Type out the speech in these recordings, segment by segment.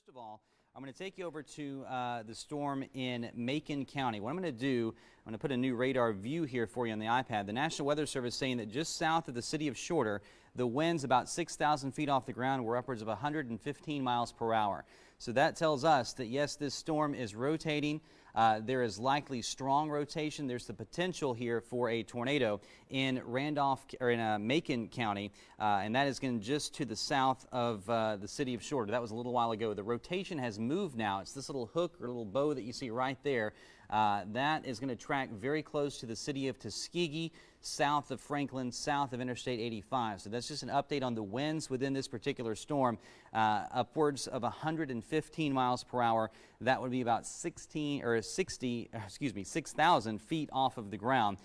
First of all, I'm going to take you over to the storm in Macon County. What I'm going to do, I'm going to put a new radar view here for you on the iPad. The National Weather Service saying that just south of the city of Shorter, the winds about 6,000 feet off the ground were upwards of 115 miles per hour. So that tells us that yes, this storm is rotating. There is likely strong rotation. There's the potential here for a tornado in Randolph or in Macon County, and that is going just to the south of the city of Shorter. That was a little while ago. The rotation has moved now. It's this little hook or little bow that you see right there. That is going to track very close to the city of Muscogee, south of Franklin, south of Interstate 85. So that's just an update on the winds within this particular storm, upwards of 115 miles per hour. That would be about 6,000 feet off of the ground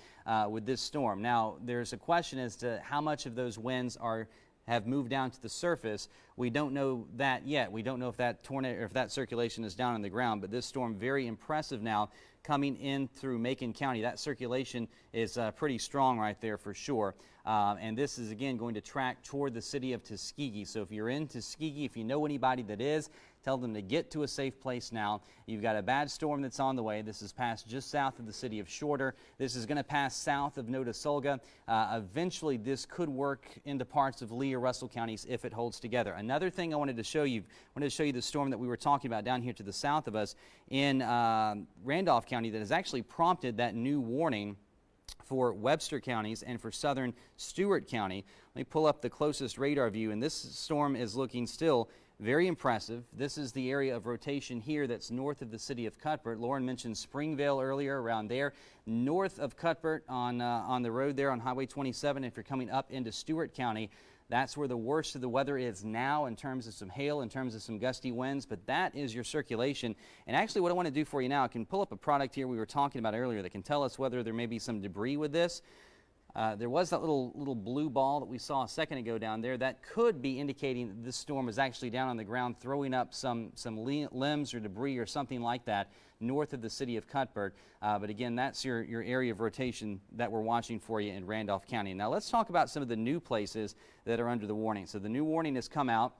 with this storm. Now, there's a question as to how much of those winds have moved down to the surface. We don't know that yet. We don't know if that tornado or if that circulation is down on the ground, but this storm very impressive now coming in through Macon County. That circulation is pretty strong right there for sure. And this is again going to track toward the city of Tuskegee. So if you're in Tuskegee, if you know anybody that is, tell them to get to a safe place now. You've got a bad storm that's on the way. This is passed just south of the city of Shorter. This is going to pass south of Notasulga. Eventually, this could work into parts of Lee or Russell counties if it holds together. Another thing I wanted to show you, the storm that we were talking about down here to the south of us in Randolph County that has actually prompted that new warning for Webster counties and for southern Stewart County. Let me pull up the closest radar view, and this storm is looking still very impressive. This is the area of rotation here that's north of the city of Cuthbert. Lauren mentioned Springvale earlier, around there. North of Cuthbert on the road there on Highway 27, if you're coming up into Stewart County, that's where the worst of the weather is now in terms of some hail, in terms of some gusty winds, but that is your circulation. And actually what I want to do for you now, I can pull up a product here we were talking about earlier that can tell us whether there may be some debris with this. There was that little blue ball that we saw a second ago down there. That could be indicating that this storm is actually down on the ground throwing up some limbs or debris or something like that north of the city of Cuthbert. But again, that's your area of rotation that we're watching for you in Randolph County. Now let's talk about some of the new places that are under the warning. So the new warning has come out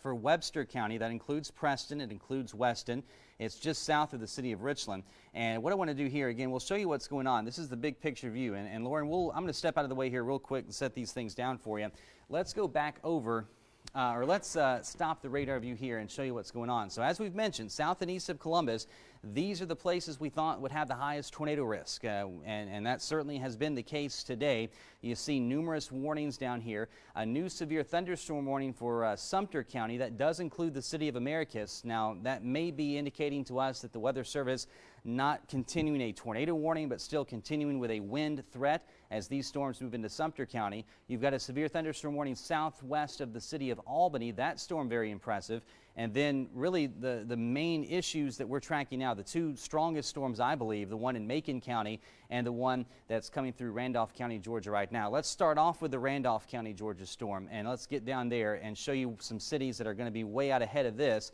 for Webster County. That includes Preston, it includes Weston. It's just south of the city of Richland. And what I want to do here, again, we'll show you what's going on. This is the big picture view. And Lauren, I'm going to step out of the way here real quick and set these things down for you. Let's go back over, let's stop the radar view here and show you what's going on. So as we've mentioned, south and east of Columbus, these are the places we thought would have the highest tornado risk, and that certainly has been the case today. You see numerous warnings down here. A new severe thunderstorm warning for Sumter County. That does include the city of Americus. Now, that may be indicating to us that the Weather Service not continuing a tornado warning, but still continuing with a wind threat as these storms move into Sumter County. You've got a severe thunderstorm warning southwest of the city of Albany. That storm very impressive. And then really the main issues that we're tracking now, the two strongest storms, I believe, the one in Macon County and the one that's coming through Randolph County, Georgia right now. Let's start off with the Randolph County, Georgia storm, and let's get down there and show you some cities that are going to be way out ahead of this.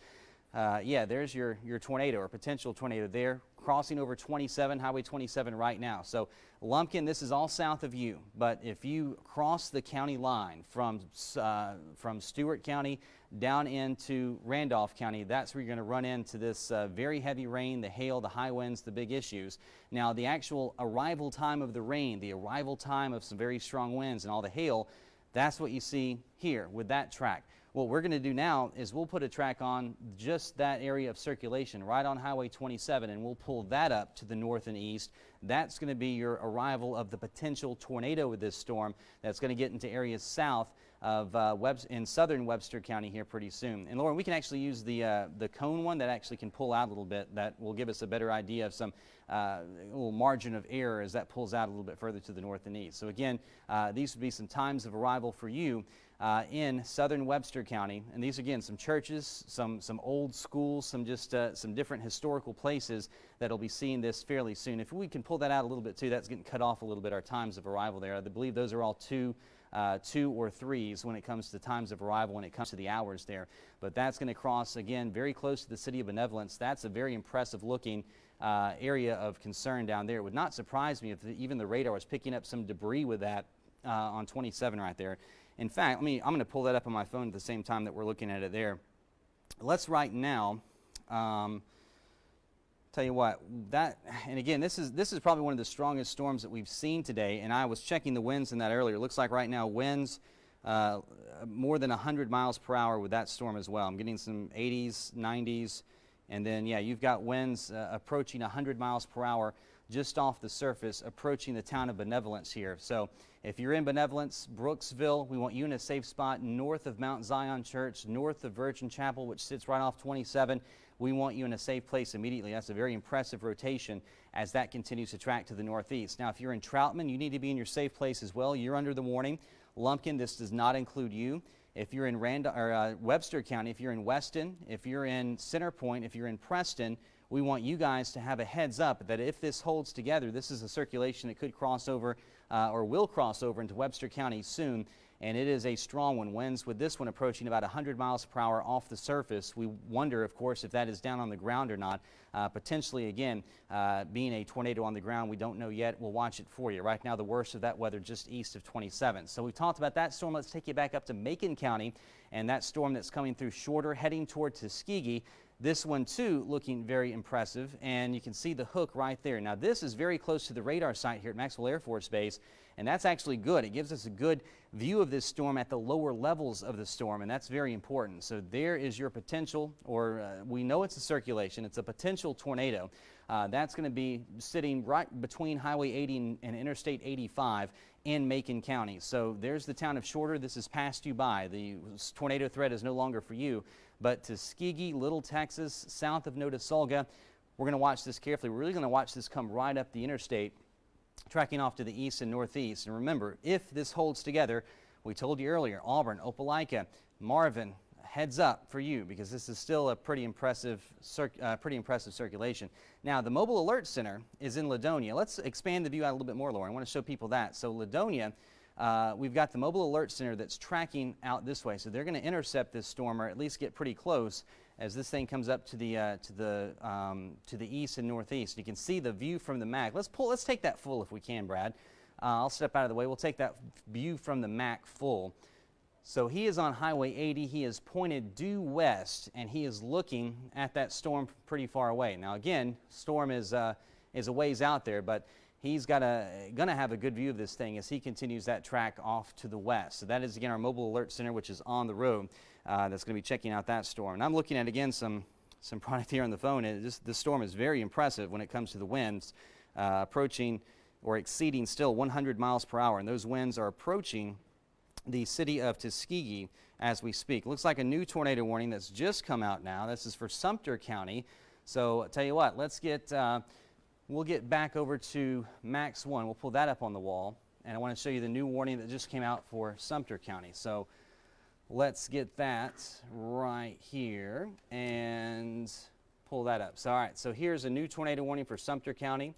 Yeah, there's your tornado or potential tornado there, crossing over 27, Highway 27 right now. So Lumpkin, this is all south of you, but if you cross the county line from Stewart County down into Randolph County, that's where you're going to run into this very heavy rain, the hail, the high winds, the big issues. Now, the actual arrival time of the rain, the arrival time of some very strong winds and all the hail, that's what you see here with that track. What we're going to do now is we'll put a track on just that area of circulation right on Highway 27, and we'll pull that up to the north and east. That's going to be your arrival of the potential tornado with this storm that's going to get into areas south of in southern Webster County here pretty soon. And Lauren, we can actually use the cone one that actually can pull out a little bit. That will give us a better idea of some little margin of error as that pulls out a little bit further to the north and east. So again, these would be some times of arrival for you in southern Webster County. And these, again, some churches, some old schools, some different historical places that'll be seeing this fairly soon. If we can pull that out a little bit too, that's getting cut off a little bit, our times of arrival there. I believe those are all two or threes when it comes to times of arrival, when it comes to the hours there. But that's going to cross, again, very close to the city of Benevolence. That's a very impressive looking area of concern down there. It would not surprise me if even the radar was picking up some debris with that on 27 right there. In fact, I'm going to pull that up on my phone at the same time that we're looking at it there. let's right now tell you what, and again, this is probably one of the strongest storms that we've seen today, and I was checking the winds in that earlier. It looks like right now winds more than 100 miles per hour with that storm as well. I'm getting some 80s, 90s, and then, yeah, you've got winds approaching 100 miles per hour just off the surface, approaching the town of Benevolence here. So if you're in Benevolence, Brooksville, we want you in a safe spot north of Mount Zion Church, north of Virgin Chapel, which sits right off 27. We want you in a safe place immediately. That's a very impressive rotation as that continues to track to the northeast. Now, if you're in Troutman, you need to be in your safe place as well. You're under the warning. Lumpkin, this does not include you. If you're in Webster County, if you're in Weston, if you're in Center Point, if you're in Preston, we want you guys to have a heads up that if this holds together, this is a circulation that could cross over or will cross over into Webster County soon. And it is a strong one. Winds with this one approaching about 100 miles per hour off the surface. We wonder, of course, if that is down on the ground or not. Potentially, again, being a tornado on the ground, we don't know yet. We'll watch it for you. Right now, the worst of that weather just east of 27. So we've talked about that storm. Let's take you back up to Macon County and that storm that's coming through Shorter, heading toward Tuskegee. This one, too, looking very impressive, and you can see the hook right there. Now, this is very close to the radar site here at Maxwell Air Force Base, and that's actually good. It gives us a good view of this storm at the lower levels of the storm, and that's very important. So there is your potential, or we know it's a circulation. It's a potential tornado. That's going to be sitting right between Highway 80 and Interstate 85 in Macon County. So there's the town of Shorter. This has passed you by. The tornado threat is no longer for you. But Tuskegee, Little Texas, south of Notasulga, we're going to watch this carefully. We're really going to watch this come right up the interstate, tracking off to the east and northeast. And remember, if this holds together, we told you earlier, Auburn, Opelika, Marvin, heads up for you, because this is still a pretty impressive circulation. Now, the Mobile Alert Center is in Ladonia. Let's expand the view out a little bit more, Lauren. I want to show people that. So Ladonia, we've got the Mobile Alert Center that's tracking out this way. So they're going to intercept this storm, or at least get pretty close as this thing comes up to the east and northeast. You can see the view from the MAC. Let's take that full if we can, Brad. I'll step out of the way. We'll take that view from the MAC full. So he is on Highway 80. He is pointed due west, and he is looking at that storm pretty far away. Now, again, storm is a ways out there, but he's gonna have a good view of this thing as he continues that track off to the west. So that is, again, our Mobile Alert Center, which is on the road. That's going to be checking out that storm. And I'm looking at, again, some product here on the phone. This storm is very impressive when it comes to the winds, approaching or exceeding still 100 miles per hour. And those winds are approaching the city of Tuskegee as we speak. Looks like a new tornado warning that's just come out now. This is for Sumter County. So I'll tell you what, we'll get back over to Max 1. We'll pull that up on the wall. And I want to show you the new warning that just came out for Sumter County. So let's get that right here and pull that up. So, all right, so here's a new tornado warning for Sumter County.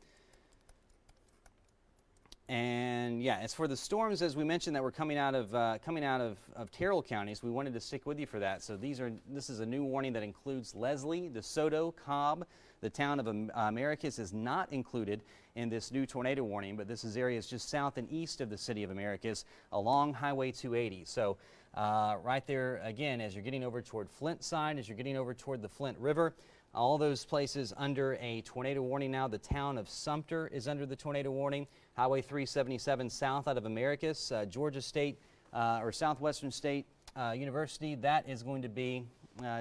And yeah, as for the storms, as we mentioned, that were coming out of Terrell counties, we wanted to stick with you for that. So this is a new warning that includes Leslie, DeSoto, Cobb. The town of Americus is not included in this new tornado warning, but this is areas just south and east of the city of Americus along Highway 280. So right there, again, as you're getting over toward Flint side, as you're getting over toward the Flint River, all those places under a tornado warning now. The town of Sumter is under the tornado warning. Highway 377 south out of Americus, Georgia State or Southwestern State University, that is going to be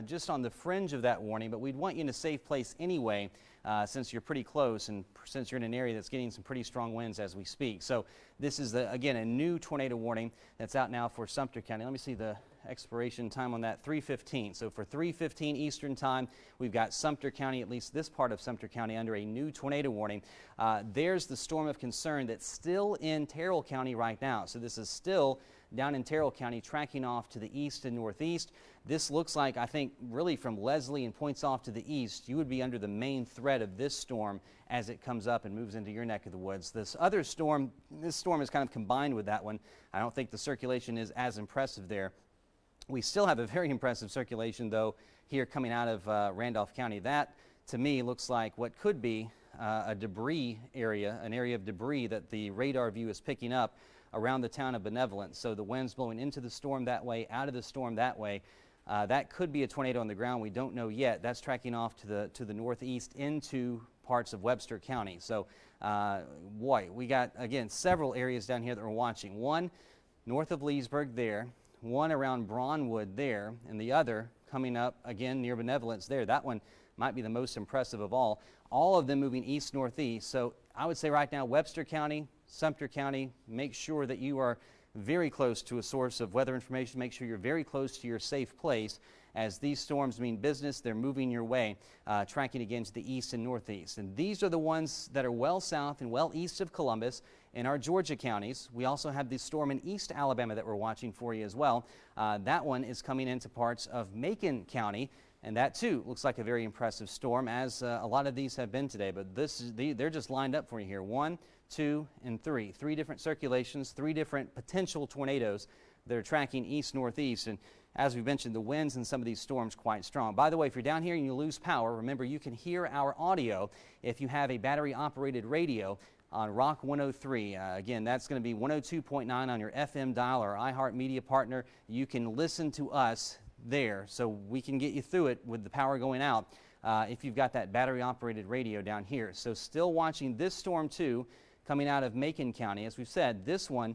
just on the fringe of that warning, but we'd want you in a safe place anyway, since you're pretty close and since you're in an area that's getting some pretty strong winds as we speak. So this is, again, a new tornado warning that's out now for Sumter County. Let me see the expiration time on that, 3:15. So for 3:15 Eastern time, we've got Sumter County, at least this part of Sumter County, under a new tornado warning. There's the storm of concern that's still in Terrell County right now. So this is still down in Terrell County, tracking off to the east and northeast. This looks like, I think, really from Leslie and points off to the east, you would be under the main threat of this storm as it comes up and moves into your neck of the woods. This other storm, this storm is kind of combined with that one. I don't think the circulation is as impressive there. We still have a very impressive circulation, though, here coming out of Randolph County. That, to me, looks like what could be a debris area, an area of debris that the radar view is picking up around the town of Benevolence. So the winds blowing into the storm that way, out of the storm that way. That could be a tornado on the ground. We don't know yet. That's tracking off to the northeast into parts of Webster County. So, boy, we got, again, several areas down here that we're watching. One north of Leesburg there, one around Braunwood there, and the other coming up, again, near Benevolence there. That one might be the most impressive of all. All of them moving east-northeast. So I would say right now, Webster County, Sumter County, make sure that you are very close to a source of weather information. Make sure you're very close to your safe place, as these storms mean business. They're moving your way, tracking again to the east and northeast. And these are the ones that are well south and well east of Columbus in our Georgia counties. We also have the storm in East Alabama that we're watching for you as well. That one is coming into parts of Macon County, and that too looks like a very impressive storm, as a lot of these have been today. But they're just lined up for you here. 1, 2, and 3. 3 different circulations, 3 different potential tornadoes that are tracking east-northeast. And as we mentioned, the winds in some of these storms quite strong. By the way, if you're down here and you lose power, remember you can hear our audio if you have a battery-operated radio on Rock 103. Again, that's going to be 102.9 on your FM dial, our iHeartMedia partner. You can listen to us there, so we can get you through it with the power going out if you've got that battery-operated radio down here. So still watching this storm too, coming out of Macon County. As we've said, this one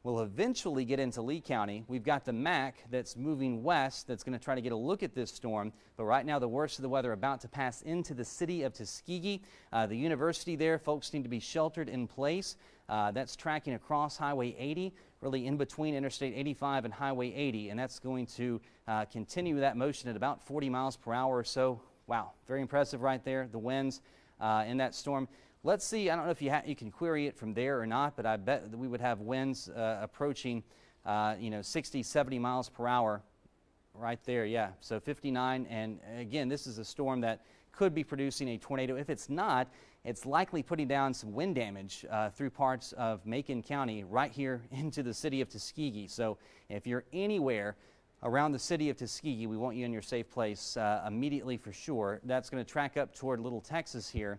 will eventually get into Lee County. We've got the MAC that's moving west that's going to try to get a look at this storm. But right now, the worst of the weather about to pass into the city of Tuskegee. The university there, folks need to be sheltered in place. That's tracking across Highway 80, really in between Interstate 85 and Highway 80. And that's going to continue that motion at about 40 miles per hour or so. Wow, very impressive right there, the winds in that storm. Let's see, I don't know if you can query it from there or not, but I bet that we would have winds approaching 60, 70 miles per hour right there, yeah. So 59, and again, this is a storm that could be producing a tornado. If it's not, it's likely putting down some wind damage through parts of Macon County right here into the city of Tuskegee. So if you're anywhere around the city of Tuskegee, we want you in your safe place immediately for sure. That's going to track up toward Little Texas here,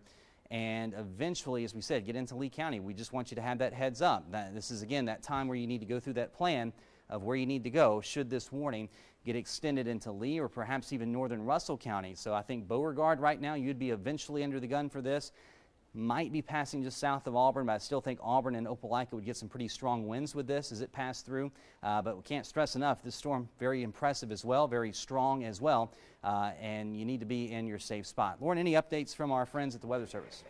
and eventually, as we said, get into Lee County. We just want you to have that heads up. This is, again, that time where you need to go through that plan of where you need to go should this warning get extended into Lee or perhaps even northern Russell County. So I think Beauregard right now, you'd be eventually under the gun for this. Might be passing just south of Auburn, but I still think Auburn and Opelika would get some pretty strong winds with this as it passed through. But we can't stress enough, this storm very impressive as well, very strong as well, and you need to be in your safe spot. Lauren, any updates from our friends at the Weather Service?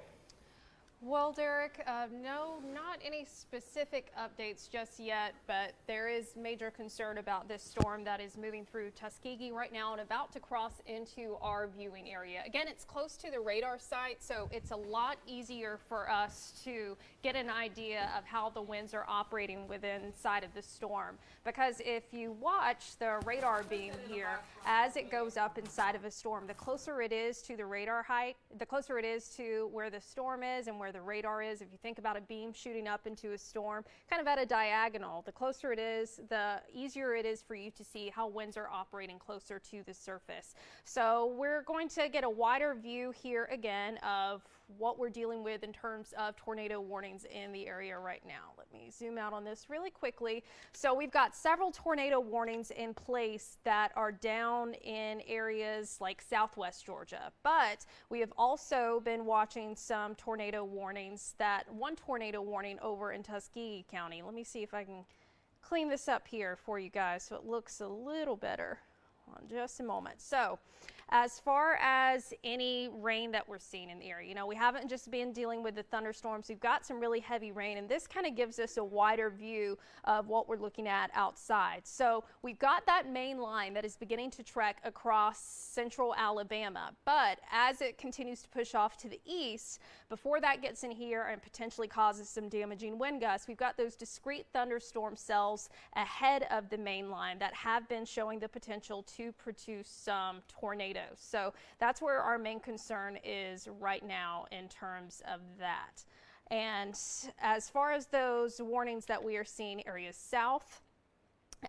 Well, Derek, no, not any specific updates just yet, but there is major concern about this storm that is moving through Tuskegee right now and about to cross into our viewing area. Again, it's close to the radar site, so it's a lot easier for us to get an idea of how the winds are operating within inside of the storm. Because if you watch the radar beam here, as it goes up inside of a storm, the closer it is to the radar height, the closer it is to where the storm is and where the radar is. If you think about a beam shooting up into a storm, kind of at a diagonal, the closer it is, the easier it is for you to see how winds are operating closer to the surface. So we're going to get a wider view here again of what we're dealing with in terms of tornado warnings in the area right now. Let me zoom out on this really quickly. So we've got several tornado warnings in place that are down in areas like southwest Georgia, but we have also been watching some tornado warnings, one tornado warning over in Tuskegee County. Let me see if I can clean this up here for you guys so it looks a little better. Hold on just a moment. So as far as any rain that we're seeing in the area, we haven't just been dealing with the thunderstorms. We've got some really heavy rain, and this kind of gives us a wider view of what we're looking at outside. So we've got that main line that is beginning to trek across central Alabama, but as it continues to push off to the east, before that gets in here and potentially causes some damaging wind gusts, we've got those discrete thunderstorm cells ahead of the main line that have been showing the potential to produce some tornadoes. So that's where our main concern is right now in terms of that. And as far as those warnings that we are seeing areas south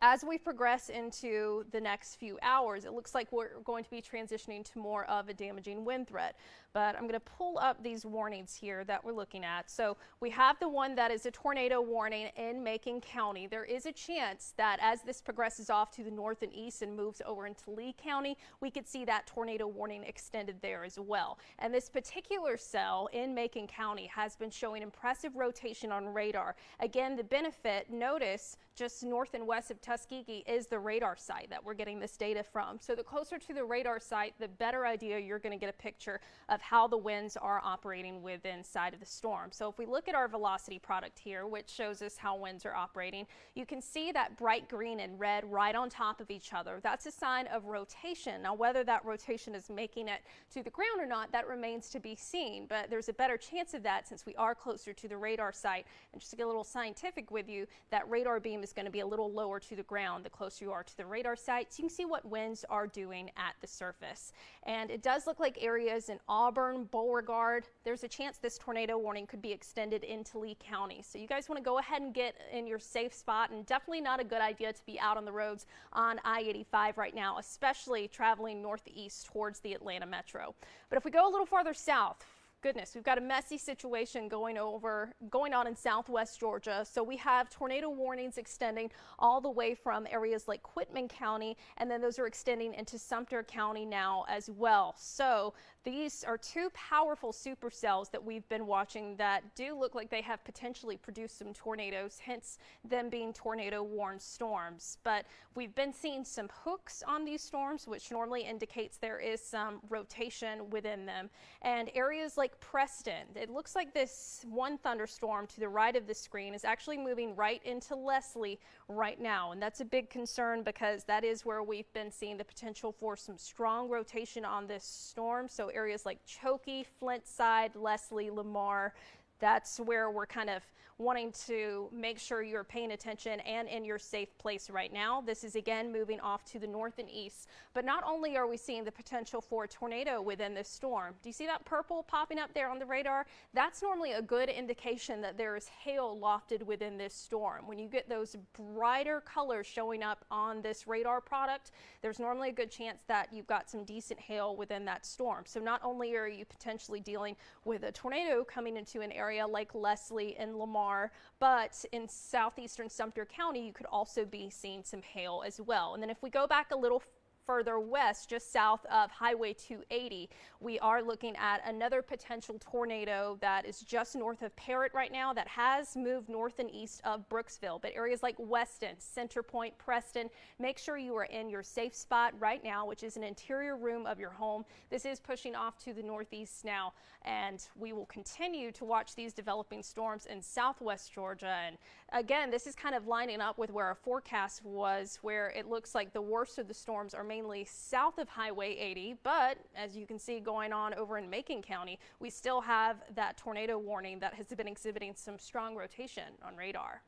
As we progress into the next few hours, it looks like we're going to be transitioning to more of a damaging wind threat. But I'm going to pull up these warnings here that we're looking at. So we have the one that is a tornado warning in Macon County. There is a chance that as this progresses off to the north and east and moves over into Lee County, we could see that tornado warning extended there as well. And this particular cell in Macon County has been showing impressive rotation on radar. Again, the benefit, notice just north and west of Tuskegee is the radar site that we're getting this data from. So the closer to the radar site, the better idea you're going to get a picture of how the winds are operating within inside of the storm. So if we look at our velocity product here, which shows us how winds are operating, you can see that bright green and red right on top of each other. That's a sign of rotation. Now, whether that rotation is making it to the ground or not, that remains to be seen, but there's a better chance of that since we are closer to the radar site. And just to get a little scientific with you, that radar beam is going to be a little lower to the ground the closer you are to the radar site, so you can see what winds are doing at the surface. And it does look like areas in Auburn, Beauregard, there's a chance this tornado warning could be extended into Lee County. So you guys want to go ahead and get in your safe spot, and definitely not a good idea to be out on the roads on I-85 right now, especially traveling northeast towards the Atlanta metro. But if we go a little farther south, goodness, we've got a messy situation going on in southwest Georgia. So we have tornado warnings extending all the way from areas like Quitman County, and then those are extending into Sumter County now as well. So these are two powerful supercells that we've been watching that do look like they have potentially produced some tornadoes, hence them being tornado warned storms. But we've been seeing some hooks on these storms, which normally indicates there is some rotation within them. And areas like Preston, it looks like this one thunderstorm to the right of the screen is actually moving right into Leslie right now. And that's a big concern because that is where we've been seeing the potential for some strong rotation on this storm. So areas like Chokey, Flint Side, Leslie, Lamar, that's where we're kind of wanting to make sure you're paying attention and in your safe place right now. This is again moving off to the north and east. But not only are we seeing the potential for a tornado within this storm, do you see that purple popping up there on the radar? That's normally a good indication that there is hail lofted within this storm. When you get those brighter colors showing up on this radar product, there's normally a good chance that you've got some decent hail within that storm. So not only are you potentially dealing with a tornado coming into an area like Leslie and Lamar, but in southeastern Sumter County, you could also be seeing some hail as well. And then if we go back a little further west, just south of Highway 280, we are looking at another potential tornado that is just north of Parrott right now that has moved north and east of Brooksville. But areas like Weston, Center Point, Preston, make sure you are in your safe spot right now, which is an interior room of your home. This is pushing off to the northeast now, and we will continue to watch these developing storms in southwest Georgia. And again, this is kind of lining up with where our forecast was, where it looks like the worst of the storms are mainly south of Highway 80, but as you can see going on over in Macon County, we still have that tornado warning that has been exhibiting some strong rotation on radar.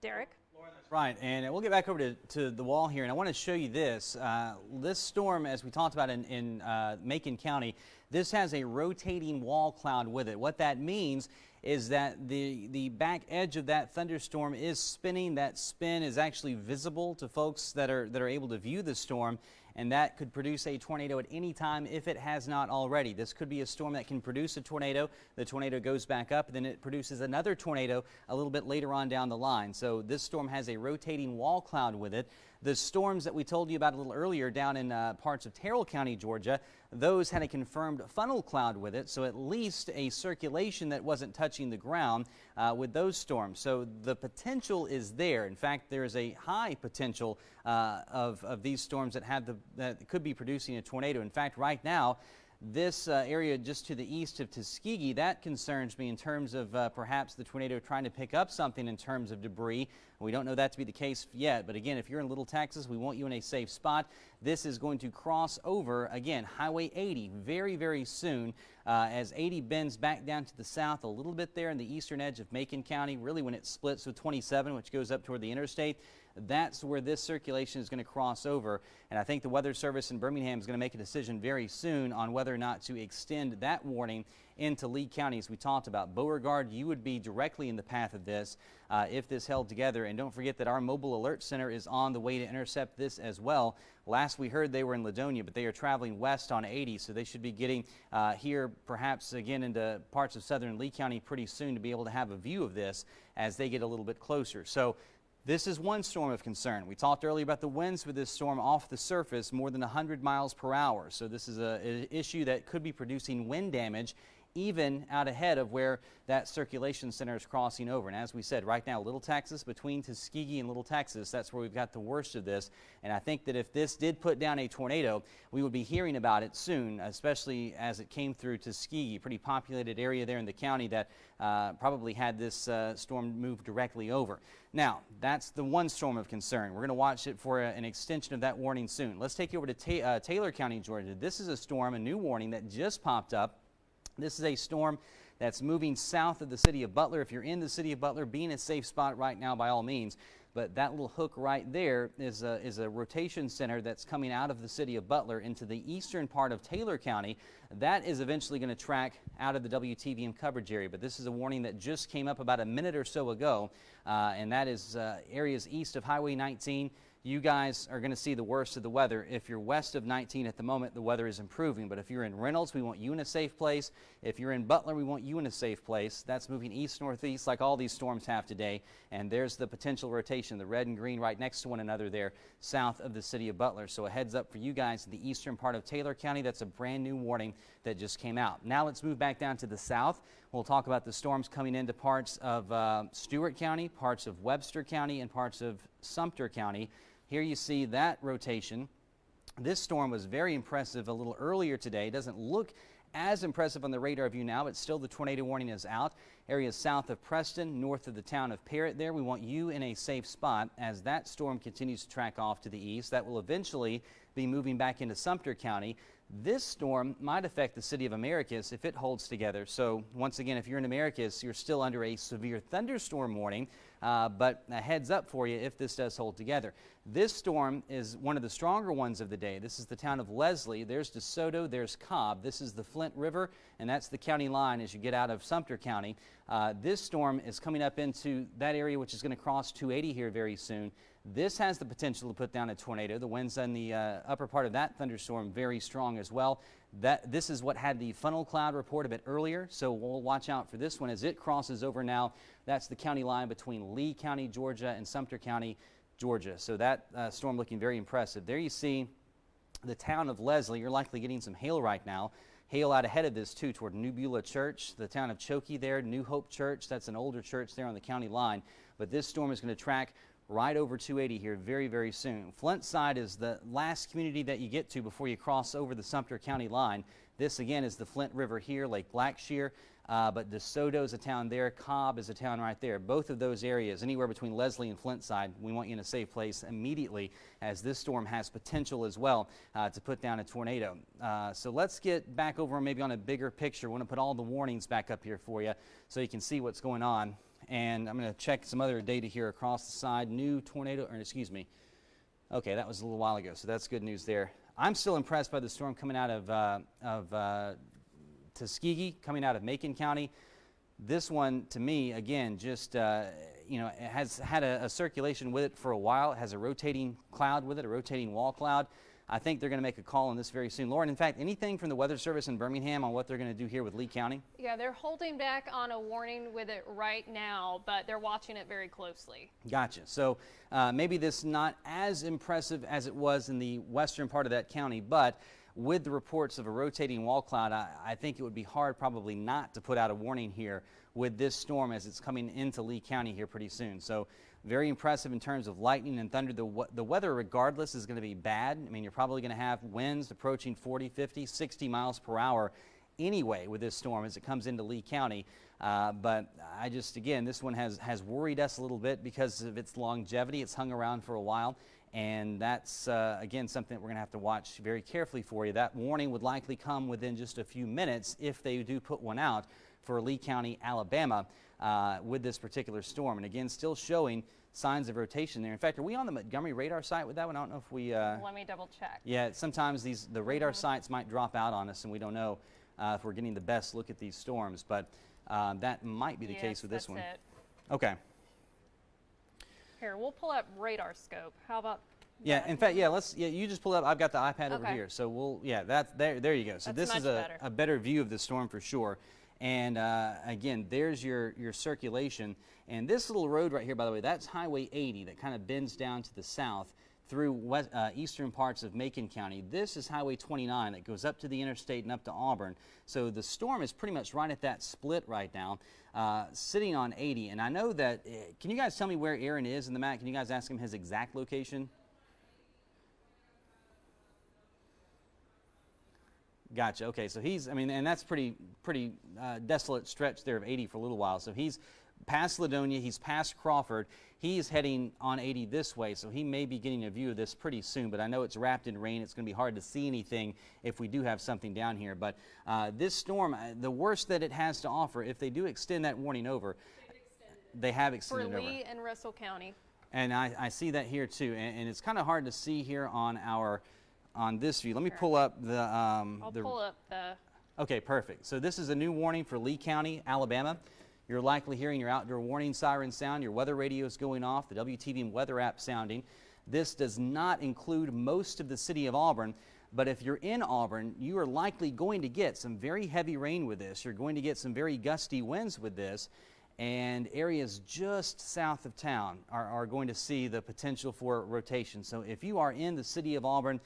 Derek? Right, and we'll get back over to the wall here, and I want to show you this. This storm, as we talked about in Macon County, this has a rotating wall cloud with it. What that means is that the back edge of that thunderstorm is spinning. That spin is actually visible to folks that are able to view the storm, and that could produce a tornado at any time if it has not already. This could be a storm that can produce a tornado. The tornado goes back up, and then it produces another tornado a little bit later on down the line. So this storm has a rotating wall cloud with it. The storms that we told you about a little earlier down in parts of Terrell County, Georgia, those had a confirmed funnel cloud with it, so at least a circulation that wasn't touching the ground with those storms. So the potential is there. In fact, there is a high potential of these storms that could be producing a tornado. In fact, right now, this area just to the east of Tuskegee, that concerns me in terms of perhaps the tornado trying to pick up something in terms of debris. We don't know that to be the case yet, but again, if you're in Little Texas, we want you in a safe spot. This is going to cross over, again, Highway 80 very, very soon as 80 bends back down to the south a little bit there in the eastern edge of Macon County, really when it splits with 27, which goes up toward the interstate. that's where this circulation is going to cross over. And I think the Weather Service in Birmingham is going to make a decision very soon on whether or not to extend that warning into Lee County, as we talked about. Beauregard, you would be directly in the path of this if this held together. And don't forget that our mobile alert center is on the way to intercept this as well. Last we heard they were in Ladonia, but they are traveling west on 80, so they should be getting here perhaps again into parts of southern Lee County pretty soon to be able to have a view of this as they get a little bit closer. So this is one storm of concern. We talked earlier about the winds with this storm off the surface more than 100 miles per hour. So this is an issue that could be producing wind damage even out ahead of where that circulation center is crossing over. And as we said, right now, Little Texas, between Tuskegee and Little Texas, that's where we've got the worst of this. And I think that if this did put down a tornado, we would be hearing about it soon, especially as it came through Tuskegee, pretty populated area there in the county that probably had this storm move directly over. Now, that's the one storm of concern. We're going to watch it for an extension of that warning soon. Let's take you over to Taylor County, Georgia. This is a storm, a new warning that just popped up. This is a storm that's moving south of the city of Butler. If you're in the city of Butler, be in a safe spot right now by all means. But that little hook right there is a rotation center that's coming out of the city of Butler into the eastern part of Taylor County. That is eventually going to track out of the WTVM coverage area. But this is a warning that just came up about a minute or so ago, and that is areas east of Highway 19. You guys are going to see the worst of the weather. If you're west of 19 at the moment, the weather is improving. But if you're in Reynolds, we want you in a safe place. If you're in Butler, we want you in a safe place. That's moving east-northeast like all these storms have today. And there's the potential rotation, the red and green right next to one another there, south of the city of Butler. So a heads up for you guys in the eastern part of Taylor County. That's a brand new warning that just came out. Now let's move back down to the south. We'll talk about the storms coming into parts of Stewart County, parts of Webster County, and parts of Sumter County. Here you see that rotation. This storm was very impressive a little earlier today. It doesn't look as impressive on the radar view now, but still the tornado warning is out. Areas south of Preston, north of the town of Parrott there. We want you in a safe spot as that storm continues to track off to the east. That will eventually be moving back into Sumter County. This storm might affect the city of Americus if it holds together. So once again, if you're in Americus, you're still under a severe thunderstorm warning, but a heads up for you if this does hold together. This storm is one of the stronger ones of the day. This is the town of Leslie. There's DeSoto, there's Cobb. This is the Flint River, and that's the county line as you get out of Sumter County. This storm is coming up into that area, which is going to cross 280 here very soon. This has the potential to put down a tornado. The winds on the upper part of that thunderstorm very strong as well. This is what had the funnel cloud report a bit earlier, so we'll watch out for this one as it crosses over now. That's the county line between Lee County, Georgia, and Sumter County, Georgia. So that storm looking very impressive. There you see the town of Leslie. You're likely getting some hail right now. Hail out ahead of this too toward New Beulah Church, the town of Chokey there, New Hope Church. That's an older church there on the county line. But this storm is going to track right over 280 here very, very soon. Flint side is the last community that you get to before you cross over the Sumter County line. This again is the Flint River here, Lake Blackshear, but DeSoto is a town there, Cobb is a town right there. Both of those areas, anywhere between Leslie and Flint side, we want you in a safe place immediately as this storm has potential as well to put down a tornado. So let's get back over maybe on a bigger picture. I want to put all the warnings back up here for you so you can see what's going on. And I'm going to check some other data here across the side. New tornado, or excuse me. Okay, that was a little while ago, so that's good news there. I'm still impressed by the storm coming out of Tuskegee, coming out of Macon County. This one, to me, again, just, it has had a circulation with it for a while. It has a rotating cloud with it, a rotating wall cloud. I think they're going to make a call on this very soon. Lauren, in fact, anything from the Weather Service in Birmingham on what they're going to do here with Lee County? Yeah, they're holding back on a warning with it right now, but they're watching it very closely. Gotcha. So maybe this not as impressive as it was in the western part of that county, but with the reports of a rotating wall cloud, I think it would be hard probably not to put out a warning here with this storm as it's coming into Lee County here pretty soon. So very impressive in terms of lightning and thunder. The weather regardless is going to be bad. I mean, you're probably going to have winds approaching 40, 50, 60 miles per hour anyway with this storm as it comes into Lee County. But I just, again, this one has worried us a little bit because of its longevity. It's hung around for a while. And that's, again, something that we're going to have to watch very carefully for you. That warning would likely come within just a few minutes if they do put one out for Lee County, Alabama, with this particular storm. And again, still showing signs of rotation there. In fact, are we on the Montgomery radar site with that one? I don't know if we... Let me double check. Yeah, sometimes the radar sites might drop out on us, and we don't know if we're getting the best look at these storms, but that might be the case with this one. It. Okay. Here, we'll pull up radar scope. How about Yeah, that? in fact, you just pull up. I've got the iPad over here, so there you go. So That's this is a better view of the storm for sure. And again, there's your circulation. And this little road right here, by the way, that's Highway 80 that kind of bends down to the south through eastern parts of Macon County. This is Highway 29 that goes up to the interstate and up to Auburn. So the storm is pretty much right at that split right now, sitting on 80. And I know that, can you guys tell me where Aaron is in the map? Can you guys ask him his exact location? Gotcha. Okay, so he's, I mean, and that's pretty desolate stretch there of 80 for a little while. So he's past Ladonia, he's past Crawford. He's heading on 80 this way, so he may be getting a view of this pretty soon. But I know it's wrapped in rain. It's going to be hard to see anything if we do have something down here. But this storm, the worst that it has to offer, if they do extend that warning over, they have extended it over. For Lee and Russell County. And I see that here too. And it's kind of hard to see here on this view. Let me pull up the... I'll pull up the... Okay, perfect. So this is a new warning for Lee County, Alabama. You're likely hearing your outdoor warning siren sound. Your weather radio is going off, the WTVM weather app sounding. This does not include most of the city of Auburn, but if you're in Auburn, you are likely going to get some very heavy rain with this. You're going to get some very gusty winds with this, and areas just south of town are going to see the potential for rotation. So if you are in the city of Auburn,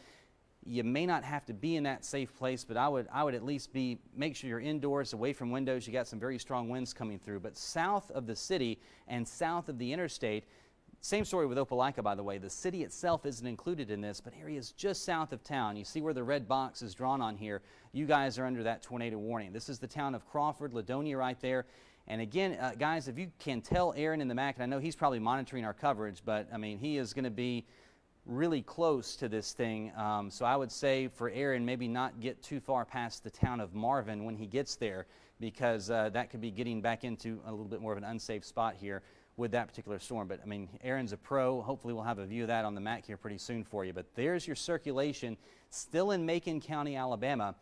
you may not have to be in that safe place, but I would at least make sure you're indoors, away from windows. You got some very strong winds coming through. But south of the city and south of the interstate, same story with Opelika, by the way. The city itself isn't included in this, but areas just south of town. You see where the red box is drawn on here. You guys are under that tornado warning. This is the town of Crawford, Ladonia right there. And again, guys, if you can tell Aaron in the Mac, and I know he's probably monitoring our coverage, but I mean, he is going to be really close to this thing. So I would say for Aaron, maybe not get too far past the town of Marvin when he gets there, because that could be getting back into a little bit more of an unsafe spot here with that particular storm. But I mean, Aaron's a pro. Hopefully we'll have a view of that on the Mac here pretty soon for you. But there's your circulation still in Macon County, Alabama.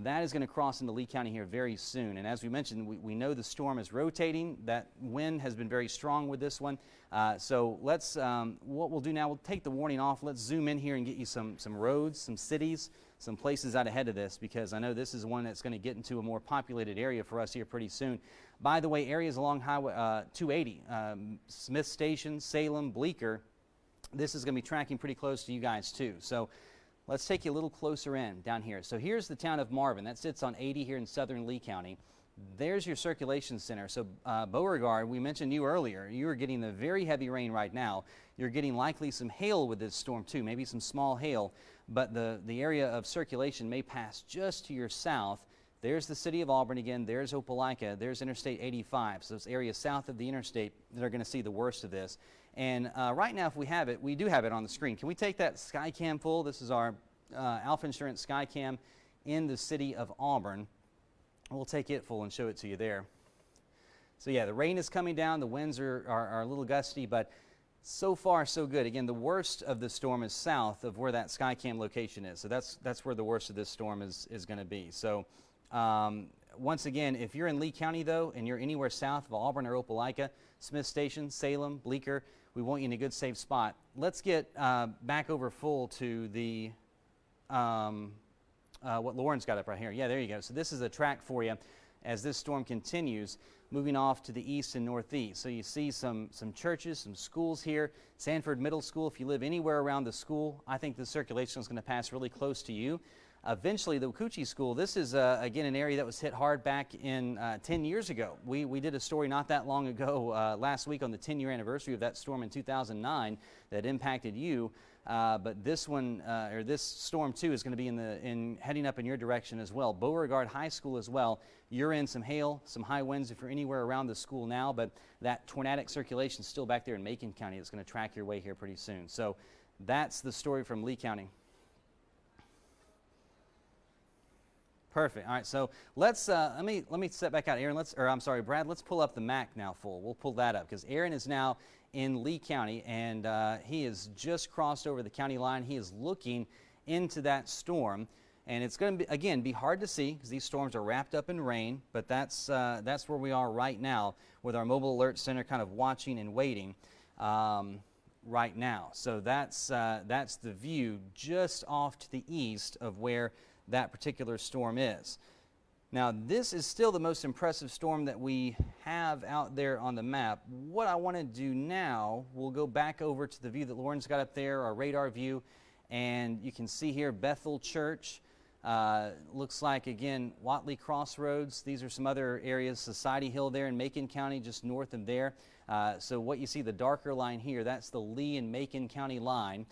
That is going to cross into Lee County here very soon. And as we mentioned, we know the storm is rotating. That wind has been very strong with this one. So let's, what we'll do now, we'll take the warning off. Let's zoom in here and get you some roads, some cities, some places out ahead of this, because I know this is one that's going to get into a more populated area for us here pretty soon. By the way, areas along Highway 280, Smith Station, Salem, Bleecker, this is going to be tracking pretty close to you guys too. So let's take you a little closer in down here. So here's the town of Marvin. That sits on 80 here in southern Lee County. There's your circulation center. So Beauregard, we mentioned you earlier. You are getting the very heavy rain right now. You're getting likely some hail with this storm too, maybe some small hail. But the area of circulation may pass just to your south. There's the city of Auburn again. There's Opelika. There's Interstate 85. So those areas south of the interstate that are going to see the worst of this. And right now, if we have it, we do have it on the screen. Can we take that Skycam full? This is our Alpha Insurance Skycam in the city of Auburn. We'll take it full and show it to you there. So yeah, the rain is coming down. The winds are a little gusty, but so far so good. Again, the worst of the storm is south of where that Skycam location is. So that's where the worst of this storm is going to be. So once again, if you're in Lee County though, and you're anywhere south of Auburn or Opelika, Smith Station, Salem, Bleecker, we want you in a good safe spot. Let's get back over full to the what Lauren's got up right here. Yeah, there you go. So this is a track for you as this storm continues, moving off to the east and northeast. So you see some churches, some schools here. Sanford Middle School, if you live anywhere around the school, I think the circulation is going to pass really close to you. Eventually, the Muscogee School, this is, again, an area that was hit hard back in 10 years ago. We did a story not that long ago, last week on the 10-year anniversary of that storm in 2009 that impacted you. But this one, or this storm too, is going to be heading up in your direction as well. Beauregard High School as well. You're in some hail, some high winds if you're anywhere around the school now, but that tornadic circulation is still back there in Macon County. It's going to track your way here pretty soon. So that's the story from Lee County. Perfect. All right, so let's let me step back out, Aaron. I'm sorry, Brad. Let's pull up the map now full. We'll pull that up because Aaron is now in Lee County, and he has just crossed over the county line. He is looking into that storm, and it's going to be, again, be hard to see because these storms are wrapped up in rain. But that's where we are right now with our mobile alert center, kind of watching and waiting right now. So that's the view just off to the east of where that particular storm is. Now, this is still the most impressive storm that we have out there on the map. What I want to do now, we'll go back over to the view that Lauren's got up there, our radar view, and you can see here Bethel Church. Looks like, again, Watley Crossroads. These are some other areas, Society Hill there in Macon County, just north of there. So what you see, the darker line here, that's the Lee and Macon County line.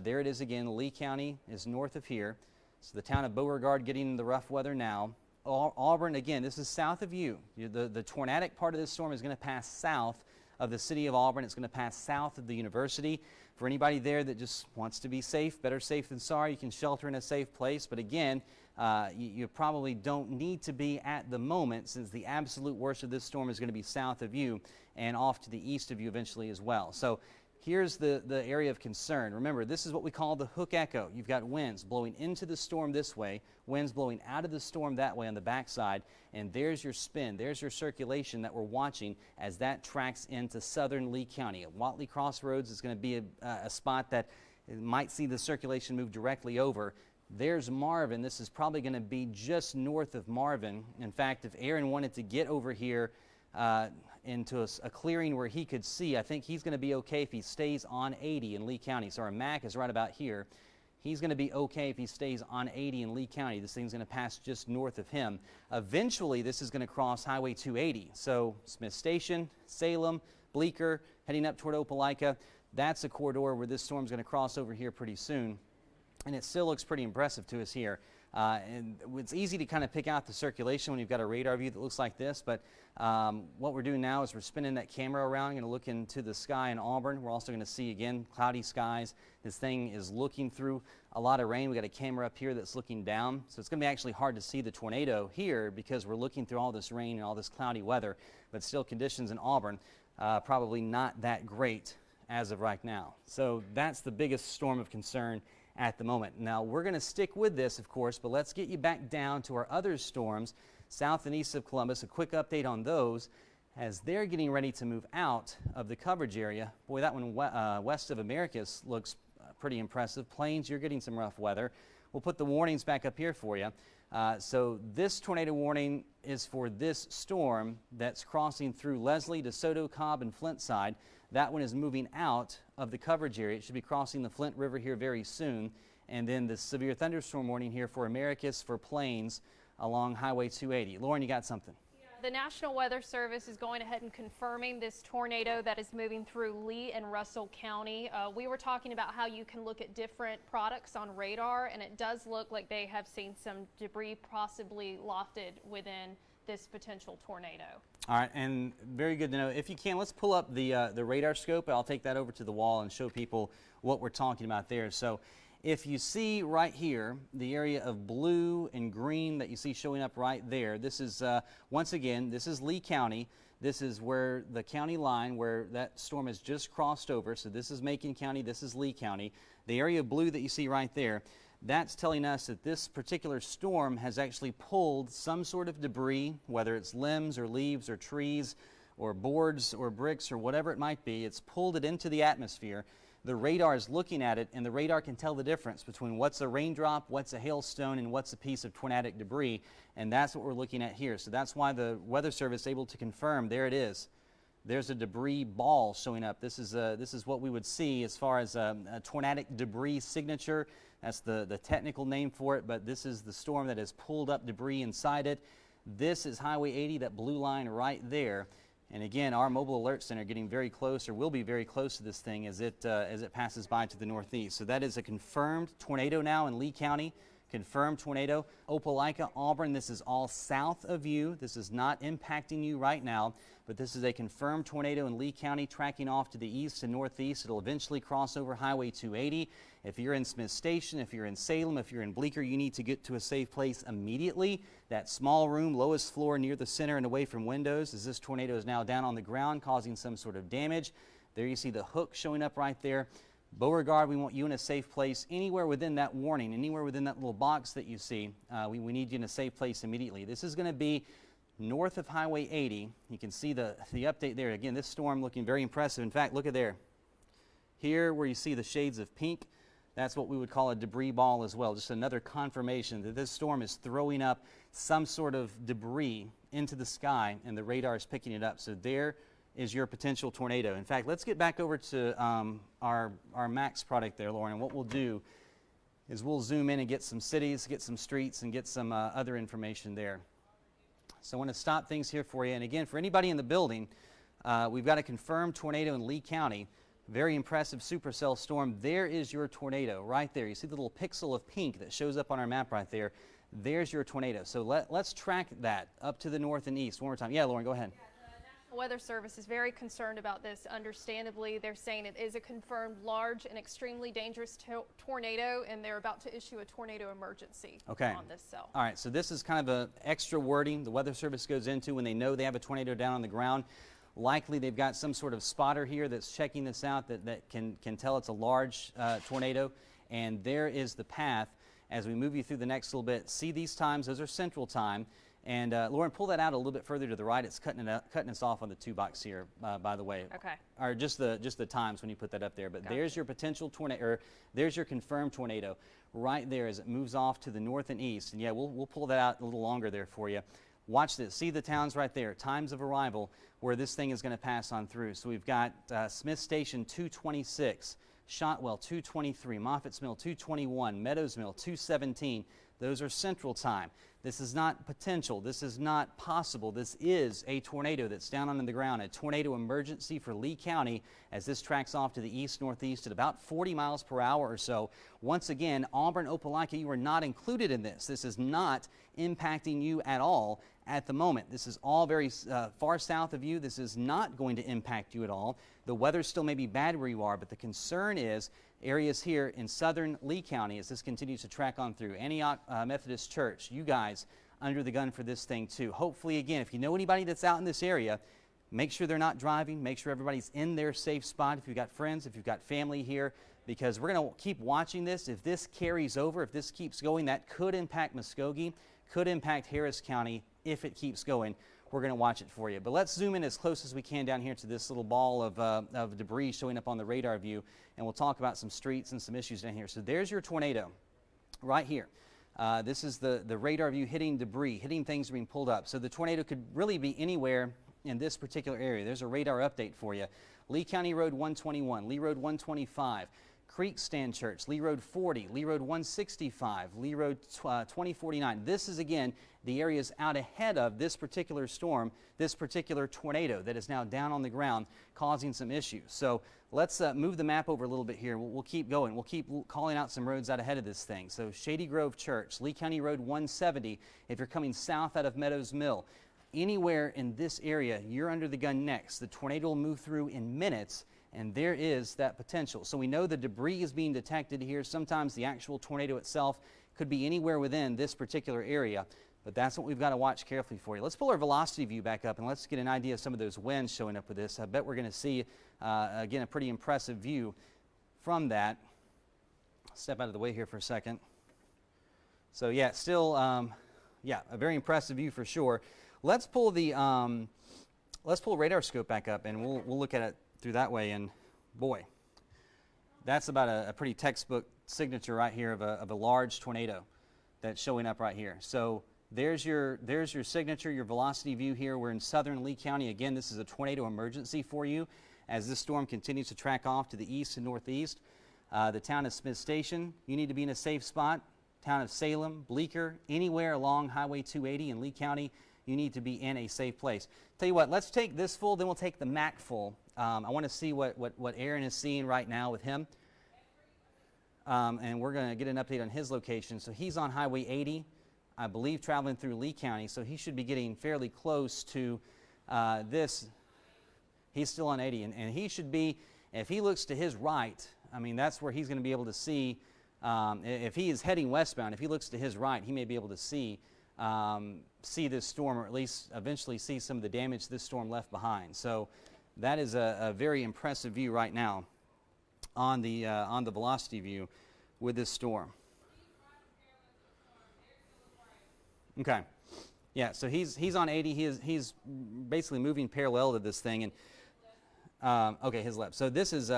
There it is again. Lee County is north of here. So the town of Beauregard getting the rough weather now. Auburn, again, this is south of you. The tornadic part of this storm is going to pass south of the city of Auburn. It's going to pass south of the university. For anybody there that just wants to be safe, better safe than sorry, you can shelter in a safe place. But again, you probably don't need to be at the moment, since the absolute worst of this storm is going to be south of you and off to the east of you eventually as well. So here's the area of concern. Remember, this is what we call the hook echo. You've got winds blowing into the storm this way, winds blowing out of the storm that way on the backside, and there's your spin, there's your circulation that we're watching as that tracks into southern Lee County. Watley Crossroads is going to be a spot that might see the circulation move directly over. There's Marvin. This is probably going to be just north of Marvin. In fact, if Aaron wanted to get over here into a clearing where he could see, I think he's going to be okay if he stays on 80 in Lee County. So our MAC is right about here. He's going to be okay if he stays on 80 in Lee County. This thing's going to pass just north of him. Eventually, this is going to cross Highway 280. So Smith Station, Salem, Bleecker, heading up toward Opelika. That's a corridor where this storm's going to cross over here pretty soon. And it still looks pretty impressive to us here. And it's easy to kind of pick out the circulation when you've got a radar view that looks like this, but what we're doing now is we're spinning that camera around, going to look into the sky in Auburn. We're also going to see, again, cloudy skies. This thing is looking through a lot of rain. We've got a camera up here that's looking down, so it's going to be actually hard to see the tornado here because we're looking through all this rain and all this cloudy weather, but still conditions in Auburn probably not that great as of right now. So that's the biggest storm of concern at the moment. Now, we're going to stick with this, of course, but let's get you back down to our other storms south and east of Columbus. A quick update on those as they're getting ready to move out of the coverage area. Boy, that one west of Americus looks pretty impressive. Plains, you're getting some rough weather. We'll put the warnings back up here for you. So this tornado warning is for this storm that's crossing through Leslie, DeSoto, Cobb, and Flint side. That one is moving out of the coverage area. It should be crossing the Flint River here very soon. And then the severe thunderstorm warning here for Americus, for Plains along Highway 280. Lauren, you got something? The National Weather Service is going ahead and confirming this tornado that is moving through Lee and Russell County. We were talking about how you can look at different products on radar, and it does look like they have seen some debris possibly lofted within this potential tornado. All right, and very good to know. If you can, let's pull up the radar scope. I'll take that over to the wall and show people what we're talking about there. So if you see right here, the area of blue and green that you see showing up right there, this is, once again, this is Lee County. This is where the county line where that storm has just crossed over. So this is Macon County, this is Lee County. The area of blue that you see right there, that's telling us that this particular storm has actually pulled some sort of debris, whether it's limbs or leaves or trees or boards or bricks or whatever it might be. It's pulled it into the atmosphere. The radar is looking at it, and the radar can tell the difference between what's a raindrop, what's a hailstone, and what's a piece of tornadic debris, and that's what we're looking at here. So that's why the Weather Service is able to confirm, there it is. There's a debris ball showing up. This is what we would see as far as a tornadic debris signature. That's the technical name for it, but this is the storm that has pulled up debris inside it. This is Highway 80, that blue line right there. And again, our mobile alert center getting very close, or will be very close to this thing as it passes by to the northeast. So that is a confirmed tornado now in Lee County, Confirmed tornado. Opelika, Auburn, this is all south of you. This is not impacting you right now, but this is a confirmed tornado in Lee County tracking off to the east and northeast. It'll eventually cross over Highway 280. If you're in Smith Station, if you're in Salem, if you're in Bleecker, you need to get to a safe place immediately. That small room, lowest floor near the center and away from windows, as this tornado is now down on the ground causing some sort of damage. There you see the hook showing up right there. Beauregard, we want you in a safe place. Anywhere within that warning, anywhere within that little box that you see, we need you in a safe place immediately. This is going to be north of Highway 80. You can see the update there. Again, this storm looking very impressive. In fact, look at there. Here where you see the shades of pink, that's what we would call a debris ball as well. Just another confirmation that this storm is throwing up some sort of debris into the sky, and the radar is picking it up. So there is your potential tornado. In fact, let's get back over to our Max product there, Lauren, and what we'll do is we'll zoom in and get some cities, get some streets, and get some other information there. So I want to stop things here for you. And again, for anybody in the building, we've got a confirmed tornado in Lee County. Very impressive supercell storm. There is your tornado right there. You see the little pixel of pink that shows up on our map right there. There's your tornado. So let's track that up to the north and east one more time. Yeah, Lauren, go ahead. The Weather Service is very concerned about this. Understandably, they're saying it is a confirmed large and extremely dangerous tornado, and they're about to issue a tornado emergency on this cell. All right, so this is kind of an extra wording the Weather Service goes into when they know they have a tornado down on the ground. Likely they've got some sort of spotter here that's checking this out that can tell it's a large tornado, and there is the path as we move you through the next little bit. See these times, those are central time. And Lauren, pull that out a little bit further to the right. It's cutting us off on the 2 box here, by the way. Okay. Or just the times when you put that up there. But gotcha. There's your potential tornado, or there's your confirmed tornado right there as it moves off to the north and east. And yeah, we'll pull that out a little longer there for you. Watch this. See the towns right there. Times of arrival where this thing is going to pass on through. So we've got Smith Station 226, Shotwell 223, Moffitt's Mill 221, Meadows Mill 217. Those are central time. This is not potential. This is not possible. This is a tornado that's down on the ground, a tornado emergency for Lee County as this tracks off to the east-northeast at about 40 miles per hour or so. Once again, Auburn, Opelika, you are not included in this. This is not impacting you at all at the moment. This is all very far south of you. This is not going to impact you at all. The weather still may be bad where you are, but the concern is areas here in southern Lee County as this continues to track on through. Antioch Methodist Church, you guys under the gun for this thing too. Hopefully, again, if you know anybody that's out in this area, make sure they're not driving. Make sure everybody's in their safe spot. If you've got friends, if you've got family here, because we're going to keep watching this. If this carries over, if this keeps going, that could impact Muscogee, could impact Harris County if it keeps going. We're going to watch it for you. But let's zoom in as close as we can down here to this little ball of debris showing up on the radar view, and we'll talk about some streets and some issues down here. So there's your tornado right here. This is the radar view hitting debris, hitting things being pulled up. So the tornado could really be anywhere in this particular area. There's a radar update for you. Lee County Road 121, Lee Road 125, Creekstand Church, Lee Road 40, Lee Road 165, Lee Road 2049. This is, again, the areas out ahead of this particular storm, this particular tornado that is now down on the ground causing some issues. So let's move the map over a little bit here. We'll keep going. We'll keep calling out some roads out ahead of this thing. So Shady Grove Church, Lee County Road 170, if you're coming south out of Meadows Mill. Anywhere in this area, you're under the gun next. The tornado will move through in minutes, and there is that potential. So we know the debris is being detected here. Sometimes the actual tornado itself could be anywhere within this particular area, but that's what we've got to watch carefully for you. Let's pull our velocity view back up and let's get an idea of some of those winds showing up with this. I bet we're going to see, again, a pretty impressive view from that. Step out of the way here for a second. So yeah, still, a very impressive view for sure. Let's pull the radar scope back up and we'll look at it through that way, and boy, that's about a pretty textbook signature right here of a large tornado that's showing up right here. So there's your signature, your velocity view here. We're in southern Lee County. Again, this is a tornado emergency for you as this storm continues to track off to the east and northeast. The town of Smith Station, you need to be in a safe spot. Town of Salem, Bleecker, anywhere along Highway 280 in Lee County, you need to be in a safe place. Tell you what, let's take this full, then we'll take the MAC full. I want to see what Aaron is seeing right now with him. and we're going to get an update on his location. So he's on Highway 80, I believe, traveling through Lee County, so he should be getting fairly close to this. He's still on 80, and he should be, if he looks to his right, I mean, that's where he's going to be able to see, if he is heading westbound, if he looks to his right, he may be able to see this storm, or at least eventually see some of the damage this storm left behind. So that is a very impressive view right now on the velocity view with this storm. Okay, yeah. So he's on 80. He's basically moving parallel to this thing, and okay, his left. So this is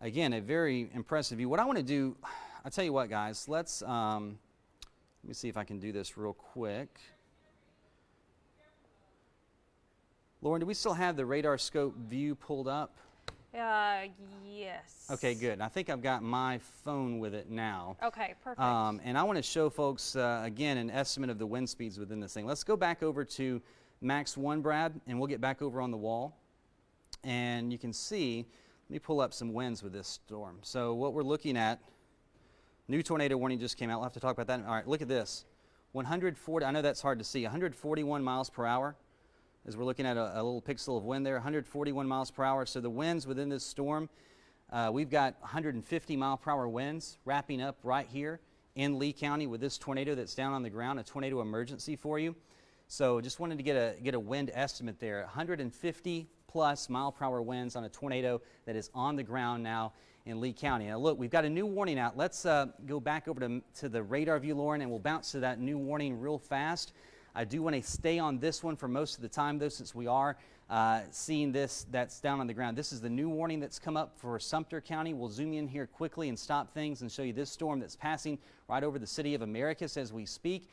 again a very impressive view. What I want to do, I'll tell you what, guys. Let's let me see if I can do this real quick. Lauren, do we still have the radar scope view pulled up? Yes. Okay, good. I think I've got my phone with it now. Okay, perfect. And I want to show folks, again, an estimate of the wind speeds within this thing. Let's go back over to Max 1, Brad, and we'll get back over on the wall. And you can see, let me pull up some winds with this storm. So what we're looking at, new tornado warning just came out. We'll have to talk about that. All right, look at this. 140, I know that's hard to see, 141 miles per hour. As we're looking at a little pixel of wind there, 141 miles per hour. So the winds within this storm, we've got 150 mile per hour winds wrapping up right here in Lee County with this tornado that's down on the ground, a tornado emergency for you. So just wanted to get a wind estimate there. 150 plus mile per hour winds on a tornado that is on the ground now in Lee County. Now look, we've got a new warning out. Let's go back over to the radar view, Lauren, and we'll bounce to that new warning real fast. I do want to stay on this one for most of the time, though, since we are seeing this that's down on the ground. This is the new warning that's come up for Sumter County. We'll zoom in here quickly and stop things and show you this storm that's passing right over the city of Americus as we speak.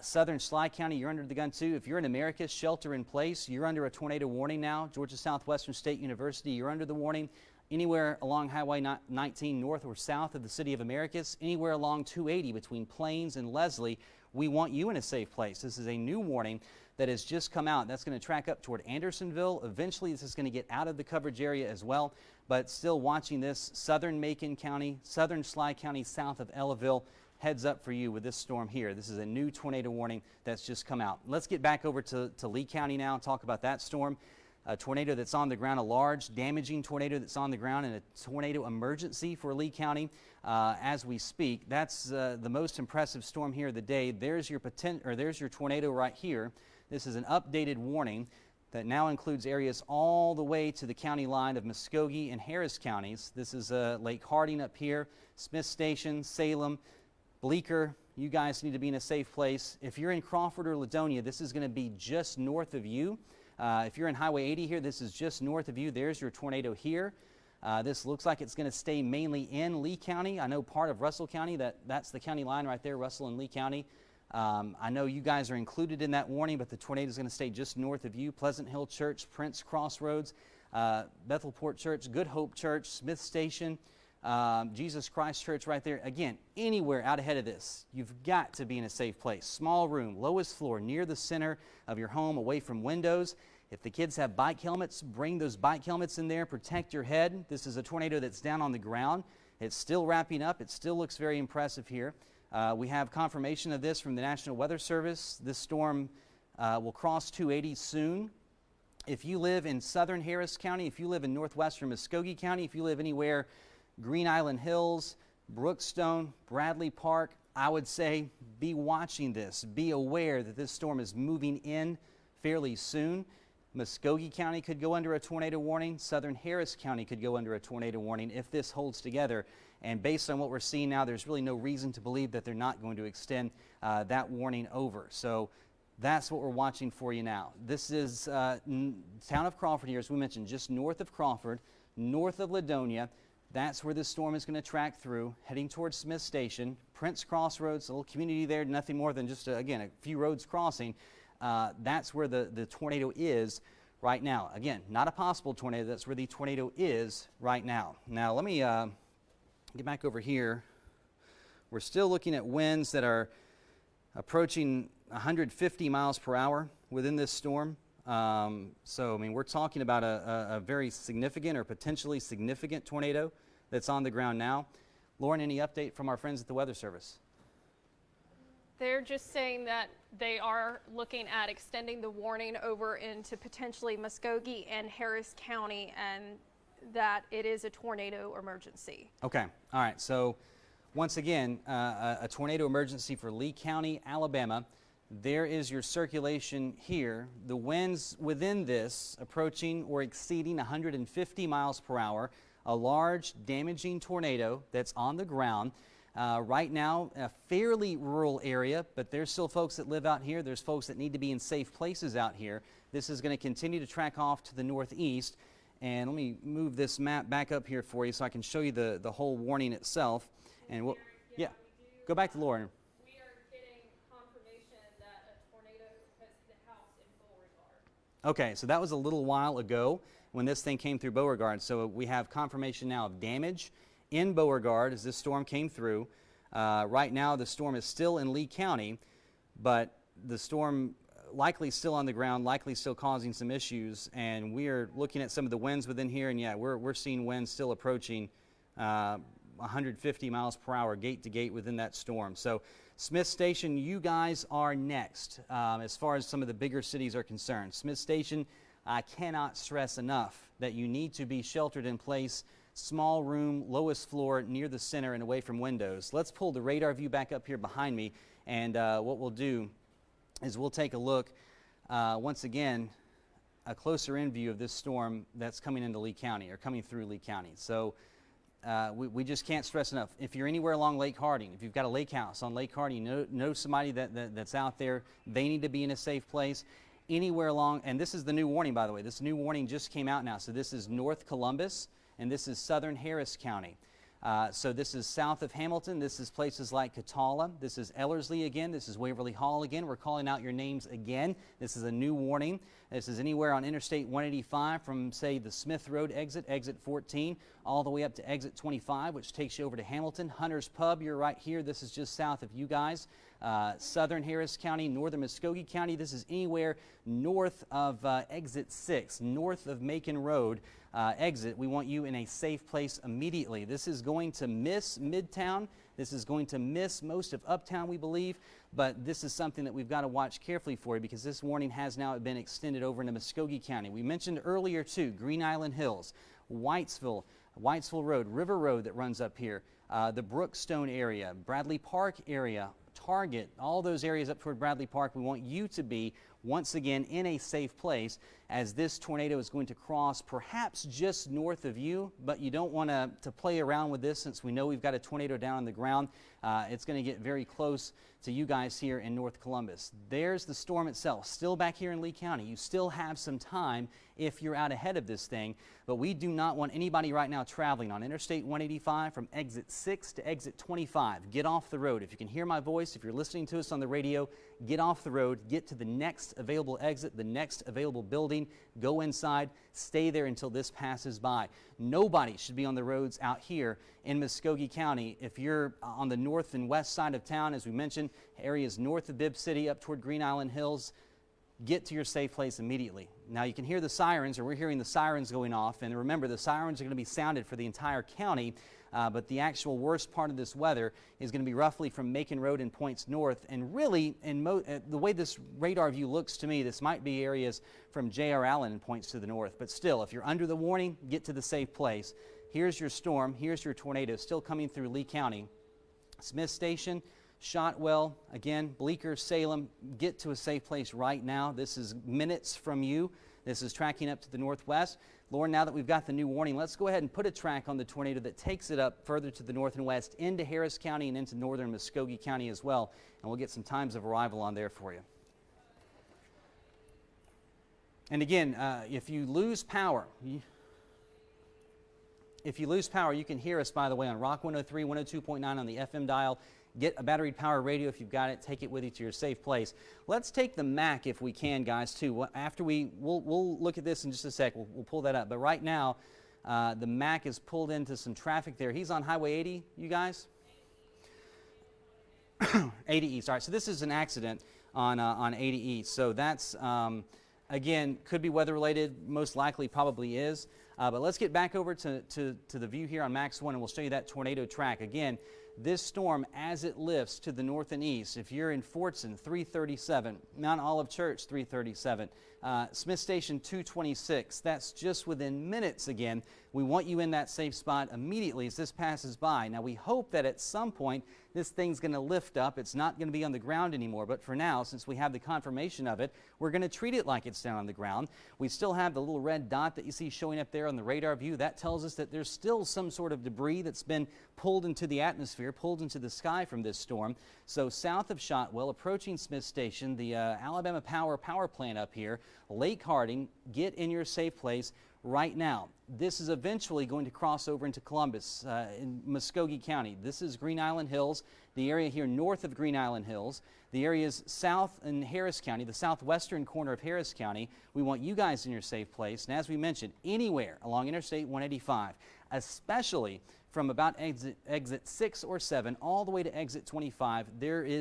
Southern Sly County, you're under the gun too. If you're in Americus, shelter in place. You're under a tornado warning now. Georgia Southwestern State University, you're under the warning. Anywhere along Highway 19 north or south of the city of Americus, anywhere along 280 between Plains and Leslie, we want you in a safe place. This is a new warning that has just come out. That's going to track up toward Andersonville. Eventually, this is going to get out of the coverage area as well, but still watching this. Southern Macon County, Southern Sly County, south of Ellaville, heads up for you with this storm here. This is a new tornado warning that's just come out. Let's get back over to Lee County now and talk about that storm. A tornado that's on the ground, a large damaging tornado that's on the ground, and a tornado emergency for Lee County as we speak. That's the most impressive storm here of the day. There's your tornado right here. This is an updated warning that now includes areas all the way to the county line of Muscogee and Harris counties. This is Lake Harding up here, Smith Station, Salem, Bleecker. You guys need to be in a safe place. If you're in Crawford or Ladonia, this is going to be just north of you. If you're in Highway 80 here, this is just north of you. There's your tornado here. This looks like it's going to stay mainly in Lee County. I know part of Russell County, that's the county line right there, Russell and Lee County. I know you guys are included in that warning, but the tornado is going to stay just north of you. Pleasant Hill Church, Prince Crossroads, Bethelport Church, Good Hope Church, Smith Station, Jesus Christ Church right there. Again, anywhere out ahead of this, you've got to be in a safe place. Small room, lowest floor, near the center of your home, away from windows. If the kids have bike helmets, bring those bike helmets in there, protect your head. This is a tornado that's down on the ground. It's still wrapping up. It still looks very impressive here. We have confirmation of this from the National Weather Service. This storm will cross 280 soon. If you live in southern Harris County, if you live in northwestern Muscogee County, if you live anywhere Green Island Hills, Brookstone, Bradley Park, I would say be watching this. Be aware that this storm is moving in fairly soon. Muscogee County could go under a tornado warning. Southern Harris County could go under a tornado warning if this holds together. And based on what we're seeing now, there's really no reason to believe that they're not going to extend that warning over. So that's what we're watching for you now. This is town of Crawford here, as we mentioned, just north of Crawford, north of Ladonia. That's where this storm is going to track through, heading towards Smith Station. Prince Crossroads, a little community there, nothing more than just, again, a few roads crossing. That's where the tornado is right now. Again, not a possible tornado. That's where the tornado is right now. Now, let me get back over here. We're still looking at winds that are approaching 150 miles per hour within this storm. So, I mean, we're talking about a very significant or potentially significant tornado that's on the ground now. Lauren, any update from our friends at the Weather Service? They're just saying that they are looking at extending the warning over into potentially Muscogee and Harris County, and that it is a tornado emergency. Okay, all right. So once again, a tornado emergency for Lee County, Alabama. There is your circulation here. The winds within this approaching or exceeding 150 miles per hour. A large damaging tornado that's on the ground. Right now, a fairly rural area, but there's still folks that live out here. There's folks that need to be in safe places out here. This is going to continue to track off to the northeast. And let me move this map back up here for you so I can show you the whole warning itself. And we'll, yeah, go back to Lauren. We are getting confirmation that a tornado has hit a house in Beauregard. Okay, so that was a little while ago when this thing came through Beauregard. So we have confirmation now of damage in Beauregard as this storm came through. Right now the storm is still in Lee County, but the storm likely still on the ground, likely still causing some issues, and we are looking at some of the winds within here, and yeah, we're seeing winds still approaching 150 miles per hour gate to gate within that storm. So Smith Station, you guys are next as far as some of the bigger cities are concerned. Smith Station, I cannot stress enough that you need to be sheltered in place. Small room, lowest floor, near the center and away from windows. Let's pull the radar view back up here behind me, and what we'll do is we'll take a look once again, a closer in view of this storm that's coming into Lee County or coming through Lee County. So we just can't stress enough. If you're anywhere along Lake Harding, if you've got a lake house on Lake Harding, know somebody that's out there, they need to be in a safe place. Anywhere along, and this is the new warning, by the way. This new warning just came out now. So this is North Columbus, and this is southern Harris County. So this is south of Hamilton. This is places like Catawba. This is Ellerslie again. This is Waverly Hall again. We're calling out your names again. This is a new warning. This is anywhere on Interstate 185 from, say, the Smith Road exit, exit 14, all the way up to exit 25, which takes you over to Hamilton. Hunter's Pub, you're right here. This is just south of you guys. Southern Harris County, northern Muscogee County. This is anywhere north of exit 6, north of Macon Road exit. We want you in a safe place immediately. This is going to miss Midtown. This is going to miss most of Uptown, we believe, but this is something that we've got to watch carefully for you because this warning has now been extended over into Muscogee County. We mentioned earlier, too, Green Island Hills, Whitesville Road, River Road that runs up here, the Brookstone area, Bradley Park area, Target, all those areas up toward Bradley Park. We want you to be, once again, in a safe place as this tornado is going to cross perhaps just north of you, but you don't want to play around with this since we know we've got a tornado down on the ground. It's going to get very close to you guys here in North Columbus. There's the storm itself, still back here in Lee County. You still have some time if you're out ahead of this thing, but we do not want anybody right now traveling on Interstate 185 from exit 6 to exit 25. Get off the road. If you can hear my voice, if you're listening to us on the radio, get off the road, get to the next available exit, the next available building, go inside, stay there until this passes by. Nobody should be on the roads out here in Muscogee County. If you're on the north and west side of town, as we mentioned, areas north of Bibb City up toward Green Island Hills, get to your safe place immediately. Now you can hear the sirens, or we're hearing the sirens going off, and remember the sirens are going to be sounded for the entire county, but the actual worst part of this weather is going to be roughly from Macon Road and points north, and really, the way this radar view looks to me, this might be areas from J.R. Allen and points to the north, but still, if you're under the warning, get to the safe place. Here's your storm, here's your tornado still coming through Lee County. Smith Station, Shotwell, again, Bleecker, Salem, get to a safe place right now. This is minutes from you. This is tracking up to the northwest. Lauren, now that we've got the new warning, let's go ahead and put a track on the tornado that takes it up further to the north and west into Harris County and into northern Muscogee County as well. And we'll get some times of arrival on there for you. And again, if you lose power, you can hear us, by the way, on Rock 103, 102.9 on the FM dial. Get a battery-powered radio if you've got it. Take it with you to your safe place. Let's take the Mac if we can, guys, too. After we'll look at this in just a sec. We'll pull that up. But right now, the Mac is pulled into some traffic there. He's on Highway 80, you guys? 80 East. All right, so this is an accident on 80 East. So that's, again, could be weather-related. Most likely probably is. But let's get back over to the view here on Max 1, and we'll show you that tornado track. Again, this storm, as it lifts to the north and east, if you're in Fortson, 337, Mount Olive Church, 337, Smith Station, 226, that's just within minutes again. We want you in that safe spot immediately as this passes by. Now, we hope that at some point this thing's going to lift up. It's not going to be on the ground anymore, but for now, since we have the confirmation of it, we're going to treat it like it's down on the ground. We still have the little red dot that you see showing up there on the radar view. That tells us that there's still some sort of debris that's been pulled into the atmosphere, pulled into the sky from this storm. So south of Shotwell, approaching Smith Station, the Alabama power plant up here, Lake Harding, get in your safe place right now. This is eventually going to cross over into Columbus in Muscogee County. This is Green Island Hills, the area here north of Green Island Hills. The areas south in Harris County, the southwestern corner of Harris County. We want you guys in your safe place. And as we mentioned, anywhere along Interstate 185, especially from about exit 6 or 7 all the way to exit 25,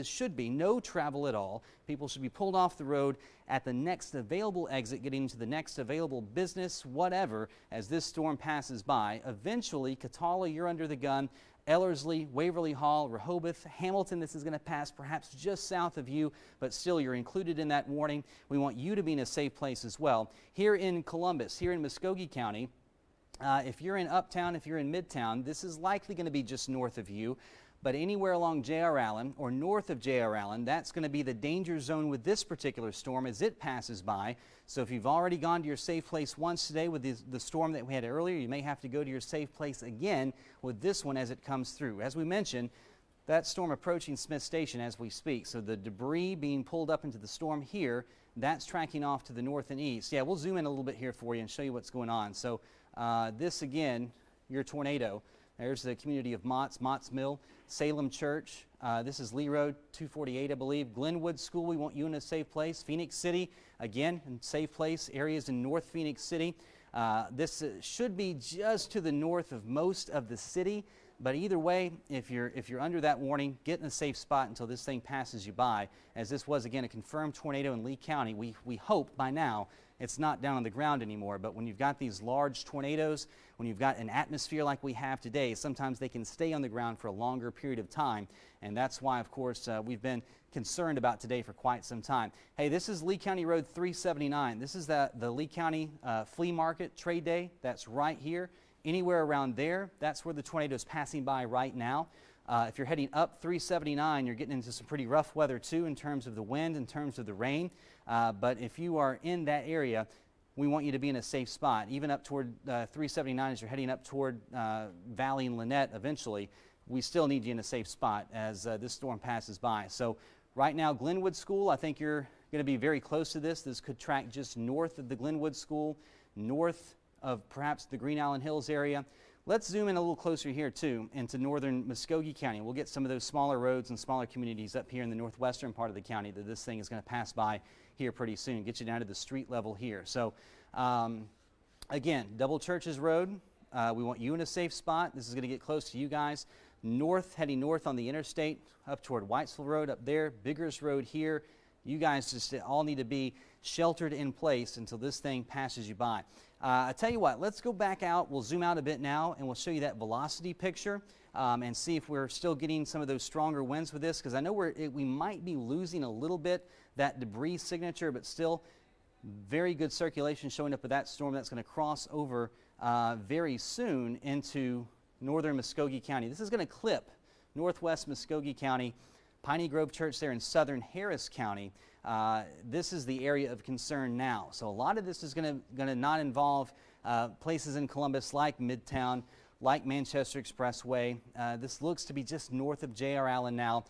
should be no travel at all. People should be pulled off the road at the next available exit, getting into the next available business, whatever, as this storm passes by. Eventually, Catawba, you're under the gun. Ellerslie, Waverly Hall, Rehoboth, Hamilton, this is going to pass perhaps just south of you, but still you're included in that warning. We want you to be in a safe place as well. Here in Columbus, here in Muscogee County, if you're in Uptown, if you're in Midtown, this is likely going to be just north of you. But anywhere along J.R. Allen or north of J.R. Allen, that's going to be the danger zone with this particular storm as it passes by. So if you've already gone to your safe place once today with the storm that we had earlier, you may have to go to your safe place again with this one as it comes through. As we mentioned, that storm approaching Smith Station as we speak. So the debris being pulled up into the storm here, that's tracking off to the north and east. Yeah, we'll zoom in a little bit here for you and show you what's going on. So this again, your tornado. There's the community of Motts Mill, Salem Church. This is Lee Road, 248, I believe. Glenwood School, we want you in a safe place. Phoenix City, again, in safe place. Areas in North Phoenix City. This should be just to the north of most of the city. But either way, if you're under that warning, get in a safe spot until this thing passes you by. As this was, again, a confirmed tornado in Lee County. We hope by now it's not down on the ground anymore. But when you've got these large tornadoes, when you've got an atmosphere like we have today, sometimes they can stay on the ground for a longer period of time. And that's why, of course, we've been concerned about today for quite some time. Hey, this is Lee County Road 379. This is the Lee County Flea Market Trade Day. That's right here. Anywhere around there, that's where the tornado is passing by right now. If you're heading up 379, you're getting into some pretty rough weather too in terms of the wind, in terms of the rain. But if you are in that area, we want you to be in a safe spot. Even up toward 379 as you're heading up toward Valley and Lynette eventually, we still need you in a safe spot as this storm passes by. So right now, Glenwood School, I think you're going to be very close to this. This could track just north of the Glenwood School, north of perhaps the Green Island Hills area. Let's zoom in a little closer here too into northern Muscogee County. We'll get some of those smaller roads and smaller communities up here in the northwestern part of the county that this thing is going to pass by here pretty soon. Get you down to the street level here. So again, Double Churches Road, we want you in a safe spot. This is going to get close to you guys. Heading north on the interstate up toward Whitesville Road up there, Biggers Road here. You guys just all need to be sheltered in place until this thing passes you by. I tell you what, let's go back out. We'll zoom out a bit now and we'll show you that velocity picture and see if we're still getting some of those stronger winds with this, because I know we might be losing a little bit that debris signature, but still very good circulation showing up with that storm that's going to cross over very soon into northern Muscogee County. This is going to clip northwest Muscogee County, Piney Grove Church there in southern Harris County. This is the area of concern now. So a lot of this is going to not involve places in Columbus like Midtown, like Manchester Expressway. This looks to be just north of J.R. Allen now.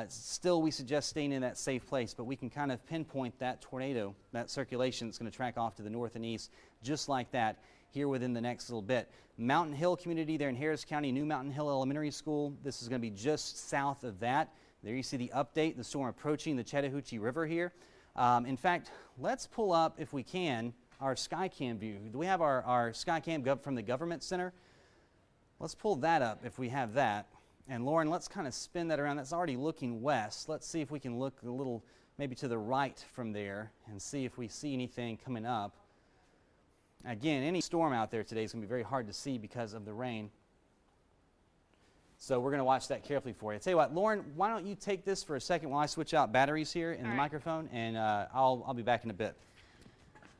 Still, we suggest staying in that safe place, but we can kind of pinpoint that tornado, that circulation that's going to track off to the north and east, just like that here within the next little bit. Mountain Hill community there in Harris County, New Mountain Hill Elementary School. This is going to be just south of that. There you see the update, the storm approaching the Chattahoochee River here. In fact, let's pull up, if we can, our Skycam view. Do we have our Skycam from the Government Center? Let's pull that up if we have that. And Lauren, let's kind of spin that around. That's already looking west. Let's see if we can look a little maybe to the right from there and see if we see anything coming up. Again, any storm out there today is going to be very hard to see because of the rain. So we're going to watch that carefully for you. Tell you what, Lauren, why don't you take this for a second while I switch out batteries here in the microphone, and I'll be back in a bit.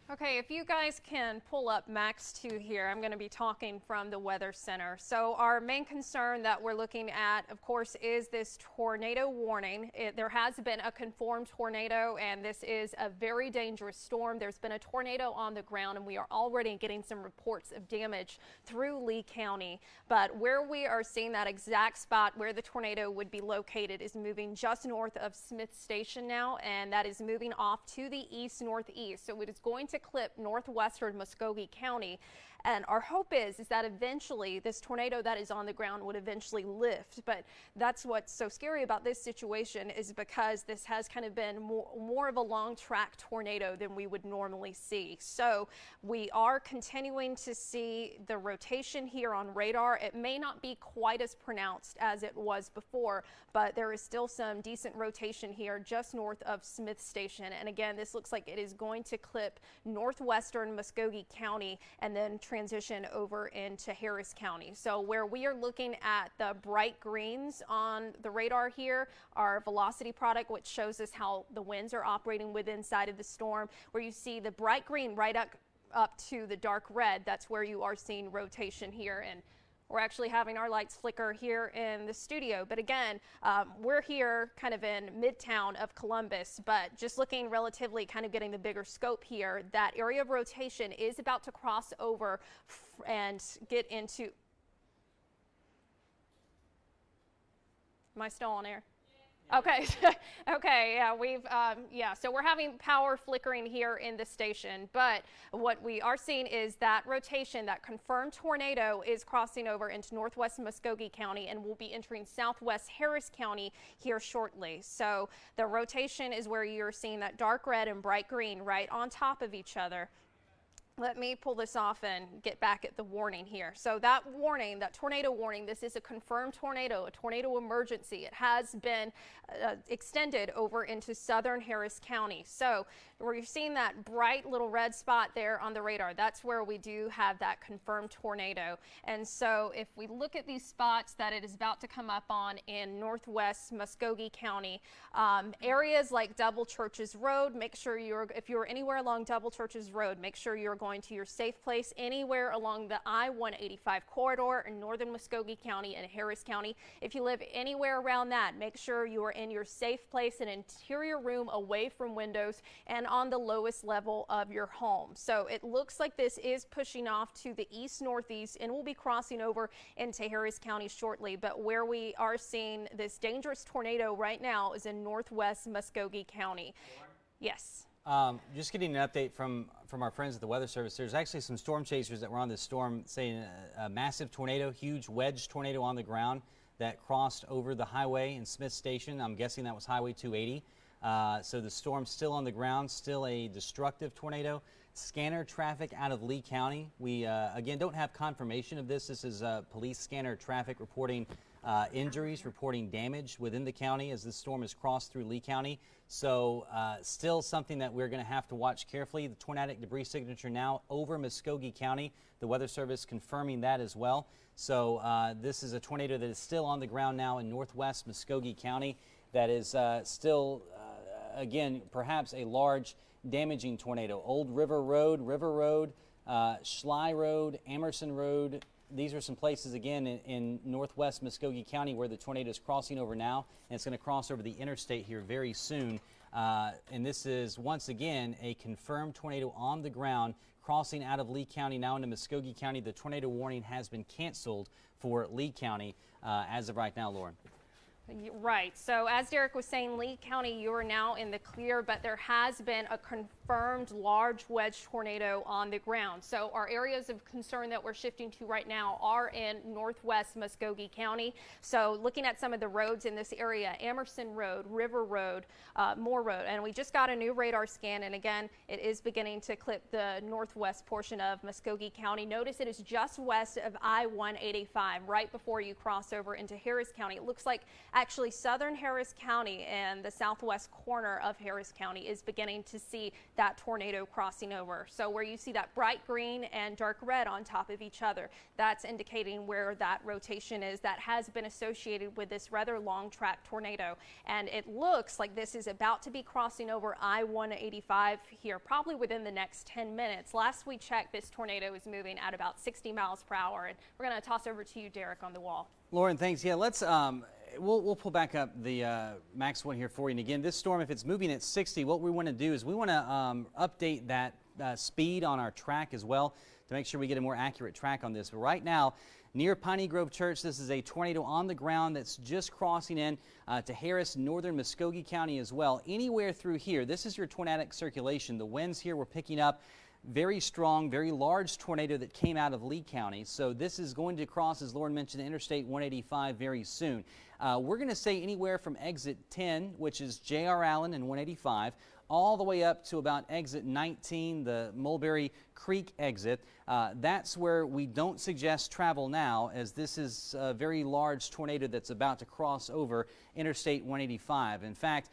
Okay, if you guys can pull up Max 2 here, I'm going to be talking from the Weather Center. So our main concern that we're looking at, of course, is this tornado warning. There has been a confirmed tornado, and this is a very dangerous storm. There's been a tornado on the ground, and we are already getting some reports of damage through Lee County. But where we are seeing that exact spot where the tornado would be located is moving just north of Smith Station now, and that is moving off to the east-northeast. So it is going to clip northwestern Muscogee County. And our hope is that eventually this tornado that is on the ground would eventually lift. But that's what's so scary about this situation, is because this has kind of been more of a long track tornado than we would normally see. So we are continuing to see the rotation here on radar. It may not be quite as pronounced as it was before, but there is still some decent rotation here just north of Smith Station. And again, this looks like it is going to clip northwestern Muscogee County and then transition over into Harris County. So where we are looking at the bright greens on the radar here, our velocity product, which shows us how the winds are operating within inside of the storm, where you see the bright green right up to the dark red, that's where you are seeing rotation here. And we're actually having our lights flicker here in the studio. But again, we're here kind of in midtown of Columbus, but just looking relatively, kind of getting the bigger scope here, that area of rotation is about to cross over and get into... Am I still on air? Okay. Okay. Yeah, so we're having power flickering here in the station, but what we are seeing is that rotation, that confirmed tornado is crossing over into northwest Muscogee County and will be entering southwest Harris County here shortly. So the rotation is where you're seeing that dark red and bright green right on top of each other. Let me pull this off and get back at the warning here. So that warning, that tornado warning, this is a confirmed tornado, a tornado emergency. It has been extended over into southern Harris County. So where you're seeing that bright little red spot there on the radar, that's where we do have that confirmed tornado. And so if we look at these spots that it is about to come up on in northwest Muscogee County, areas like Double Churches Road, make sure if you're anywhere along Double Churches Road, make sure you're going to your safe place. Anywhere along the I-185 corridor in northern Muscogee County and Harris County, if you live anywhere around that, make sure you are in your safe place, an interior room away from windows and on the lowest level of your home. So it looks like this is pushing off to the east-northeast and will be crossing over into Harris County shortly. But where we are seeing this dangerous tornado right now is in northwest Muscogee County. Yes. Just getting an update from our friends at the Weather Service. There's actually some storm chasers that were on this storm saying a massive tornado, huge wedge tornado on the ground that crossed over the highway in Smith Station. I'm guessing that was Highway 280. So the storm's still on the ground, still a destructive tornado. Scanner traffic out of Lee County. We, again, don't have confirmation of this. This is police scanner traffic reporting injuries, reporting damage within the county as this storm has crossed through Lee County. So still something that we're going to have to watch carefully. The tornadic debris signature now over Muscogee County. The Weather Service confirming that as well. So this is a tornado that is still on the ground now in northwest Muscogee County that is still, again, perhaps a large damaging tornado. Old River Road, Schley Road, Emerson Road. These are some places, again, in northwest Muscogee County where the tornado is crossing over now, and it's going to cross over the interstate here very soon. And this is, once again, a confirmed tornado on the ground crossing out of Lee County now into Muscogee County. The tornado warning has been canceled for Lee County as of right now, Lauren. Right. So as Derek was saying, Lee County, you are now in the clear, but there has been a confirmed large wedge tornado on the ground. So our areas of concern that we're shifting to right now are in northwest Muscogee County. So looking at some of the roads in this area, Emerson Road, River Road, Moore Road, and we just got a new radar scan, and again, it is beginning to clip the northwest portion of Muscogee County. Notice it is just west of I-185, right before you cross over into Harris County. It looks like Actually, southern Harris County and the southwest corner of Harris County is beginning to see that tornado crossing over. So where you see that bright green and dark red on top of each other, that's indicating where that rotation is that has been associated with this rather long track tornado. And it looks like this is about to be crossing over I-185 here, probably within the next 10 minutes. Last we checked, this tornado is moving at about 60 miles per hour. And we're going to toss over to you, Derek, on the wall. Lauren, thanks. Yeah, let's we'll pull back up the max one here for you. And again, this storm, if it's moving at 60, what we want to do is we want to update that speed on our track as well to make sure we get a more accurate track on this. But right now, near Piney Grove Church, this is a tornado on the ground that's just crossing in to Harris, northern Muscogee County as well. Anywhere through here, this is your tornadic circulation. The winds here we're picking up very strong, very large tornado that came out of Lee County. So this is going to cross, as Lauren mentioned, Interstate 185 very soon. We're going to say anywhere from exit 10, which is J.R. Allen and 185, all the way up to about exit 19, the Mulberry Creek exit. That's where we don't suggest travel now, as this is a very large tornado that's about to cross over Interstate 185. In fact,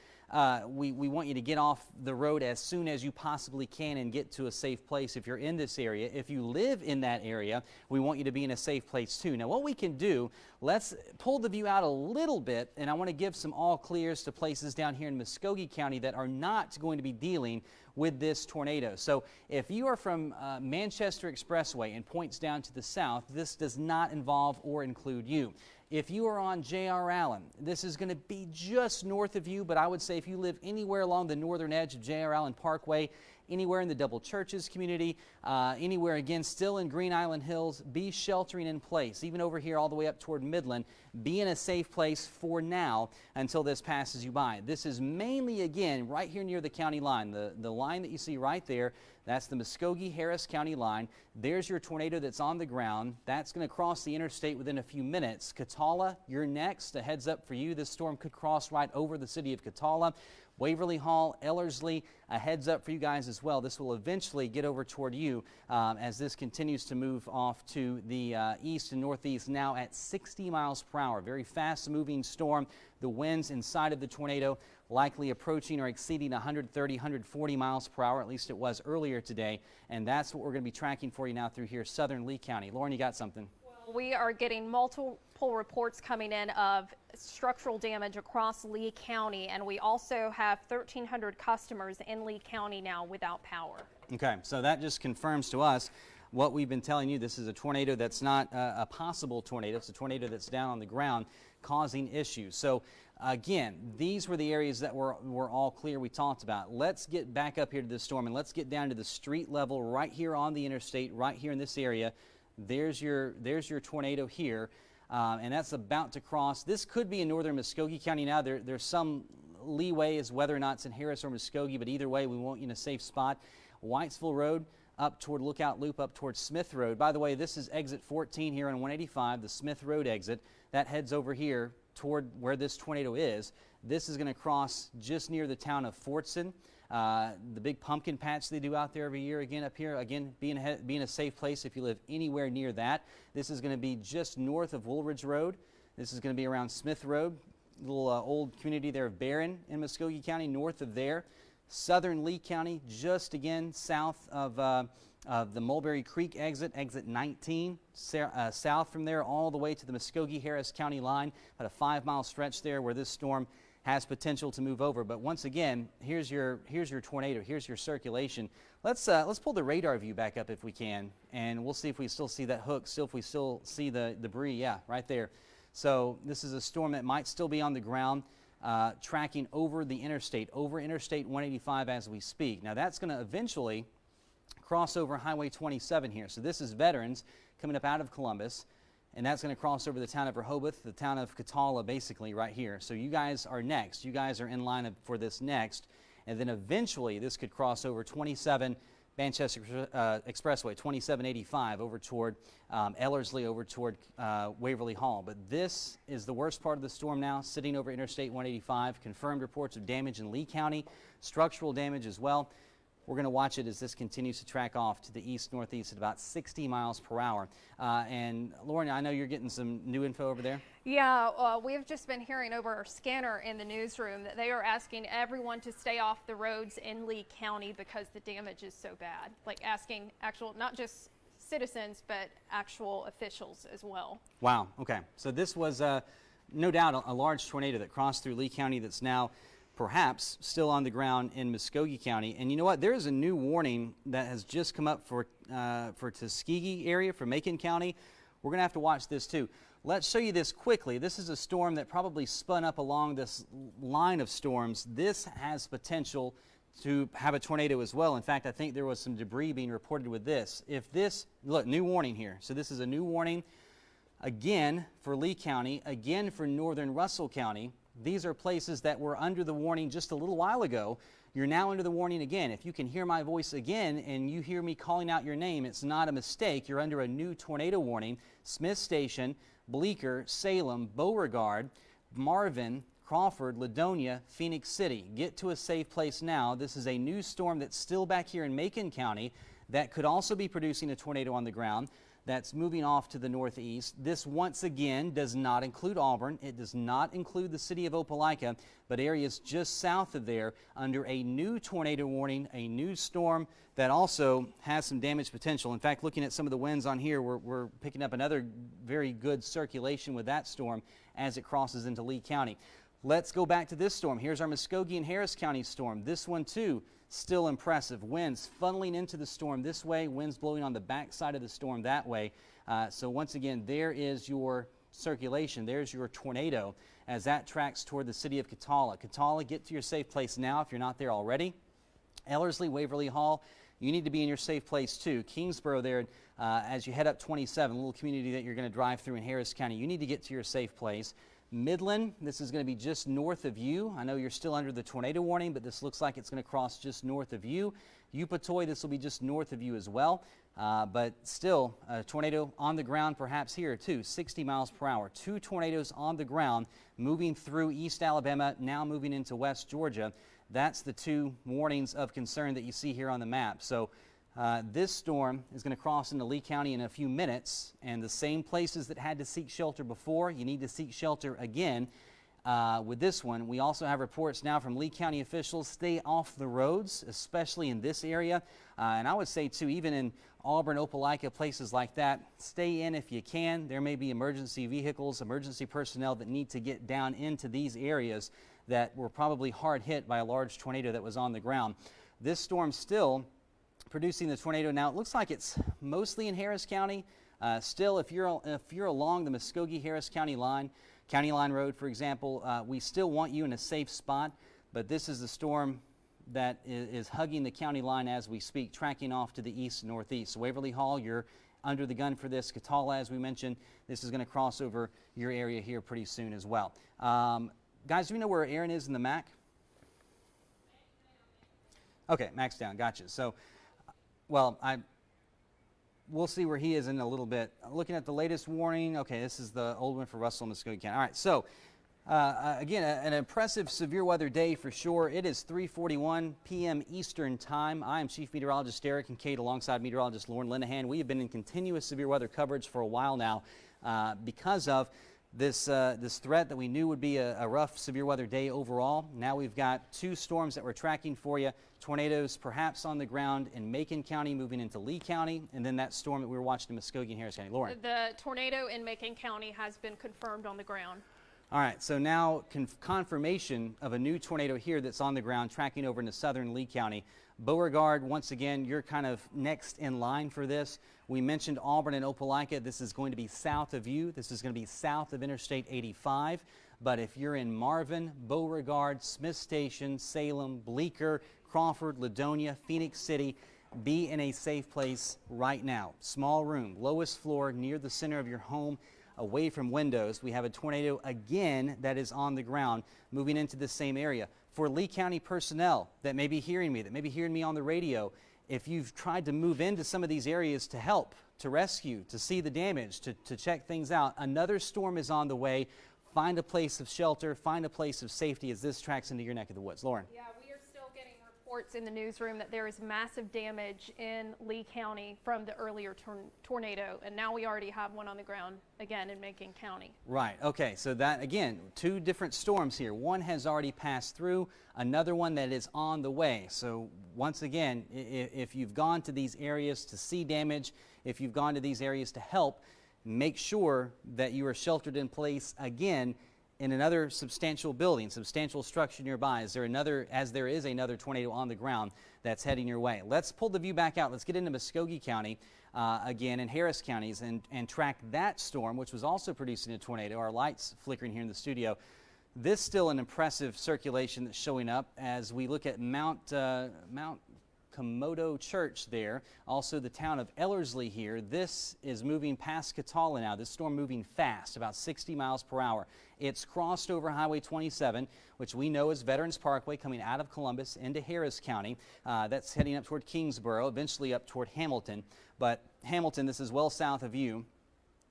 we want you to get off the road as soon as you possibly can and get to a safe place if you're in this area. If you live in that area, we want you to be in a safe place too. Now, what we can do, let's pull the view out a little bit, and I want to give some all clears to places down here in Muscogee County that are not going to be dealing with this tornado. So if you are from Manchester Expressway and points down to the south, this does not involve or include you. If you are on J.R. Allen, this is going to be just north of you, but I would say if you live anywhere along the northern edge of J.R. Allen Parkway, anywhere in the Double Churches community, anywhere again still in Green Island Hills, be sheltering in place. Even over here all the way up toward Midland, be in a safe place for now until this passes you by. This is mainly again right here near the county line. The line that you see right there, that's the Muscogee-Harris County line. There's your tornado that's on the ground. That's going to cross the interstate within a few minutes. Catala, you're next. A heads up for you. This storm could cross right over the city of Catala. Waverly Hall, Ellerslie, a heads up for you guys as well. This will eventually get over toward you as this continues to move off to the east and northeast, now at 60 miles per hour. Very fast moving storm. The winds inside of the tornado likely approaching or exceeding 130, 140 miles per hour. At least it was earlier today. And that's what we're going to be tracking for you now through here, southern Lee County. Lauren, you got something? We are getting multiple reports coming in of structural damage across Lee County, and we also have 1,300 customers in Lee County now without power. Okay, so that just confirms to us what we've been telling you. This is a tornado that's not a possible tornado. It's a tornado that's down on the ground causing issues. So again, these were the areas that were all clear we talked about. Let's get back up here to this storm and let's get down to the street level right here on the interstate, right here in this area. There's your tornado here, and that's about to cross. This could be in northern Muscogee County now. There's some leeway as whether or not it's in Harris or Muscogee, but either way, we want you in a safe spot. Whitesville Road up toward Lookout Loop, up toward Smith Road. By the way, this is exit 14 here on 185, the Smith Road exit. That heads over here toward where this tornado is. This is going to cross just near the town of Fortson. The big pumpkin patch they do out there every year, again up here, again being a safe place if you live anywhere near that. This is going to be just north of Woolridge Road. This is going to be around Smith Road, little old community there of Barron in Muscogee County, north of there. Southern Lee County, just again south of the Mulberry Creek exit, exit 19, south from there all the way to the Muscogee-Harris County line, about a 5-mile stretch there where this storm has potential to move over. But once again, here's your tornado, here's your circulation. Let's pull the radar view back up if we can, and we'll see if we still see that hook, if we still see the debris. Yeah, right there. So this is a storm that might still be on the ground, tracking over the interstate, over Interstate 185 as we speak. Now that's going to eventually cross over Highway 27 here. So this is Veterans coming up out of Columbus. And that's going to cross over the town of Rehoboth, the town of Catala, basically right here. So you guys are next. You guys are in line for this next. And then eventually this could cross over 27 Manchester Expressway, 2785, over toward Ellerslie, over toward Waverly Hall. But this is the worst part of the storm now, sitting over Interstate 185. Confirmed reports of damage in Lee County, structural damage as well. We're going to watch it as this continues to track off to the east-northeast at about 60 miles per hour. And Lauren, I know you're getting some new info over there. Yeah, we've just been hearing over our scanner in the newsroom that they are asking everyone to stay off the roads in Lee County because the damage is so bad. Like asking actual, not just citizens, but actual officials as well. Wow. Okay. So this was no doubt a large tornado that crossed through Lee County that's now perhaps still on the ground in Muscogee County. And you know what? There is a new warning that has just come up for Tuskegee area, for Macon County. We're going to have to watch this too. Let's show you this quickly. This is a storm that probably spun up along this line of storms. This has potential to have a tornado as well. In fact, I think there was some debris being reported with this. If this, look, new warning here. So this is a new warning again for Lee County, again for northern Russell County. These are places that were under the warning just a little while ago. You're now under the warning again. If you can hear my voice again and you hear me calling out your name, it's not a mistake. You're under a new tornado warning. Smith Station, Bleecker, Salem, Beauregard, Marvin, Crawford, Ladonia, Phoenix City. Get to a safe place now. This is a new storm that's still back here in Macon County that could also be producing a tornado on the ground that's moving off to the northeast. This once again does not include Auburn. It does not include the city of Opelika, but areas just south of there under a new tornado warning, a new storm that also has some damage potential. In fact, looking at some of the winds on here, we're picking up another very good circulation with that storm as it crosses into Lee County. Let's go back to this storm. Here's our Muscogee and Harris County storm. This one too, still impressive. Winds funneling into the storm this way, winds blowing on the backside of the storm that way. So once again, there is your circulation. There's your tornado as that tracks toward the city of Catala. Catala, get to your safe place now if you're not there already. Ellerslie, Waverly Hall, you need to be in your safe place too. Kingsborough there, as you head up 27, a little community that you're going to drive through in Harris County, you need to get to your safe place. Midland, this is going to be just north of you. I know you're still under the tornado warning, but this looks like it's going to cross just north of you. Upatoy, this will be just north of you as well. But still, a tornado on the ground perhaps here too, 60 miles per hour. Two tornadoes on the ground moving through East Alabama, now moving into West Georgia. That's the two warnings of concern that you see here on the map. So this storm is going to cross into Lee County in a few minutes, and the same places that had to seek shelter before, you need to seek shelter again with this one. We also have reports now from Lee County officials, stay off the roads, especially in this area. And I would say too, even in Auburn, Opelika, places like that, stay in if you can. There may be emergency vehicles, emergency personnel that need to get down into these areas that were probably hard hit by a large tornado that was on the ground. This storm still producing the tornado. Now it looks like it's mostly in Harris County. Still, if you're along the Muscogee-Harris County line road, for example, we still want you in a safe spot. But this is the storm that is hugging the county line as we speak, tracking off to the east and northeast. So Waverly Hall, you're under the gun for this. Catala, as we mentioned, this is going to cross over your area here pretty soon as well. Guys, do you know where Aaron is in the MAC? Okay, Mac's down. Gotcha. So, well, we'll see where he is in a little bit. Looking at the latest warning, okay, this is the old one for Russell and Muscogee County. All right, so again, an impressive severe weather day for sure. It is 3:41 p.m. Eastern Time. I am Chief Meteorologist Derek Kincaid alongside meteorologist Lauren Linehan. We have been in continuous severe weather coverage for a while now because of this threat that we knew would be a rough severe weather day overall. Now we've got two storms that we're tracking for you. Tornadoes perhaps on the ground in Macon County moving into Lee County, and then that storm that we were watching in Muscogee and Harris County. Lauren. The tornado in Macon County has been confirmed on the ground. All right, so now confirmation of a new tornado here that's on the ground tracking over into southern Lee County. Beauregard, once again, you're kind of next in line for this. We mentioned Auburn and Opelika. This is going to be south of you. This is going to be south of Interstate 85. But if you're in Marvin, Beauregard, Smith Station, Salem, Bleecker, Crawford, Ladonia, Phoenix City, be in a safe place right now. Small room, lowest floor, near the center of your home, away from windows. We have a tornado again that is on the ground, moving into the same area. For Lee County personnel that may be hearing me, that may be hearing me on the radio, if you've tried to move into some of these areas to help, to rescue, to see the damage, to check things out, another storm is on the way. Find a place of shelter, find a place of safety as this tracks into your neck of the woods. Lauren. Yeah, we are still getting reports in the newsroom that there is massive damage in Lee County from the earlier tornado, and now we already have one on the ground again in Macon County. Right. Okay. So that, again, two different storms here. One has already passed through, another one that is on the way. So once again, if you've gone to these areas to see damage, if you've gone to these areas to help, make sure that you are sheltered in place again in another substantial building, substantial structure nearby. As there is another tornado on the ground that's heading your way. Let's pull the view back out. Let's get into Muscogee County again and Harris counties and track that storm, which was also producing a tornado. Our lights flickering here in the studio. This still an impressive circulation that's showing up as we look at Mount Komodo Church there. Also the town of Ellerslie here. This is moving past Catala now. This storm moving fast, about 60 miles per hour. It's crossed over Highway 27, which we know is Veterans Parkway, coming out of Columbus into Harris County. That's heading up toward Kingsborough, eventually up toward Hamilton. But Hamilton, this is well south of you.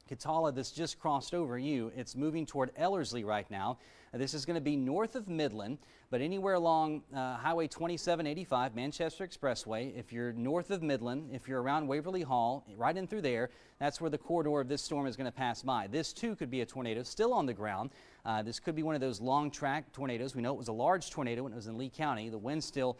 Catala, this just crossed over you. It's moving toward Ellerslie right now. This is going to be north of Midland, but anywhere along Highway 2785, Manchester Expressway, if you're north of Midland, if you're around Waverly Hall, right in through there, that's where the corridor of this storm is going to pass by. This too could be a tornado still on the ground. This could be one of those long track tornadoes. We know it was a large tornado when it was in Lee County. The wind's still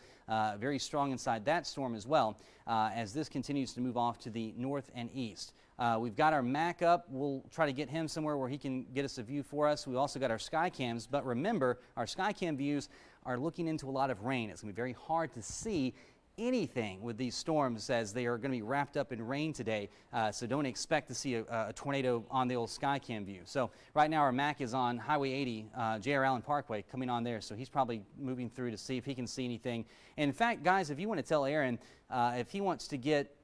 very strong inside that storm as well as this continues to move off to the north and east. We've got our Mac up. We'll try to get him somewhere where he can get us a view for us. We also got our sky cams, but remember, our sky cam views are looking into a lot of rain. It's going to be very hard to see anything with these storms as they are going to be wrapped up in rain today. So don't expect to see a tornado on the old sky cam view. So right now our Mac is on Highway 80, J.R. Allen Parkway, coming on there. So he's probably moving through to see if he can see anything. And in fact, guys, if you want to tell Aaron, if he wants to get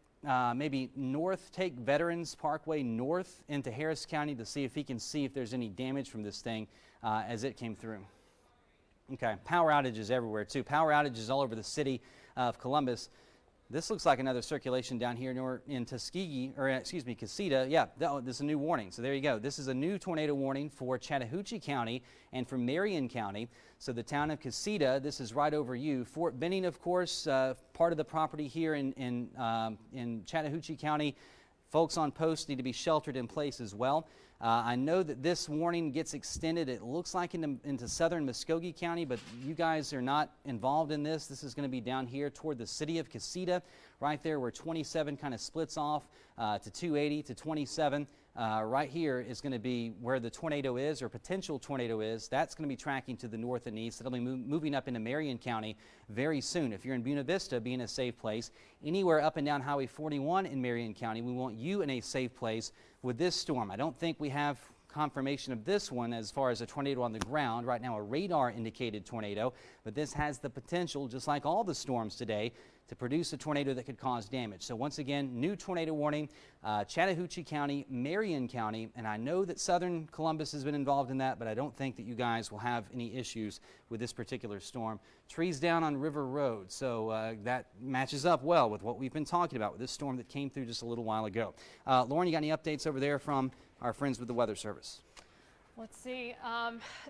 maybe north, take Veterans Parkway north into Harris County to see if there's any damage from this thing as it came through. Okay, power outages everywhere too. Power outages all over the city of Columbus. This looks like another circulation down here in Tuskegee, or excuse me, Casita. Yeah, this is a new warning. So there you go. This is a new tornado warning for Chattahoochee County and for Marion County. So the town of Casita, this is right over you. Fort Benning, of course, part of the property here in Chattahoochee County. Folks on post need to be sheltered in place as well. I know that this warning gets extended, it looks like into southern Muscogee County, but you guys are not involved in this. This is going to be down here toward the city of Casita, right there where 27 kind of splits off to 280 to 27. Right here is going to be where the tornado is, or potential tornado is. That's going to be tracking to the north and east. It'll be moving up into Marion County very soon. If you're in Buena Vista, be in a safe place. Anywhere up and down Highway 41 in Marion County, we want you in a safe place with this storm. I don't think we have confirmation of this one as far as a tornado on the ground. Right now, a radar indicated tornado, but this has the potential, just like all the storms today, to produce a tornado that could cause damage. So once again, new tornado warning, Chattahoochee County, Marion County, and I know that southern Columbus has been involved in that, but I don't think that you guys will have any issues with this particular storm. Trees down on River Road, so that matches up well with what we've been talking about with this storm that came through just a little while ago. Lauren, you got any updates over there from our friends with the Weather Service? Let's see.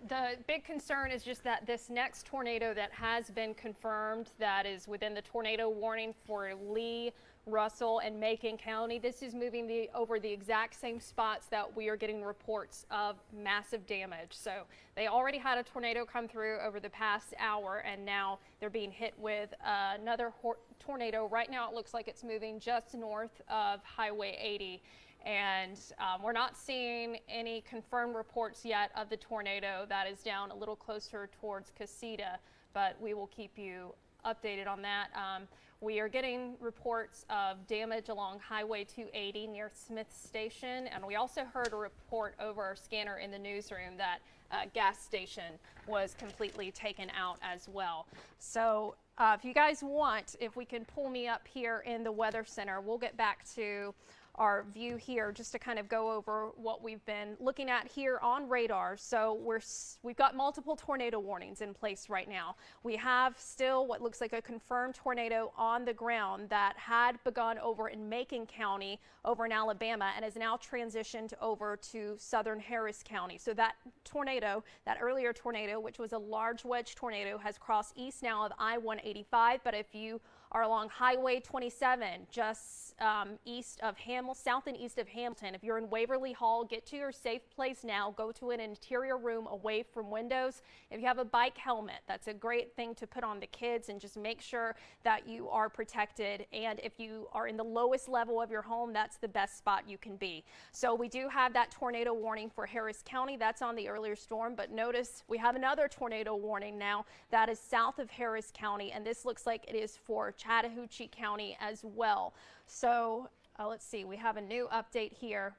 The big concern is just that this next tornado that has been confirmed, that is within the tornado warning for Lee, Russell, and Macon County. This is moving over the exact same spots that we are getting reports of massive damage. So they already had a tornado come through over the past hour, and now they're being hit with another tornado. Right now it looks like it's moving just north of Highway 80. And we're not seeing any confirmed reports yet of the tornado that is down a little closer towards Casita, but we will keep you updated on that. We are getting reports of damage along Highway 280 near Smith Station, and we also heard a report over our scanner in the newsroom that a gas station was completely taken out as well. So if you guys want, if we can pull me up here in the Weather Center, we'll get back to our view here just to kind of go over what we've been looking at here on radar. So we've got multiple tornado warnings in place right now. We have still what looks like a confirmed tornado on the ground that had begun over in Macon County over in Alabama and has now transitioned over to southern Harris County. So that tornado, that earlier tornado, which was a large wedge tornado, has crossed east now of I-185. But if you are along Highway 27, just south and east of Hamilton. If you're in Waverly Hall, get to your safe place now. Go to an interior room away from windows. If you have a bike helmet, that's a great thing to put on the kids, and just make sure that you are protected. And if you are in the lowest level of your home, that's the best spot you can be. So we do have that tornado warning for Harris County. That's on the earlier storm, but notice we have another tornado warning now that is south of Harris County, and this looks like it is for Chattahoochee County as well. So let's see, we have a new update here.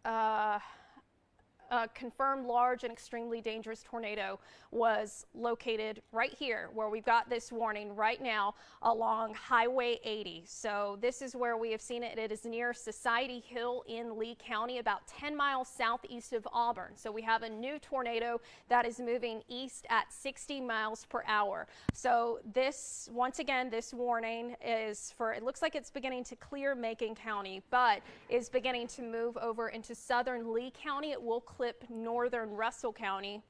A confirmed large and extremely dangerous tornado was located right here where we've got this warning right now along Highway 80. So this is where we have seen it. It is near Society Hill in Lee County, about 10 miles southeast of Auburn. So we have a new tornado that is moving east at 60 miles per hour. So this, once again, this warning is for, it looks like it's beginning to clear Macon County, but is beginning to move over into southern Lee County. It will clip northern Russell County,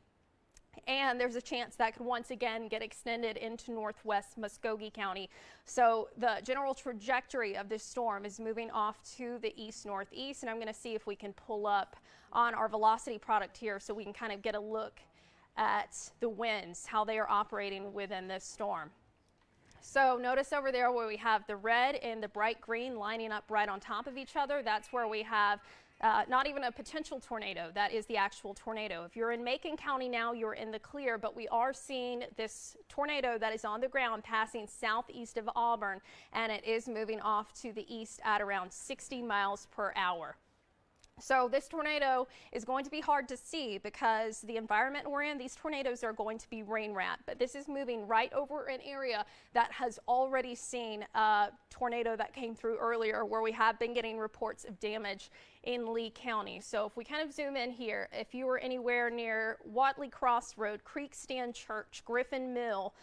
and there's a chance that could once again get extended into northwest Muscogee County. So the general trajectory of this storm is moving off to the east-northeast, and I'm going to see if we can pull up on our velocity product here so we can kind of get a look at the winds, how they are operating within this storm. So notice over there where we have the red and the bright green lining up right on top of each other, that's where we have not even a potential tornado, that is the actual tornado. If you're in Macon County now, you're in the clear, but we are seeing this tornado that is on the ground passing southeast of Auburn, and it is moving off to the east at around 60 miles per hour. So this tornado is going to be hard to see because the environment we're in, these tornadoes are going to be rain wrapped, but this is moving right over an area that has already seen a tornado that came through earlier where we have been getting reports of damage in Lee County. So if we kind of zoom in here, if you were anywhere near Watley Crossroad, Creek Stand Church, Griffin Mill,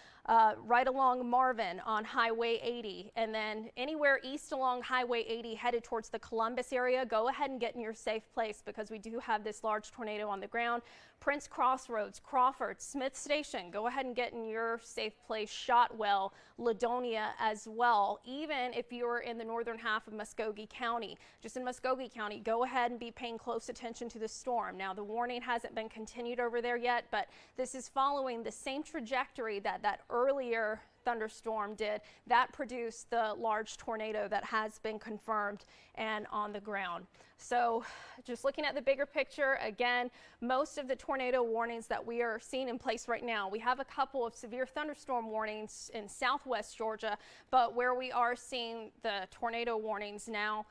right along Marvin on Highway 80, and then anywhere east along Highway 80 headed towards the Columbus area, go ahead and get in your safe place because we do have this large tornado on the ground. Prince Crossroads, Crawford, Smith Station, go ahead and get in your safe place. Shotwell, Ladonia as well. Even if you're in the northern half of Muscogee County, just in Muscogee County, go ahead and be paying close attention to the storm. Now the warning hasn't been continued over there yet, but this is following the same trajectory that that earlier thunderstorm did that produced the large tornado that has been confirmed and on the ground. So just looking at the bigger picture, again, most of the tornado warnings that we are seeing in place right now, we have a couple of severe thunderstorm warnings in southwest Georgia, but where we are seeing the tornado warnings now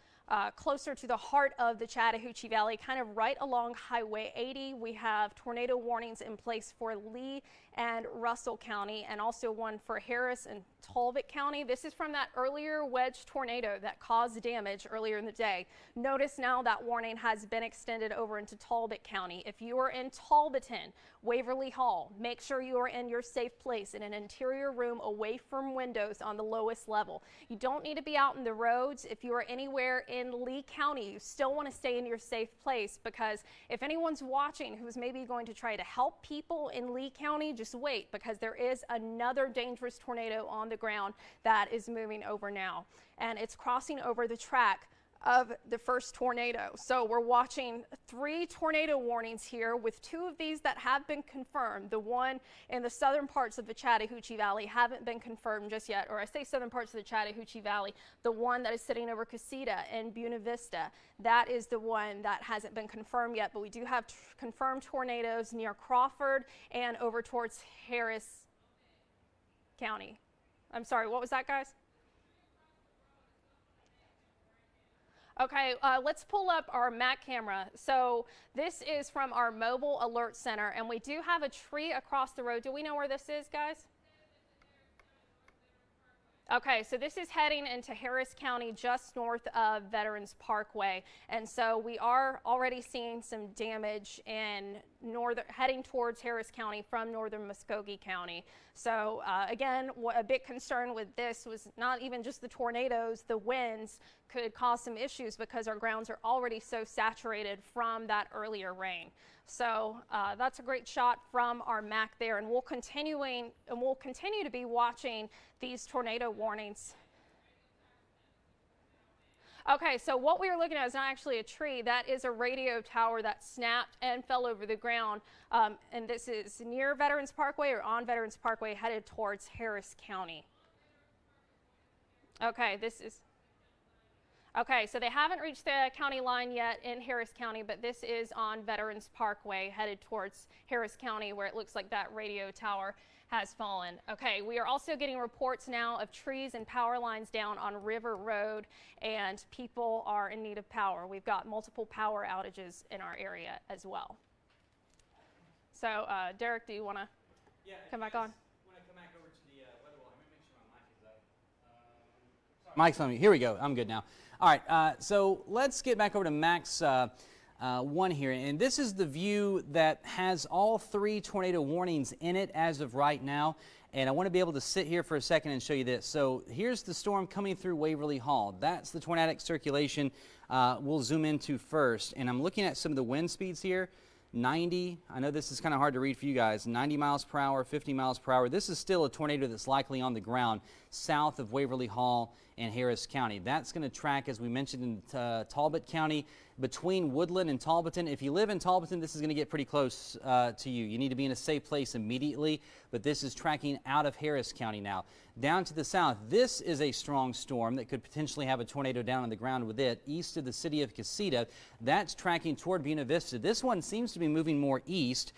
closer to the heart of the Chattahoochee Valley, kind of right along Highway 80. We have tornado warnings in place for Lee and Russell County, and also one for Harris and Talbot County. This is from that earlier wedge tornado that caused damage earlier in the day. Notice now that warning has been extended over into Talbot County. If you are in Talbotton, Waverly Hall, make sure you are in your safe place in an interior room away from windows on the lowest level. You don't need to be out in the roads. If you are anywhere in Lee County, you still want to stay in your safe place, because if anyone's watching who's maybe going to try to help people in Lee County, just wait, because there is another dangerous tornado on the ground that is moving over now, and it's crossing over the track of the first tornado. So we're watching 3 tornado warnings here, with 2 of these that have been confirmed. The one in the southern parts of the Chattahoochee Valley haven't been confirmed just yet, or I say southern parts of the Chattahoochee Valley. The one that is sitting over Casita and Buena Vista, that is the one that hasn't been confirmed yet, but we do have confirmed tornadoes near Crawford and over towards Harris County. I'm sorry, what was that, guys? Okay, let's pull up our Mac camera. So this is from our mobile alert center, and we do have a tree across the road. Do we know where this is, guys? Okay, so this is heading into Harris County just north of Veterans Parkway. And so we are already seeing some damage in heading towards Harris County from northern Muscogee County. So again, a big concern with this was not even just the tornadoes, the winds could cause some issues because our grounds are already so saturated from that earlier rain. So that's a great shot from our MAC there, and we'll continue to be watching these tornado warnings. Okay, so what we are looking at is not actually a tree. That is a radio tower that snapped and fell over the ground. And this is near Veterans Parkway or on Veterans Parkway headed towards Harris County. Okay, okay, so they haven't reached the county line yet in Harris County, but this is on Veterans Parkway headed towards Harris County, where it looks like that radio tower has fallen. Okay, we are also getting reports now of trees and power lines down on River Road, and people are in need of power. We've got multiple power outages in our area as well. So, Derek, do you want to come back on? Want to come back over to the weather wall? Let me make sure my mic is up. Mic's on me. Here we go. I'm good now. All right, so let's get back over to Max 1 here, and this is the view that has all 3 tornado warnings in it as of right now. And I want to be able to sit here for a second and show you this. So here's the storm coming through Waverly Hall. That's the tornadic circulation we'll zoom into first. And I'm looking at some of the wind speeds here. 90, I know this is kind of hard to read for you guys, 90 miles per hour, 50 miles per hour. This is still a tornado that's likely on the ground south of Waverly Hall and Harris County. That's going to track, as we mentioned, in Talbot County, between Woodland and Talbotton. If you live in Talbotton, this is going to get pretty close to you. You need to be in a safe place immediately, but this is tracking out of Harris County now. Down to the south, this is a strong storm that could potentially have a tornado down on the ground with it. East of the city of Casita, that's tracking toward Buena Vista. This one seems to be moving more east.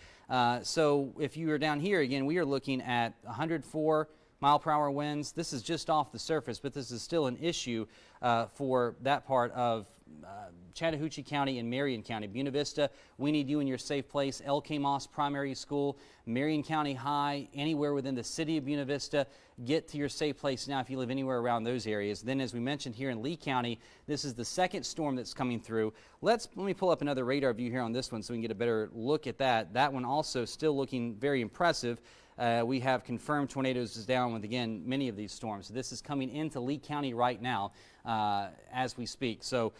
So if you are down here, again, we are looking at 104 mile per hour winds. This is just off the surface, but this is still an issue for that part of Chattahoochee County and Marion County. Buena Vista, we need you in your safe place. L.K. Moss Primary School, Marion County High, anywhere within the city of Buena Vista, get to your safe place now if you live anywhere around those areas. Then, as we mentioned here in Lee County, this is the second storm that's coming through. Let me pull up another radar view here on this one so we can get a better look at that. That one also still looking very impressive. We have confirmed tornadoes is down with, again, many of these storms. So this is coming into Lee County right now as we speak. So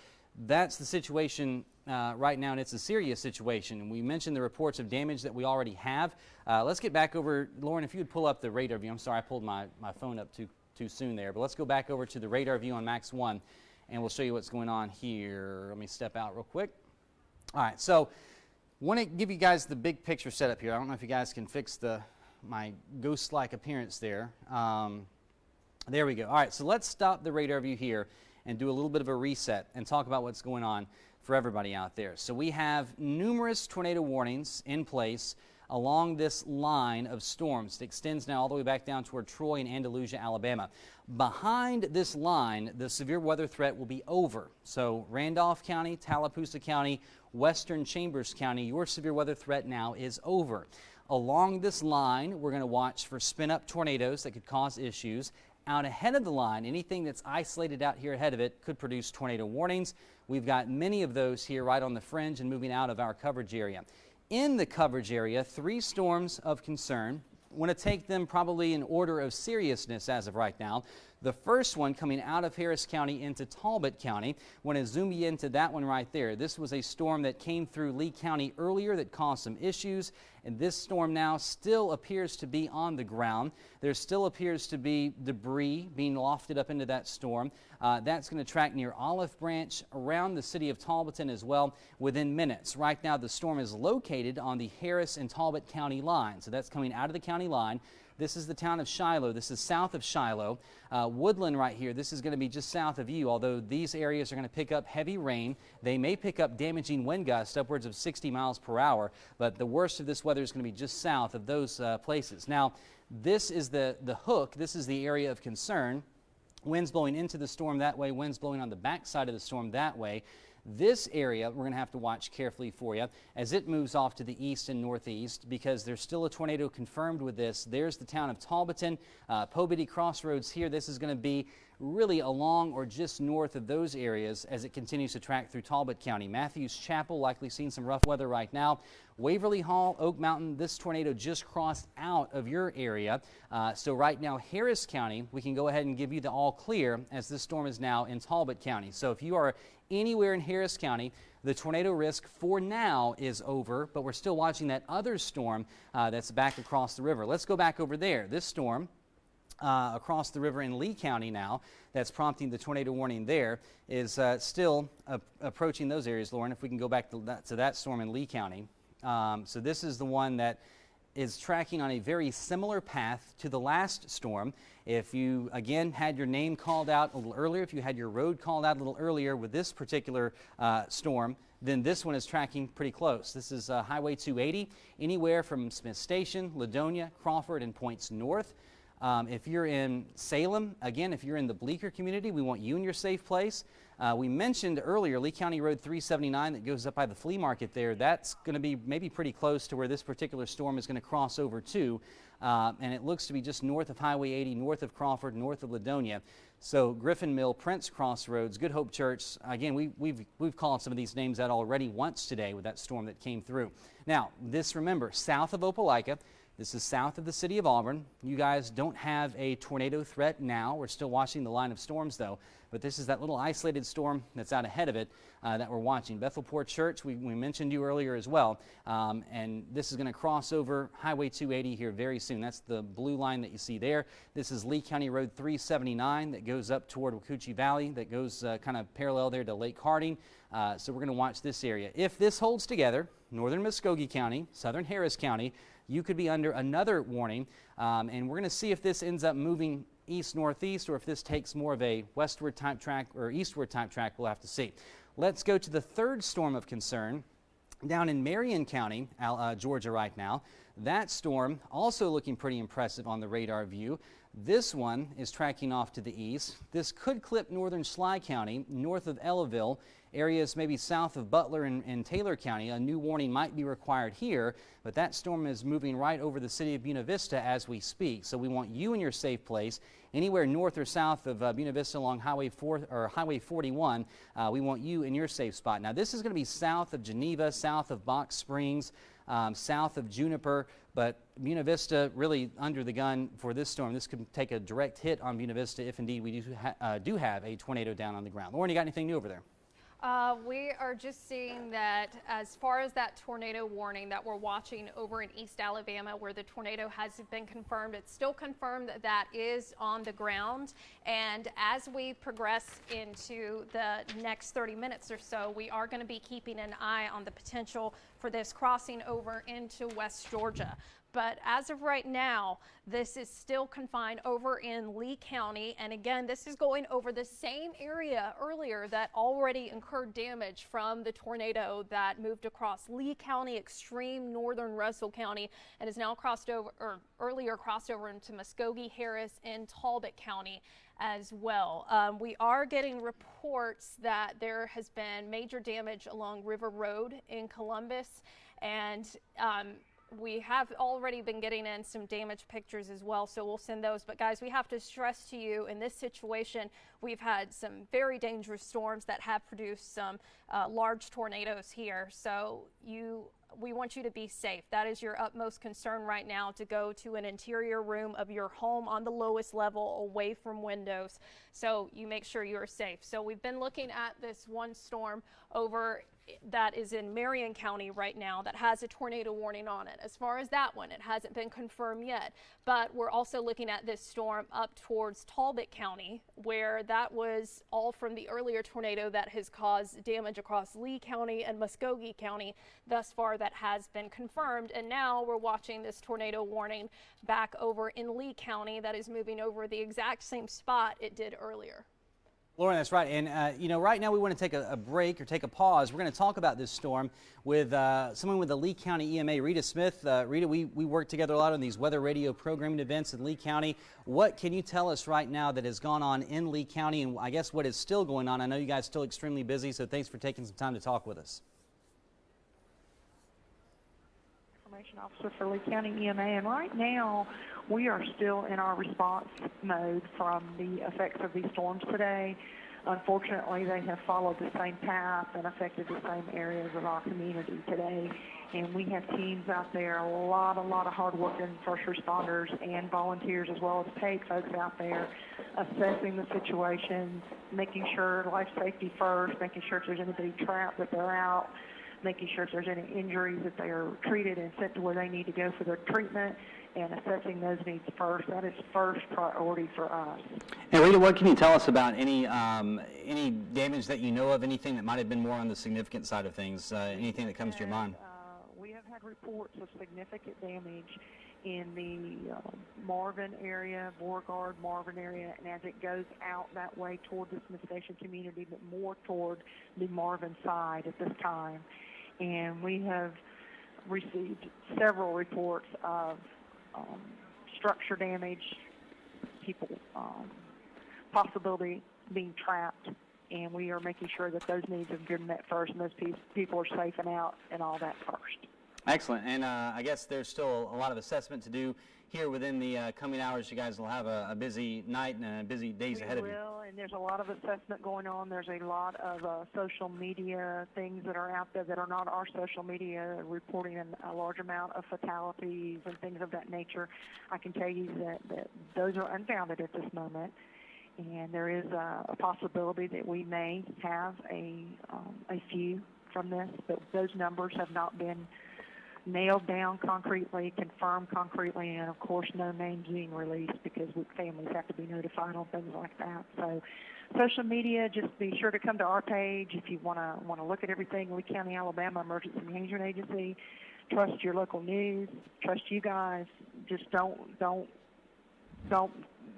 that's the situation right now, and it's a serious situation. And we mentioned the reports of damage that we already have. Let's get back over. Lauren, if you would pull up the radar view. I'm sorry, I pulled my phone up too soon there. But let's go back over to the radar view on Max 1, and we'll show you what's going on here. Let me step out real quick. All right, so I want to give you guys the big picture setup here. I don't know if you guys can fix my ghost-like appearance there. There we go. All right, so let's stop the radar view here and do a little bit of a reset and talk about what's going on for everybody out there. So we have numerous tornado warnings in place along this line of storms. It extends now all the way back down toward Troy and Andalusia, Alabama. Behind this line, the severe weather threat will be over. So Randolph County, Tallapoosa County, Western Chambers County, your severe weather threat now is over. Along this line, we're going to watch for spin-up tornadoes that could cause issues. Out ahead of the line, anything that's isolated out here ahead of it could produce tornado warnings. We've got many of those here right on the fringe and moving out of our coverage area. In the coverage area, 3 storms of concern. I want to take them probably in order of seriousness as of right now. The first one coming out of Harris County into Talbot County. I want to zoom you into that one right there. This was a storm that came through Lee County earlier that caused some issues, and this storm now still appears to be on the ground. There still appears to be debris being lofted up into that storm. That's going to track near Olive Branch, around the city of Talbotton as well, within minutes. Right now, the storm is located on the Harris and Talbot County line, so that's coming out of the county line. This is the town of Shiloh. This is south of Shiloh. Woodland right here, this is going to be just south of you, although these areas are going to pick up heavy rain. They may pick up damaging wind gusts upwards of 60 miles per hour, but the worst of this weather is going to be just south of those places. Now, this is the hook. This is the area of concern. Winds blowing into the storm that way, winds blowing on the backside of the storm that way. This area we're going to have to watch carefully for you as it moves off to the east and northeast, because there's still a tornado confirmed with this. There's the town of Talbotton, Pobity Crossroads here. This is going to be really along or just north of those areas as it continues to track through Talbot County. Matthews Chapel likely seeing some rough weather right now. Waverly Hall, Oak Mountain, this tornado just crossed out of your area. So right now, Harris County, we can go ahead and give you the all clear as this storm is now in Talbot County. So if you are anywhere in Harris County, the tornado risk for now is over, but we're still watching that other storm that's back across the river. Let's go back over there. This storm across the river in Lee County now, that's prompting the tornado warning there, is still approaching those areas. Lauren, if we can go back to that storm in Lee County. So this is the one that is tracking on a very similar path to the last storm. If you, again, had your name called out a little earlier, if you had your road called out a little earlier with this particular storm, then this one is tracking pretty close. This is Highway 280, anywhere from Smith Station, Ladonia, Crawford, and points north. If you're in Salem, again, if you're in the Bleecker community, we want you in your safe place. We mentioned earlier Lee County Road 379 that goes up by the flea market there. That's going to be maybe pretty close to where this particular storm is going to cross over to. And it looks to be just north of Highway 80, north of Crawford, north of Ladonia. So Griffin Mill, Prince Crossroads, Good Hope Church. Again, we've called some of these names out already once today with that storm that came through. Now, this, remember, south of Opelika. This is south of the city of Auburn. You guys don't have a tornado threat now. We're still watching the line of storms, though. But this is that little isolated storm that's out ahead of it that we're watching. Bethelport Church, we mentioned you earlier as well. And this is going to cross over Highway 280 here very soon. That's the blue line that you see there. This is Lee County Road 379 that goes up toward Wacoochee Valley, that goes kind of parallel there to Lake Harding. So we're going to watch this area. If this holds together, northern Muscogee County, southern Harris County, you could be under another warning, and we're going to see if this ends up moving east-northeast or if this takes more of a westward type track or eastward type track. We'll have to see. Let's go to the third storm of concern down in Marion County, Georgia right now. That storm also looking pretty impressive on the radar view. This one is tracking off to the east. This could clip northern Schley County, north of Ellaville, areas maybe south of Butler and Taylor County. A new warning might be required here, but that storm is moving right over the city of Buena Vista as we speak. So we want you in your safe place. Anywhere north or south of Buena Vista along Highway 41, we want you in your safe spot. Now this is going to be south of Geneva, south of Box Springs, south of Juniper, but Buena Vista really under the gun for this storm. This could take a direct hit on Buena Vista if indeed we do have a tornado down on the ground. Lauren, you got anything new over there? We are just seeing that as far as that tornado warning that we're watching over in East Alabama where the tornado has been confirmed, it's still confirmed that that is on the ground. And as we progress into the next 30 minutes or so, we are going to be keeping an eye on the potential for this crossing over into West Georgia. But as of right now, this is still confined over in Lee County. And again, this is going over the same area earlier that already incurred damage from the tornado that moved across Lee County, extreme northern Russell County, and is now crossed over, or earlier crossed over into Muscogee, Harris, and Talbot County as well. We are getting reports that there has been major damage along River Road in Columbus, and we have already been getting in some damage pictures as well, so we'll send those. But guys, we have to stress to you, in this situation, we've had some very dangerous storms that have produced some large tornadoes here. So we want you to be safe. That is your utmost concern right now, to go to an interior room of your home on the lowest level, away from windows, so you make sure you're safe. So we've been looking at this one storm over that is in Marion County right now that has a tornado warning on it. As far as that one, it hasn't been confirmed yet, but we're also looking at this storm up towards Talbot County, where that was all from the earlier tornado that has caused damage across Lee County and Muscogee County. Thus far, that has been confirmed, and now we're watching this tornado warning back over in Lee County that is moving over the exact same spot it did earlier. Lauren, that's right. And, you know, right now we want to take a break or take a pause. We're going to talk about this storm with someone with the Lee County EMA, Rita Smith. Rita, we work together a lot on these weather radio programming events in Lee County. What can you tell us right now that has gone on in Lee County, and I guess what is still going on? I know you guys are still extremely busy, so thanks for taking some time to talk with us. Information Officer for Lee County EMA, and right now we are still in our response mode from the effects of these storms today. Unfortunately, they have followed the same path and affected the same areas of our community today. And we have teams out there, a lot of hard-working first responders and volunteers, as well as paid folks out there, assessing the situation, making sure life safety first, making sure if there's anybody trapped that they're out, making sure if there's any injuries that they are treated and sent to where they need to go for their treatment, and assessing those needs first. That is first priority for us. And Rita, what can you tell us about any damage that you know of, anything that might have been more on the significant side of things, anything that comes to your mind? We have had reports of significant damage in the Marvin area, Beauregard, Marvin area, and as it goes out that way toward the Smith Station community, but more toward the Marvin side at this time. And we have received several reports of structure damage, people possibility being trapped, and we are making sure that those needs have been met first and those people are safe and out and all that first. Excellent. And I guess there's still a lot of assessment to do here within the coming hours. You guys will have a busy night and busy days ahead of you. We will, and there's a lot of assessment going on. There's a lot of social media things that are out there that are not our social media, reporting a large amount of fatalities and things of that nature. I can tell you that those are unfounded at this moment, and there is a possibility that we may have a few from this, but those numbers have not been nailed down concretely, confirmed concretely, and of course no names being released because families have to be notified on things like that. So social media, just be sure to come to our page if you want to look at everything. Lee County, Alabama Emergency Management Agency. Trust your local news. Trust you guys. Just don't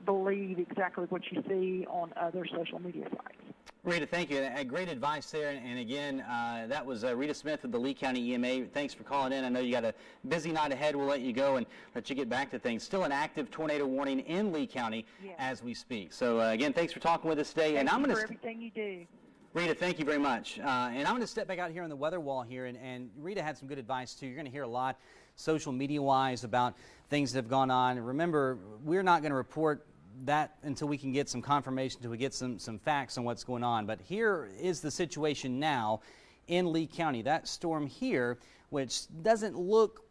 believe exactly what you see on other social media sites. Rita, thank you. Great advice there. And again, that was Rita Smith of the Lee County EMA. Thanks for calling in. I know you got a busy night ahead. We'll let you go and let you get back to things. Still an active tornado warning in Lee County as we speak. So again, thanks for talking with us today. Thank you for everything you do. Rita, thank you very much. And I'm going to step back out here on the weather wall here, and Rita had some good advice too. You're going to hear a lot social media-wise about things that have gone on. Remember, we're not going to report that until we can get some confirmation, until we get some facts on what's going on. But here is the situation now in Lee County. That storm here, which doesn't look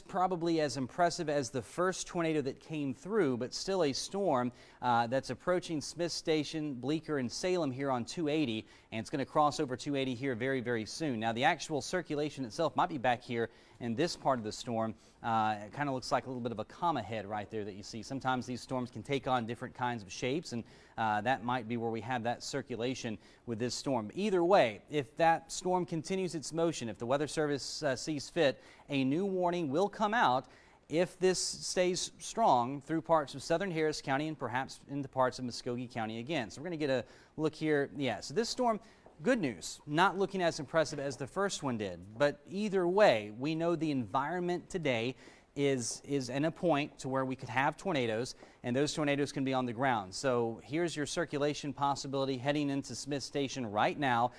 probably as impressive as the first tornado that came through, but still a storm that's approaching Smith Station, Bleecker, and Salem here on 280, and it's going to cross over 280 here very, very soon. Now, the actual circulation itself might be back here in this part of the storm. It kind of looks like a little bit of a comma head right there that you see. Sometimes these storms can take on different kinds of shapes, and that might be where we have that circulation with this storm. Either way, if that storm continues its motion, if the Weather Service sees fit, a new warning will come out if this stays strong through parts of southern Harris County and perhaps into parts of Muscogee County again. So we're going to get a look here. Yeah, so this storm, good news, not looking as impressive as the first one did. But either way, we know the environment today is in a point to where we could have tornadoes, and those tornadoes can be on the ground. So here's your circulation possibility heading into Smith Station right now.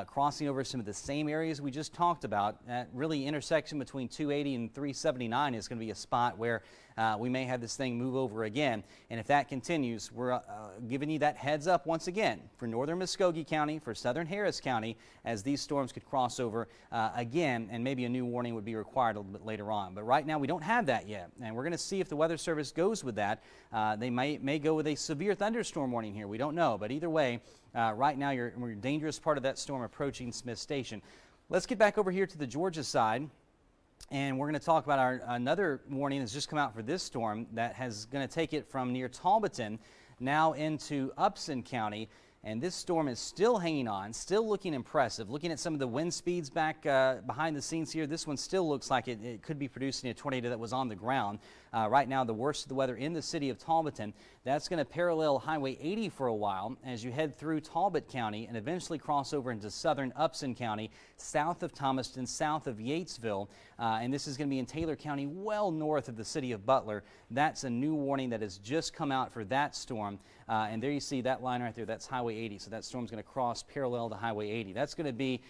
Crossing over some of the same areas we just talked about. That really intersection between 280 and 379 is going to be a spot where we may have this thing move over again. And if that continues, we're giving you that heads up once again for northern Muscogee County, for southern Harris County, as these storms could cross over again, and maybe a new warning would be required a little bit later on. But right now we don't have that yet, and we're going to see if the Weather Service goes with that. They may go with a severe thunderstorm warning here. We don't know, but either way, right now we're in a dangerous part of that storm approaching Smith Station. Let's get back over here to the Georgia side, and we're going to talk about another warning that's just come out for this storm that has going to take it from near Talbotton now into Upson County. And this storm is still hanging on, still looking impressive. Looking at some of the wind speeds back behind the scenes here, this one still looks like it could be producing a tornado that was on the ground. Right now, the worst of the weather in the city of Talbotton. That's going to parallel Highway 80 for a while as you head through Talbot County and eventually cross over into southern Upson County, south of Thomaston, south of Yatesville. And this is going to be in Taylor County, well north of the city of Butler. That's a new warning that has just come out for that storm. And there you see that line right there. That's Highway 80. So that storm's going to cross parallel to Highway 80. That's going to be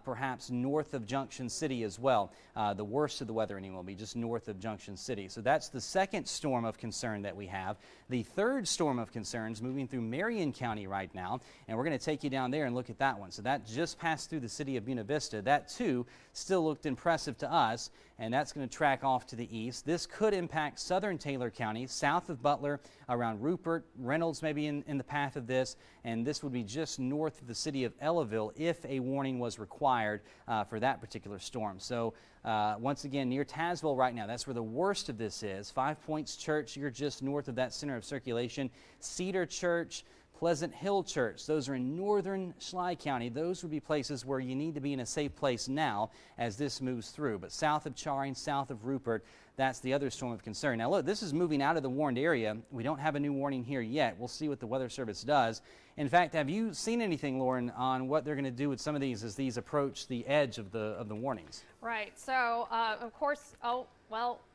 perhaps north of Junction City as well. The worst of the weather anyway will be just north of Junction City. So that's the second storm of concern that we have. The third storm of concern is moving through Marion County right now, and we're going to take you down there and look at that one. So that just passed through the city of Buena Vista. That too still looked impressive to us, and that's going to track off to the east. This could impact southern Taylor County, south of Butler, around Rupert, Reynolds maybe in the path of this, and this would be just north of the city of Ellaville if a warning was required for that particular storm. So once again, near Tazewell right now, that's where the worst of this is. 5 Points Church, you're just north of that center of circulation. Cedar Church, Pleasant Hill Church, those are in northern Schley County. Those would be places where you need to be in a safe place now as this moves through. But south of Charing, south of Rupert, that's the other storm of concern. Now look, this is moving out of the warned area. We don't have a new warning here yet. We'll see what the Weather Service does. In fact, have you seen anything, Lauren, on what they're going to do with some of these as these approach the edge of the warnings? Right. So, of course,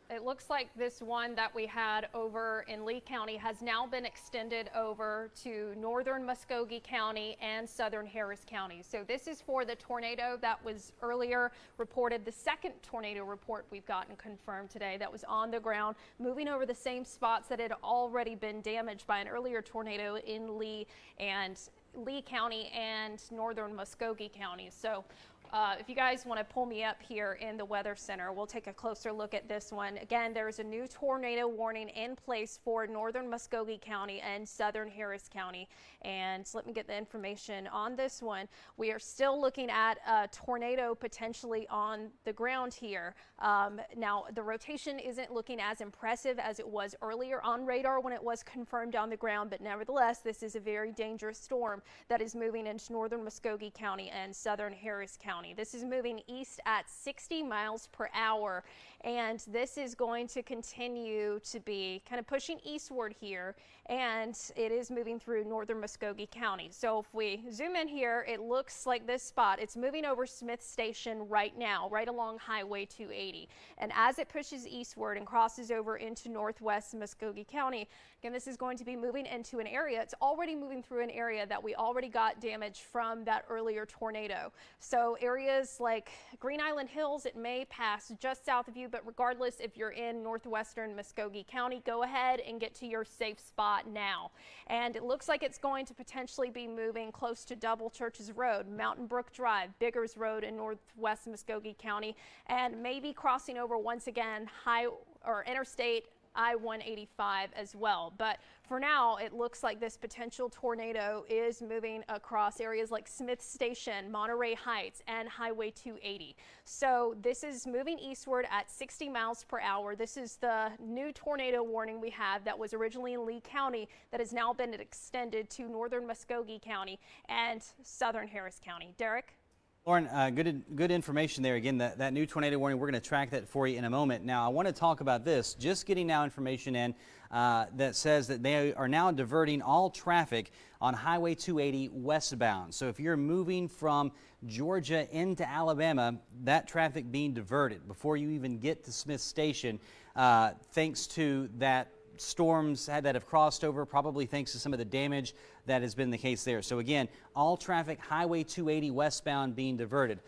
it looks like this one that we had over in Lee County has now been extended over to northern Muscogee County and southern Harris County. So this is for the tornado that was earlier reported, the second tornado report we've gotten confirmed today that was on the ground, moving over the same spots that had already been damaged by an earlier tornado in Lee County and northern Muscogee County. So if you guys want to pull me up here in the Weather Center, we'll take a closer look at this one. Again, there is a new tornado warning in place for northern Muscogee County and southern Harris County. And let me get the information on this one. We are still looking at a tornado potentially on the ground here. Now, the rotation isn't looking as impressive as it was earlier on radar when it was confirmed on the ground, but nevertheless, this is a very dangerous storm that is moving into northern Muscogee County and southern Harris County. This is moving east at 60 miles per hour, and this is going to continue to be kind of pushing eastward here, and it is moving through northern Muscogee County. So if we zoom in here, it looks like this spot. It's moving over Smith Station right now, right along Highway 280. And as it pushes eastward and crosses over into northwest Muscogee County, again, this is going to be moving into an area. It's already moving through an area that we already got damage from that earlier tornado. So areas like Green Island Hills, it may pass just south of you, but regardless, if you're in northwestern Muscogee County, go ahead and get to your safe spot now. And it looks like it's going to potentially be moving close to Double Churches Road, Mountain Brook Drive, Biggers Road in northwest Muscogee County, and maybe crossing over once again Interstate I-185 as well. But for now, it looks like this potential tornado is moving across areas like Smith Station, Monterey Heights, and Highway 280. So this is moving eastward at 60 miles per hour. This is the new tornado warning we have that was originally in Lee County that has now been extended to northern Muscogee County and southern Harris County. Derek? Lauren, good information there. Again, that new tornado warning, we're going to track that for you in a moment. Now, I want to talk about this. Just getting now information in that says that they are now diverting all traffic on Highway 280 westbound. So if you're moving from Georgia into Alabama, that traffic being diverted before you even get to Smith Station, thanks to that storms that have crossed over, probably thanks to some of the damage that has been the case there. So again, all traffic Highway 280 westbound being diverted.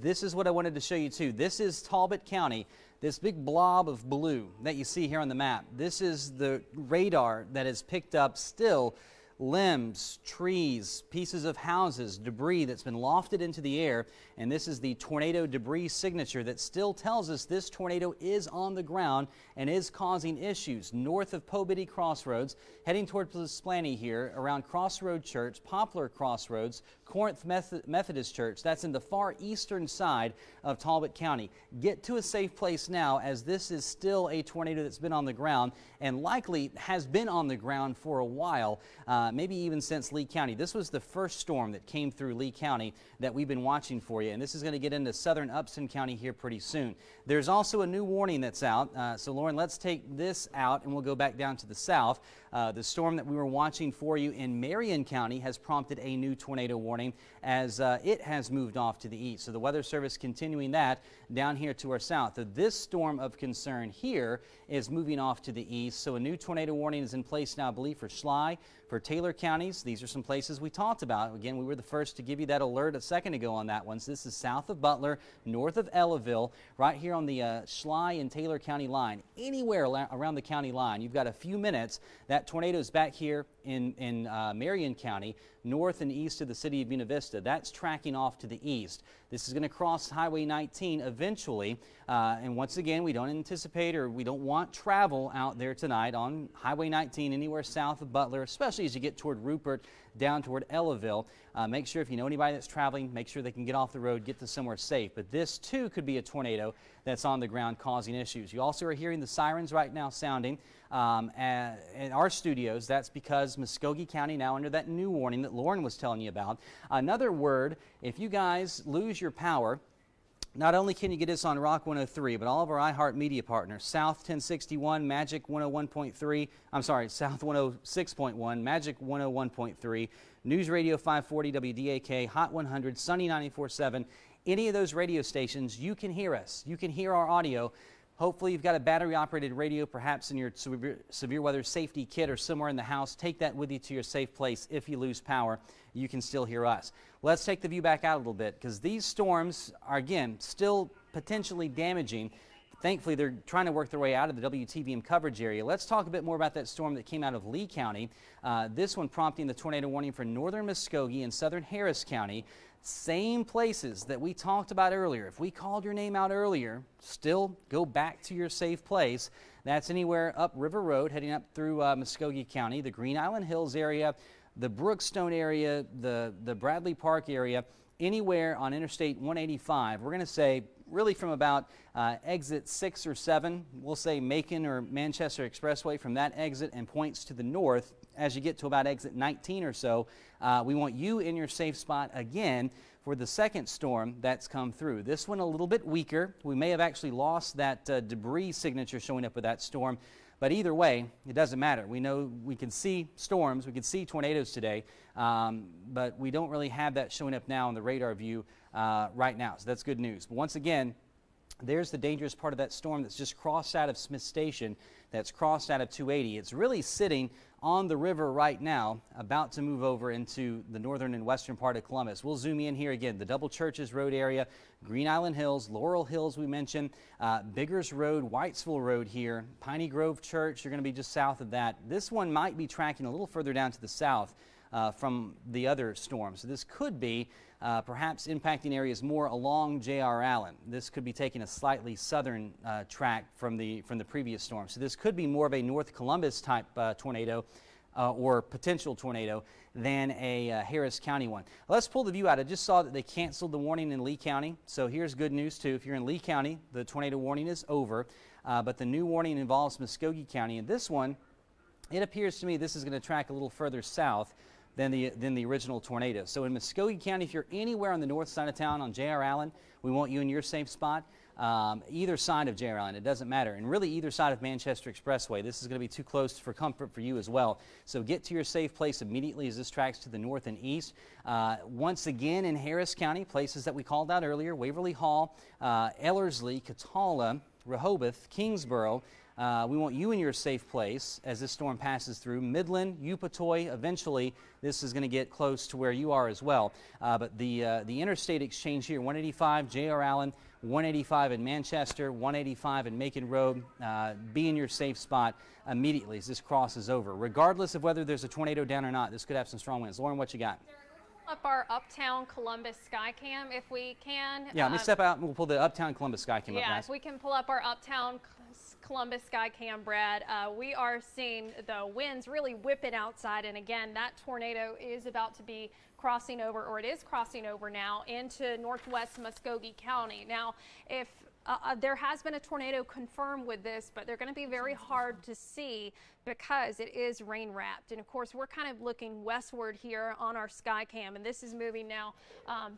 This is what I wanted to show you too. This is Talbot County, this big blob of blue that you see here on the map. This is the radar that has picked up still limbs, trees, pieces of houses, debris that's been lofted into the air, and this is the tornado debris signature that still tells us this tornado is on the ground and is causing issues north of Pobity Crossroads, heading toward Splanty here, around Crossroad Church, Poplar Crossroads, Corinth Methodist Church. That's in the far eastern side of Talbot County. Get to a safe place now, as this is still a tornado that's been on the ground and likely has been on the ground for a while. maybe even since Lee County. This was the first storm that came through Lee County that we've been watching for you, and this is going to get into southern Upson County here pretty soon. There's also a new warning that's out. So Lauren, let's take this out and we'll go back down to the south. The storm that we were watching for you in Marion County has prompted a new tornado warning as it has moved off to the east. So the Weather Service continuing that down here to our south. So this storm of concern here is moving off to the east. So a new tornado warning is in place now, I believe, for Schley, for Taylor counties. These are some places we talked about. Again, we were the first to give you that alert a second ago on that one. So this is south of Butler, north of Ellaville, right here on the Schley and Taylor County line. Anywhere around the county line, you've got a few minutes. That tornado is back here in Marion County, north and east of the city of Buena Vista. That's tracking off to the east. This is going to cross Highway 19 eventually. And once again, we don't anticipate or we don't want travel out there tonight on Highway 19 anywhere south of Butler, especially as you get toward Rupert, down toward Ellaville. Make sure if you know anybody that's traveling, make sure they can get off the road, get to somewhere safe. But this too could be a tornado that's on the ground causing issues. You also are hearing the sirens right now sounding in our studios. That's because Muscogee County now under that new warning that Lauren was telling you about. Another word, if you guys lose your power, not only can you get us on Rock 103, but all of our iHeart Media partners, South 1061, Magic 101.3, I'm sorry, South 106.1, Magic 101.3, News Radio 540, WDAK, Hot 100, Sunny 94.7, any of those radio stations, you can hear us. You can hear our audio. Hopefully you've got a battery-operated radio, perhaps in your severe weather safety kit or somewhere in the house. Take that with you to your safe place. If you lose power, you can still hear us. Let's take the view back out a little bit because these storms are, again, still potentially damaging. Thankfully, they're trying to work their way out of the WTVM coverage area. Let's talk a bit more about that storm that came out of Lee County. This one prompting the tornado warning for northern Muscogee and southern Harris County. Same places that we talked about earlier. If we called your name out earlier, still go back to your safe place. That's anywhere up River Road, heading up through Muscogee County, the Green Island Hills area, the Brookstone area, the Bradley Park area, anywhere on Interstate 185. We're going to say really from about exit 6 or 7, we'll say Macon or Manchester Expressway from that exit and points to the north. As you get to about exit 19 or so, we want you in your safe spot again for the second storm that's come through. This one a little bit weaker. We may have actually lost that debris signature showing up with that storm. But either way, it doesn't matter. We know we can see storms, we can see tornadoes today, but we don't really have that showing up now on the radar view right now. So that's good news. But once again, there's the dangerous part of that storm that's just crossed out of Smith Station, that's crossed out of 280. It's really sitting on the river right now, about to move over into the northern and western part of Columbus. We'll zoom in here again. The Double Churches Road area, Green Island Hills, Laurel Hills we mentioned, Biggers Road, Whitesville Road here, Piney Grove Church, you're going to be just south of that. This one might be tracking a little further down to the south from the other storm. So this could be perhaps impacting areas more along J.R. Allen. This could be taking a slightly southern track from the previous storm. So this could be more of a North Columbus type tornado or potential tornado than a Harris County one. Let's pull the view out. I just saw that they canceled the warning in Lee County. So here's good news too. If you're in Lee County, the tornado warning is over, but the new warning involves Muscogee County. And this one, it appears to me this is going to track a little further south than the original tornado. So in Muscogee County, if you're anywhere on the north side of town on J.R. Allen, we want you in your safe spot. Either side of J.R. Allen, it doesn't matter. And really either side of Manchester Expressway. This is going to be too close for comfort for you as well. So get to your safe place immediately as this tracks to the north and east. Once again in Harris County, places that we called out earlier, Waverly Hall, Ellerslie, Catawba, Rehoboth, Kingsborough. We want you in your safe place as this storm passes through. Midland, Upatoy, eventually this is going to get close to where you are as well. But the interstate exchange here, 185 J.R. Allen, 185 in Manchester, 185 in Macon Road. Be in your safe spot immediately as this crosses over. Regardless of whether there's a tornado down or not, this could have some strong winds. Lauren, what you got? Up our Uptown Columbus Skycam if we can. Yeah, let me step out and we'll pull the Uptown Columbus Skycam up, guys. Yeah, if we can pull up our Uptown Columbus Skycam, Brad. We are seeing the winds really whipping outside, and again, that tornado is about to be crossing over, or it is crossing over now, into northwest Muscogee County. Now, if there has been a tornado confirmed with this, but they're going to be very hard to see because it is rain wrapped. And of course, we're kind of looking westward here on our sky cam, and this is moving now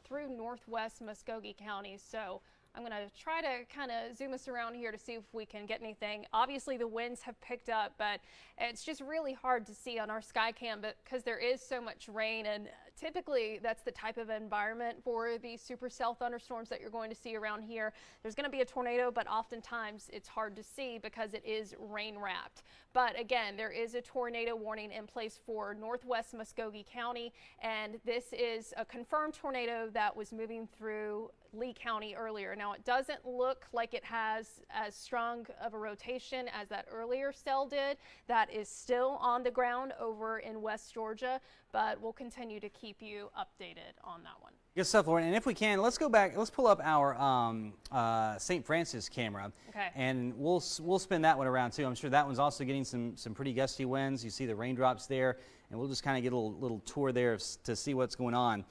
through northwest Muscogee County. So I'm going to try to kind of zoom us around here to see if we can get anything. Obviously, the winds have picked up, but it's just really hard to see on our sky cam because there is so much rain, and typically that's the type of environment for these supercell thunderstorms that you're going to see around here. There's going to be a tornado, but oftentimes it's hard to see because it is rain wrapped. But again, there is a tornado warning in place for northwest Muscogee County, and this is a confirmed tornado that was moving through Lee County earlier. Now, it doesn't look like it has as strong of a rotation as that earlier cell did. That is still on the ground over in West Georgia, but we'll continue to keep you updated on that one. Good stuff, Lauren. And if we can, let's go back. Let's pull up our St. Francis camera, okay, and we'll spin that one around too. I'm sure that one's also getting some pretty gusty winds. You see the raindrops there, and we'll just kind of get a little tour there to see what's going on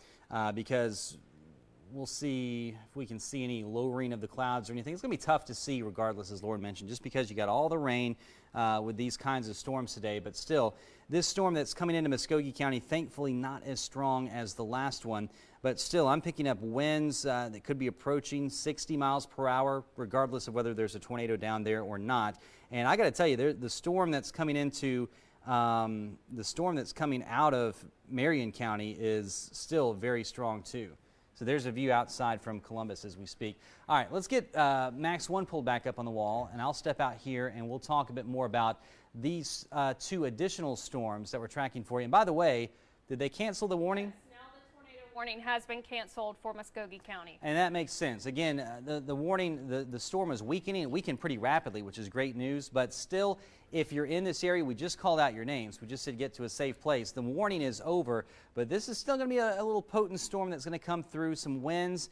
because we'll see if we can see any lowering of the clouds or anything. It's going to be tough to see regardless, as Lauren mentioned, just because you got all the rain with these kinds of storms today. But still, this storm that's coming into Muscogee County, thankfully not as strong as the last one. But still, I'm picking up winds that could be approaching 60 miles per hour, regardless of whether there's a tornado down there or not. And I got to tell you, the storm that's coming into the storm that's coming out of Marion County is still very strong too. So there's a view outside from Columbus as we speak. All right, let's get Max 1 pulled back up on the wall, and I'll step out here and we'll talk a bit more about these 2 additional storms that we're tracking for you. And by the way, did they cancel the warning? Yes, now the tornado warning has been canceled for Muscogee County. And that makes sense. Again, the warning, the storm is weakening. It weakened pretty rapidly, which is great news. But still, if you're in this area, we just called out your names. We just said get to a safe place. The warning is over, but this is still going to be a little potent storm that's going to come through. Some winds,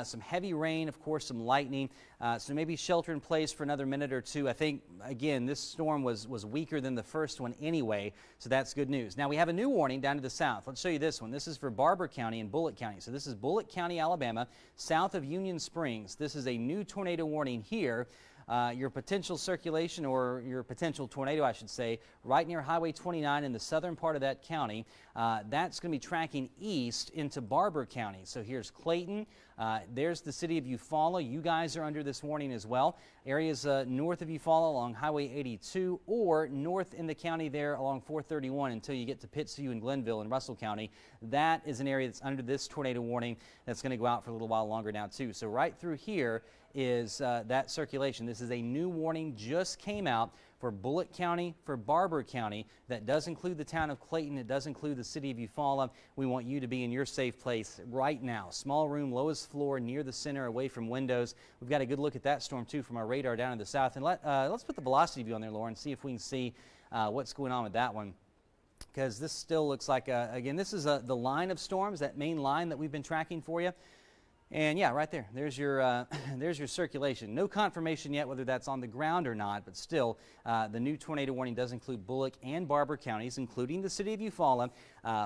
some heavy rain, of course, some lightning. So maybe shelter in place for another minute or two. I think, again, this storm was weaker than the first one anyway, so that's good news. Now, we have a new warning down to the south. Let's show you this one. This is for Barber County and Bullitt County. So this is Bullitt County, Alabama, south of Union Springs. This is a new tornado warning here. Your potential circulation, or your potential tornado, I should say, right near Highway 29 in the southern part of that county. That's going to be tracking east into Barber County. So here's Clayton. There's the city of Eufaula. You guys are under this warning as well. Areas north of Eufaula along Highway 82, or north in the county there along 431 until you get to Pittsview and Glenville in Russell County. That is an area that's under this tornado warning that's going to go out for a little while longer now too. So right through here is that circulation. This is a new warning, just came out for Bullitt County, for Barber County. That does include the town of Clayton. It does include the city of Eufaula. We want you to be in your safe place right now. Small room, lowest floor, near the center, away from windows. We've got a good look at that storm too from our radar down in the south. And let's put the velocity view on there, Lauren, see if we can see what's going on with that one. Because this still looks like, again, this is the line of storms, that main line that we've been tracking for you. And yeah, right there, there's your circulation. No confirmation yet whether that's on the ground or not, but still, the new tornado warning does include Bullock and Barber counties, including the city of Eufaula,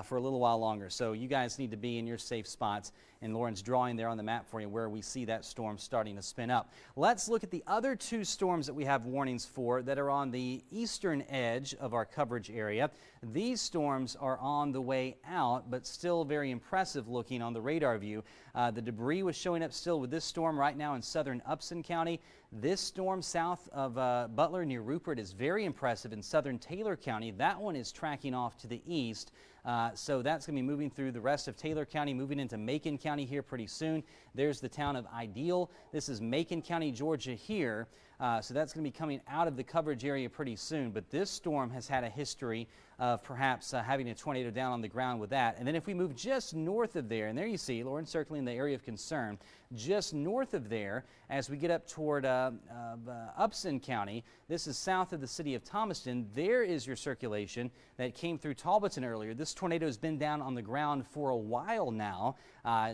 for a little while longer. So you guys need to be in your safe spots, and Lauren's drawing there on the map for you where we see that storm starting to spin up. Let's look at the other 2 storms that we have warnings for that are on the eastern edge of our coverage area. These storms are on the way out, but still very impressive looking on the radar view. The debris was showing up still with this storm right now in southern Upson County. This storm south of Butler near Rupert is very impressive in southern Taylor County. That one is tracking off to the east. So that's going to be moving through the rest of Taylor County, moving into Macon County here pretty soon. There's the town of Ideal. This is Macon County, Georgia here. So that's going to be coming out of the coverage area pretty soon. But this storm has had a history of perhaps having a tornado down on the ground with that. And then if we move just north of there, and there you see Lauren circling the area of concern, just north of there as we get up toward Upson County, this is south of the city of Thomaston. There is your circulation that came through Talbotton earlier. This tornado has been down on the ground for a while now.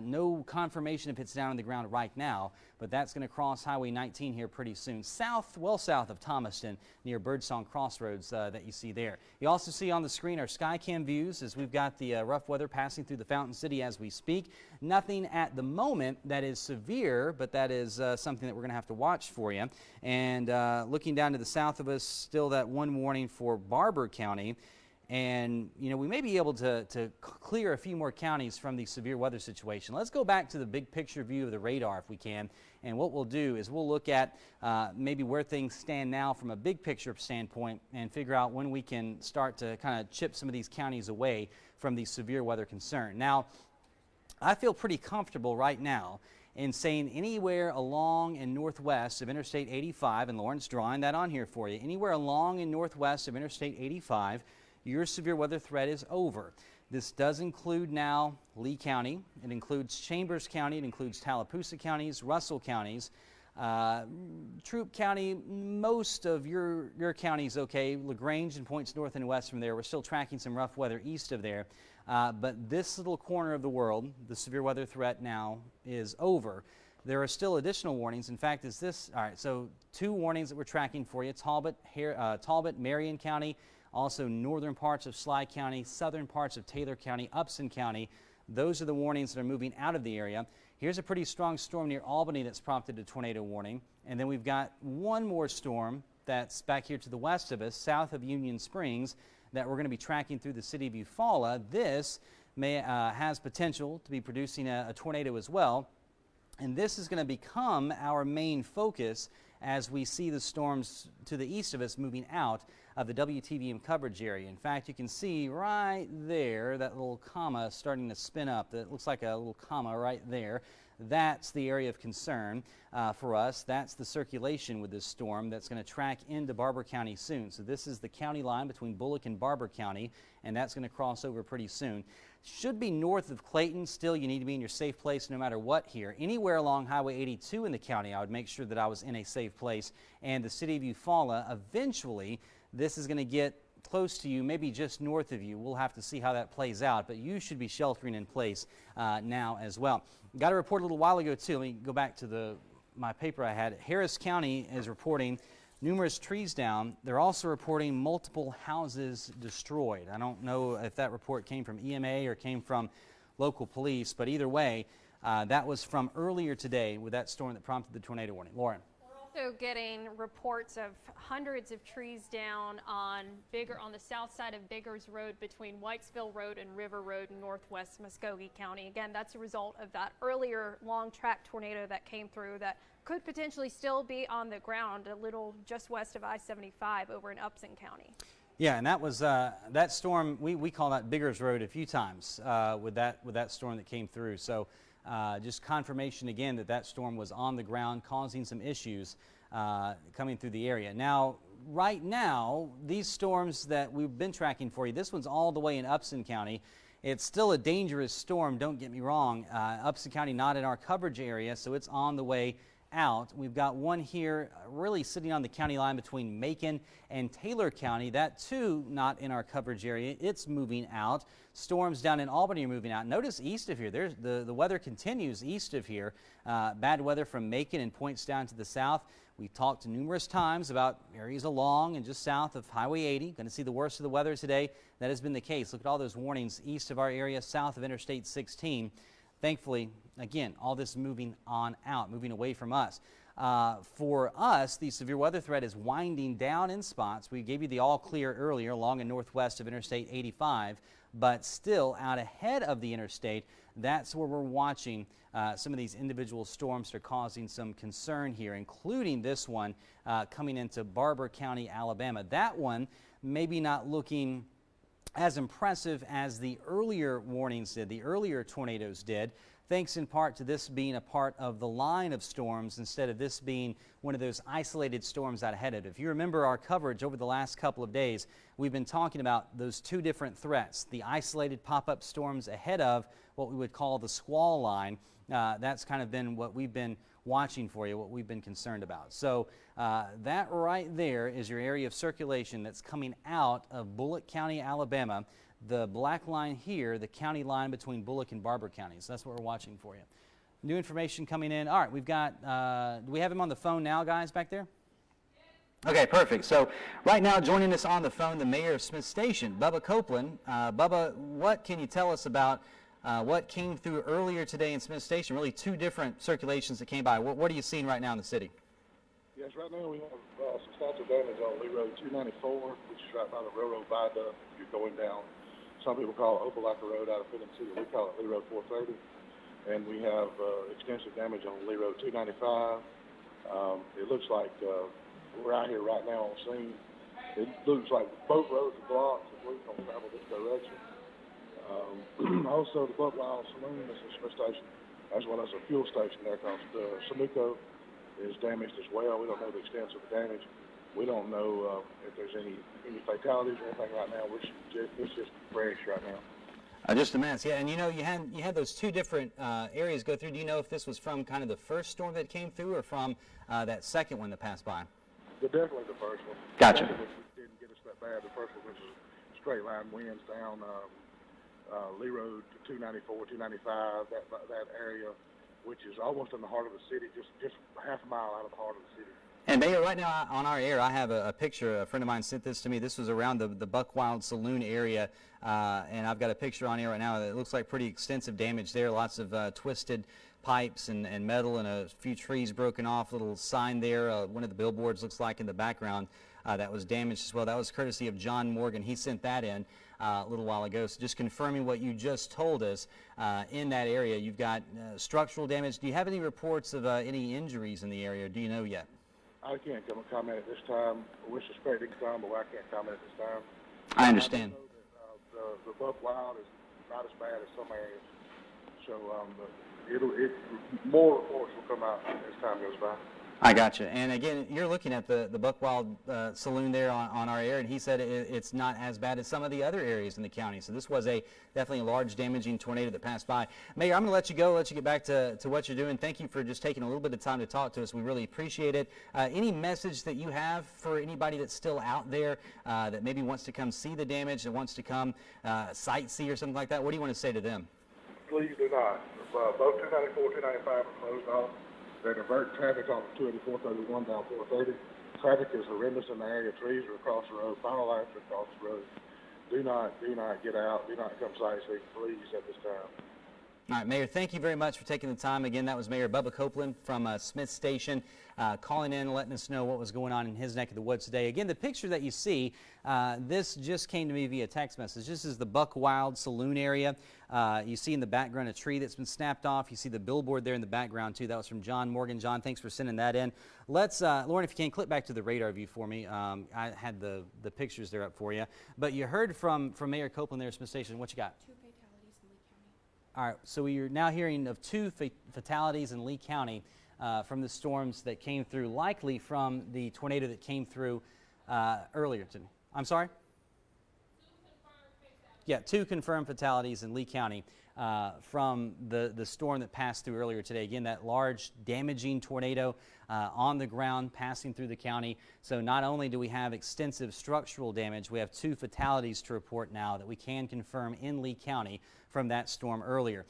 No confirmation if it's down on the ground right now, but that's going to cross Highway 19 here pretty soon, well south of Thomaston near Birdsong Crossroads that you see there. You also see on the screen our Skycam views as we've got the rough weather passing through the Fountain City as we speak. Nothing at the moment that is severe, but that is something that we're going to have to watch for you. And looking down to the south of us, still that one warning for Barber County. And, you know, we may be able to clear a few more counties from the severe weather situation. Let's go back to the big picture view of the radar if we can. And what we'll do is we'll look at maybe where things stand now from a big picture standpoint and figure out when we can start to kind of chip some of these counties away from the severe weather concern. Now, I feel pretty comfortable right now in saying anywhere along and northwest of Interstate 85, and Lauren's drawing that on here for you, anywhere along and northwest of Interstate 85, your severe weather threat is over. This does include now Lee County. It includes Chambers County. It includes Tallapoosa counties, Russell counties, Troup County. Most of your counties okay. LaGrange and points north and west from there. We're still tracking some rough weather east of there. But this little corner of the world, the severe weather threat now is over. There are still additional warnings. In fact, all right, so 2 warnings that we're tracking for you. Talbot, Marion County, also northern parts of Sly County, southern parts of Taylor County, Upson County. Those are the warnings that are moving out of the area. Here's a pretty strong storm near Albany that's prompted a tornado warning. And then we've got one more storm that's back here to the west of us, south of Union Springs, that we're going to be tracking through the city of Eufaula. This has potential to be producing a tornado as well. And this is going to become our main focus as we see the storms to the east of us moving out of the WTVM coverage area. In fact, you can see right there that little comma starting to spin up. That looks like a little comma right there. That's the area of concern for us. That's the circulation with this storm that's going to track into Barber County soon. So this is the county line between Bullock and Barber County, and that's going to cross over pretty soon. Should be north of Clayton. Still, you need to be in your safe place no matter what here. Anywhere along Highway 82 in the county, I would make sure that I was in a safe place. And the city of Eufaula, eventually, this is going to get close to you, maybe just north of you. We'll have to see how that plays out, but you should be sheltering in place now as well. Got a report a little while ago, too. Let me go back to my paper I had. Harris County is reporting numerous trees down. They're also reporting multiple houses destroyed. I don't know if that report came from EMA or came from local police, but either way, that was from earlier today with that storm that prompted the tornado warning. Lauren. We're also getting reports of hundreds of trees down on the south side of Biggers Road between Whitesville Road and River Road in northwest Muscogee County. Again, that's a result of that earlier long track tornado that came through that could potentially still be on the ground a little just west of I-75 over in Upson County. Yeah, and that was that storm. We call that Biggers Road a few times with that storm that came through. So just confirmation again that storm was on the ground, causing some issues coming through the area. Now, right now, these storms that we've been tracking for you, this one's all the way in Upson County. It's still a dangerous storm. Don't get me wrong. Upson County not in our coverage area, so it's on the way out. We've got one here really sitting on the county line between Macon and Taylor County. That too not in our coverage area. It's moving out. Storms down in Albany are moving out. Notice east of here, the weather continues east of here. Bad weather from Macon and points down to the south. We've talked numerous times about areas along and just south of Highway 80. Going to see the worst of the weather today. That has been the case. Look at all those warnings east of our area, south of Interstate 16. Thankfully, again, all this moving on out, moving away from us. For us, the severe weather threat is winding down in spots. We gave you the all clear earlier along and northwest of Interstate 85, but still out ahead of the interstate. That's where we're watching some of these individual storms that are causing some concern here, including this one coming into Barber County, Alabama. That one maybe not looking as impressive as the earlier warnings did, the earlier tornadoes did, thanks in part to this being a part of the line of storms instead of this being one of those isolated storms out ahead of it. If you remember our coverage over the last couple of days, we've been talking about those two different threats, the isolated pop-up storms ahead of what we would call the squall line. That's kind of been what we've been watching for you, what we've been concerned about. So that right there is your area of circulation that's coming out of Bullock County, Alabama. The black line here, the county line between Bullock and Barber counties. That's what we're watching for you. New information coming in. All right, we've got, do we have him on the phone now, guys, back there? Okay, perfect. So right now joining us on the phone, the mayor of Smith Station, Bubba Copeland. Bubba, what can you tell us about what came through earlier today in Smith Station? Really two different circulations that came by. What are you seeing right now in the city? Yes, right now we have substantial damage on Lee Road 294, which is right by the railroad viaduct. You're going down, some people call it Opelika Road out of Phelan City. We call it Lee Road 430. And we have extensive damage on Lee Road 295. It looks like we're out here right now on scene. It looks like both roads are blocked if we don't travel this direction. Also, the Buckwild Saloon is a Smith Station, as well as a fuel station there, because the Samuco is damaged as well. We don't know the extent of the damage. We don't know if there's any fatalities or anything right now. It's just fresh right now. Just a mess, yeah. And you know, you had those two different areas go through. Do you know if this was from kind of the first storm that came through, or from that second one that passed by? Definitely the first one. Gotcha. Which didn't get us that bad. The first one was straight line winds down Lee Road to 294, 295, that area, which is almost in the heart of the city, just half a mile out of the heart of the city. And Mayor, right now on our air, I have a picture. A friend of mine sent this to me. This was around the Buckwild Saloon area, and I've got a picture on here right now that looks like pretty extensive damage there. Lots of twisted pipes and metal, and a few trees broken off. Little sign there. One of the billboards looks like in the background that was damaged as well. That was courtesy of John Morgan. He sent that in a little while ago. So just confirming what you just told us, in that area, you've got structural damage. Do you have any reports of any injuries in the area, or do you know yet? I can't comment at this time. We're suspecting some, but I can't comment at this time. I understand. I know that, the Buckwild is not as bad as some areas. So more reports will come out as time goes by. I gotcha. And again, you're looking at the Buckwild Saloon there on our air, and he said it's not as bad as some of the other areas in the county. So this was definitely a large damaging tornado that passed by. Mayor, I'm going to let you go, let you get back to what you're doing. Thank you for just taking a little bit of time to talk to us. We really appreciate it. Any message that you have for anybody that's still out there that maybe wants to come see the damage, that wants to come sightsee or something like that? What do you want to say to them? Please do not. Both 294, 295 are closed off. They divert traffic off of 284, 31 down 430. Traffic is horrendous in the area. Trees are across the road. Final lights are across the road. Do not get out. Do not come sightseeing, please, at this time. All right, Mayor, thank you very much for taking the time. Again, that was Mayor Bubba Copeland from Smith Station calling in, letting us know what was going on in his neck of the woods today. Again, the picture that you see, this just came to me via text message. This is the Buckwild Saloon area. You see in the background a tree that's been snapped off. You see the billboard there in the background, too. That was from John Morgan. John, thanks for sending that in. Let's, Lauren, if you can, click back to the radar view for me. I had the pictures there up for you. But you heard from Mayor Copeland there at Smith Station. What you got? All right, so we are now hearing of two fatalities in Lee County from the storms that came through, likely from the tornado that came through earlier today. I'm sorry? Yeah, two confirmed fatalities in Lee County from the storm that passed through earlier today. Again, that large damaging tornado on the ground passing through the county. So not only do we have extensive structural damage, we have two fatalities to report now that we can confirm in Lee County from that storm earlier.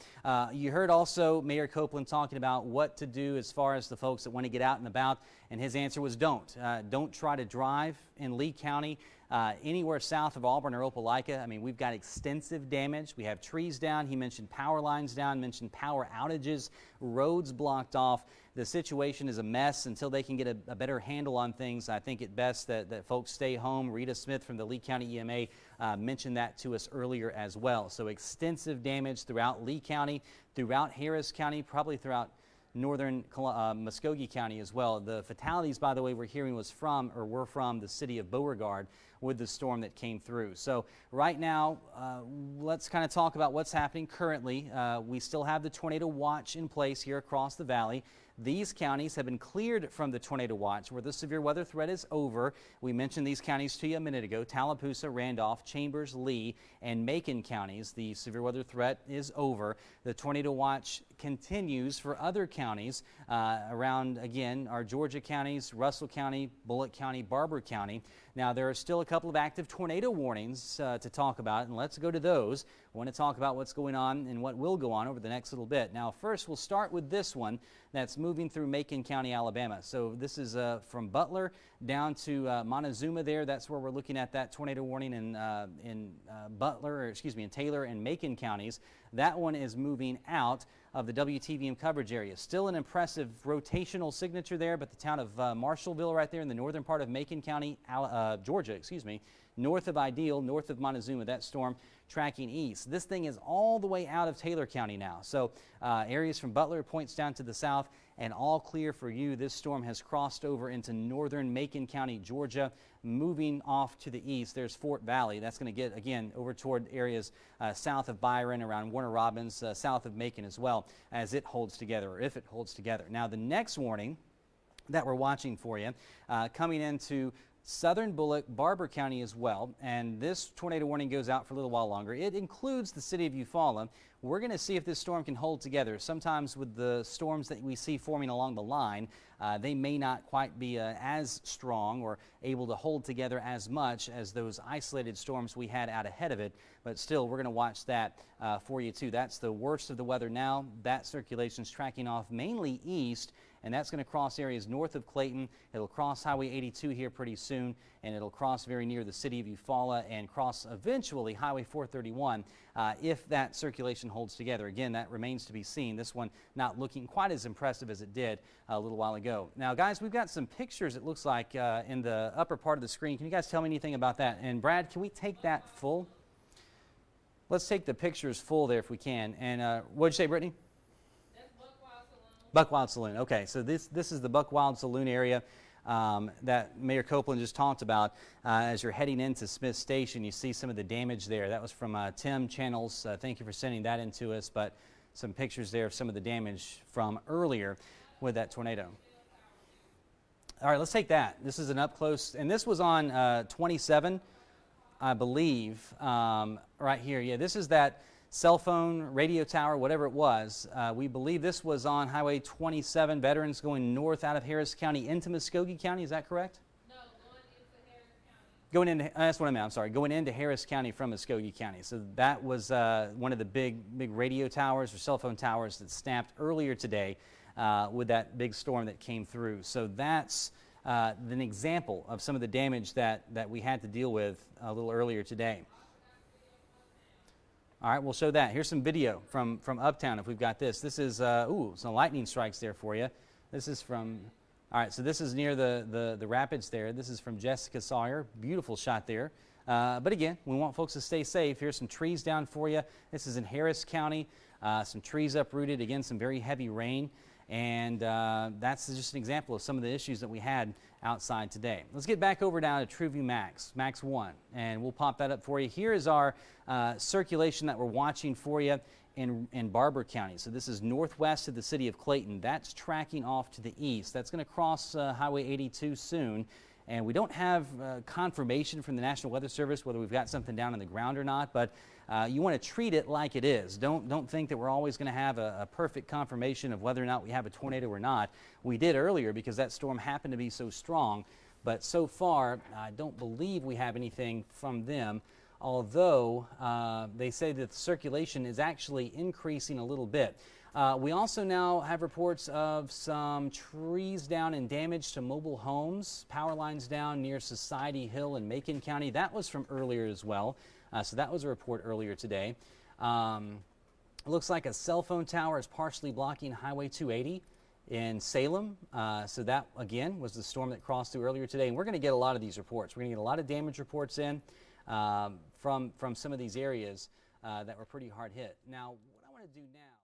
You heard also Mayor Copeland talking about what to do as far as the folks that want to get out and about, and his answer was don't. Don't try to drive in Lee County. Anywhere south of Auburn or Opelika, I mean, we've got extensive damage. We have trees down. He mentioned power lines down, mentioned power outages, roads blocked off. The situation is a mess until they can get a better handle on things. I think it best that folks stay home. Rita Smith from the Lee County EMA mentioned that to us earlier as well. So extensive damage throughout Lee County, throughout Harris County, probably throughout northern Muscogee County as well. The fatalities, by the way, we're hearing were from the city of Beauregard with the storm that came through. So right now, let's kind of talk about what's happening currently. We still have the tornado watch in place here across the valley. These counties have been cleared from the tornado watch where the severe weather threat is over. We mentioned these counties to you a minute ago: Tallapoosa, Randolph, Chambers, Lee, and Macon counties. The severe weather threat is over. The tornado watch continues for other counties around, again, our Georgia counties, Russell County, Bullitt County, Barber County. Now, there are still a couple of active tornado warnings to talk about, and let's go to those. I want to talk about what's going on and what will go on over the next little bit. Now, first, we'll start with this one that's moving through Macon County, Alabama. So this is from Butler down to Montezuma there. That's where we're looking at that tornado warning in Taylor and Macon counties. That one is moving out of the WTVM coverage area. Still an impressive rotational signature there, but the town of Marshallville right there in the northern part of Macon County, Georgia, north of Ideal, north of Montezuma, that storm tracking east. This thing is all the way out of Taylor County now. So areas from Butler points down to the south and all clear for you. This storm has crossed over into northern Macon County, Georgia, moving off to the east. There's Fort Valley. That's going to get, again, over toward areas south of Byron, around Warner Robins, south of Macon as well, as it holds together, or if it holds together. Now, the next warning that we're watching for you coming into southern Bullock, Barber County as well, and this tornado warning goes out for a little while longer. It includes the city of Eufaula. We're going to see if this storm can hold together. Sometimes with the storms that we see forming along the line, they may not quite be as strong or able to hold together as much as those isolated storms we had out ahead of it, but still we're going to watch that for you too. That's the worst of the weather now. That circulation's tracking off mainly east, and that's going to cross areas north of Clayton. It'll cross Highway 82 here pretty soon, and it'll cross very near the city of Eufaula and cross eventually Highway 431 if that circulation holds together. Again, that remains to be seen. This one not looking quite as impressive as it did a little while ago. Now, guys, we've got some pictures, it looks like, in the upper part of the screen. Can you guys tell me anything about that? And Brad, can we take that full? Let's take the pictures full there if we can. And what'd you say, Brittany? Buckwild Saloon. Okay, so this is the Buckwild Saloon area that Mayor Copeland just talked about. As you're heading into Smith Station, you see some of the damage there. That was from Tim Channels. Thank you for sending that in to us, but some pictures there of some of the damage from earlier with that tornado. All right, let's take that. This is an up close, and this was on 27, I believe, right here. Yeah, this is that cell phone, radio tower, whatever it was. We believe this was on Highway 27, veterans going north out of Harris County into Muscogee County. Is that correct? No, going into Harris County. Going into, that's what I meant, I'm sorry. Going into Harris County from Muscogee County. So that was one of the big radio towers or cell phone towers that snapped earlier today with that big storm that came through. So that's an example of some of the damage that we had to deal with a little earlier today. All right, we'll show that. Here's some video from Uptown if we've got this. This is, some lightning strikes there for you. This is from, all right, so this is near the rapids there. This is from Jessica Sawyer. Beautiful shot there. But again, we want folks to stay safe. Here's some trees down for you. This is in Harris County. Some trees uprooted. Again, some very heavy rain. And that's just an example of some of the issues that we had outside today. Let's get back over now to TrueView Max 1, and we'll pop that up for you. Here is our circulation that we're watching for you in Barber County. So this is northwest of the city of Clayton. That's tracking off to the east. That's going to cross Highway 82 soon. And we don't have confirmation from the National Weather Service whether we've got something down on the ground or not, but you want to treat it like it is. Don't think that we're always going to have a perfect confirmation of whether or not we have a tornado or not. We did earlier because that storm happened to be so strong, but so far I don't believe we have anything from them, although they say that the circulation is actually increasing a little bit. We also now have reports of some trees down and damage to mobile homes, power lines down near Society Hill in Macon County. That was from earlier as well. So that was a report earlier today. It looks like a cell phone tower is partially blocking Highway 280 in Salem. So that, again, was the storm that crossed through earlier today. And we're going to get a lot of these reports. We're going to get a lot of damage reports in from some of these areas that were pretty hard hit. Now, what I want to do now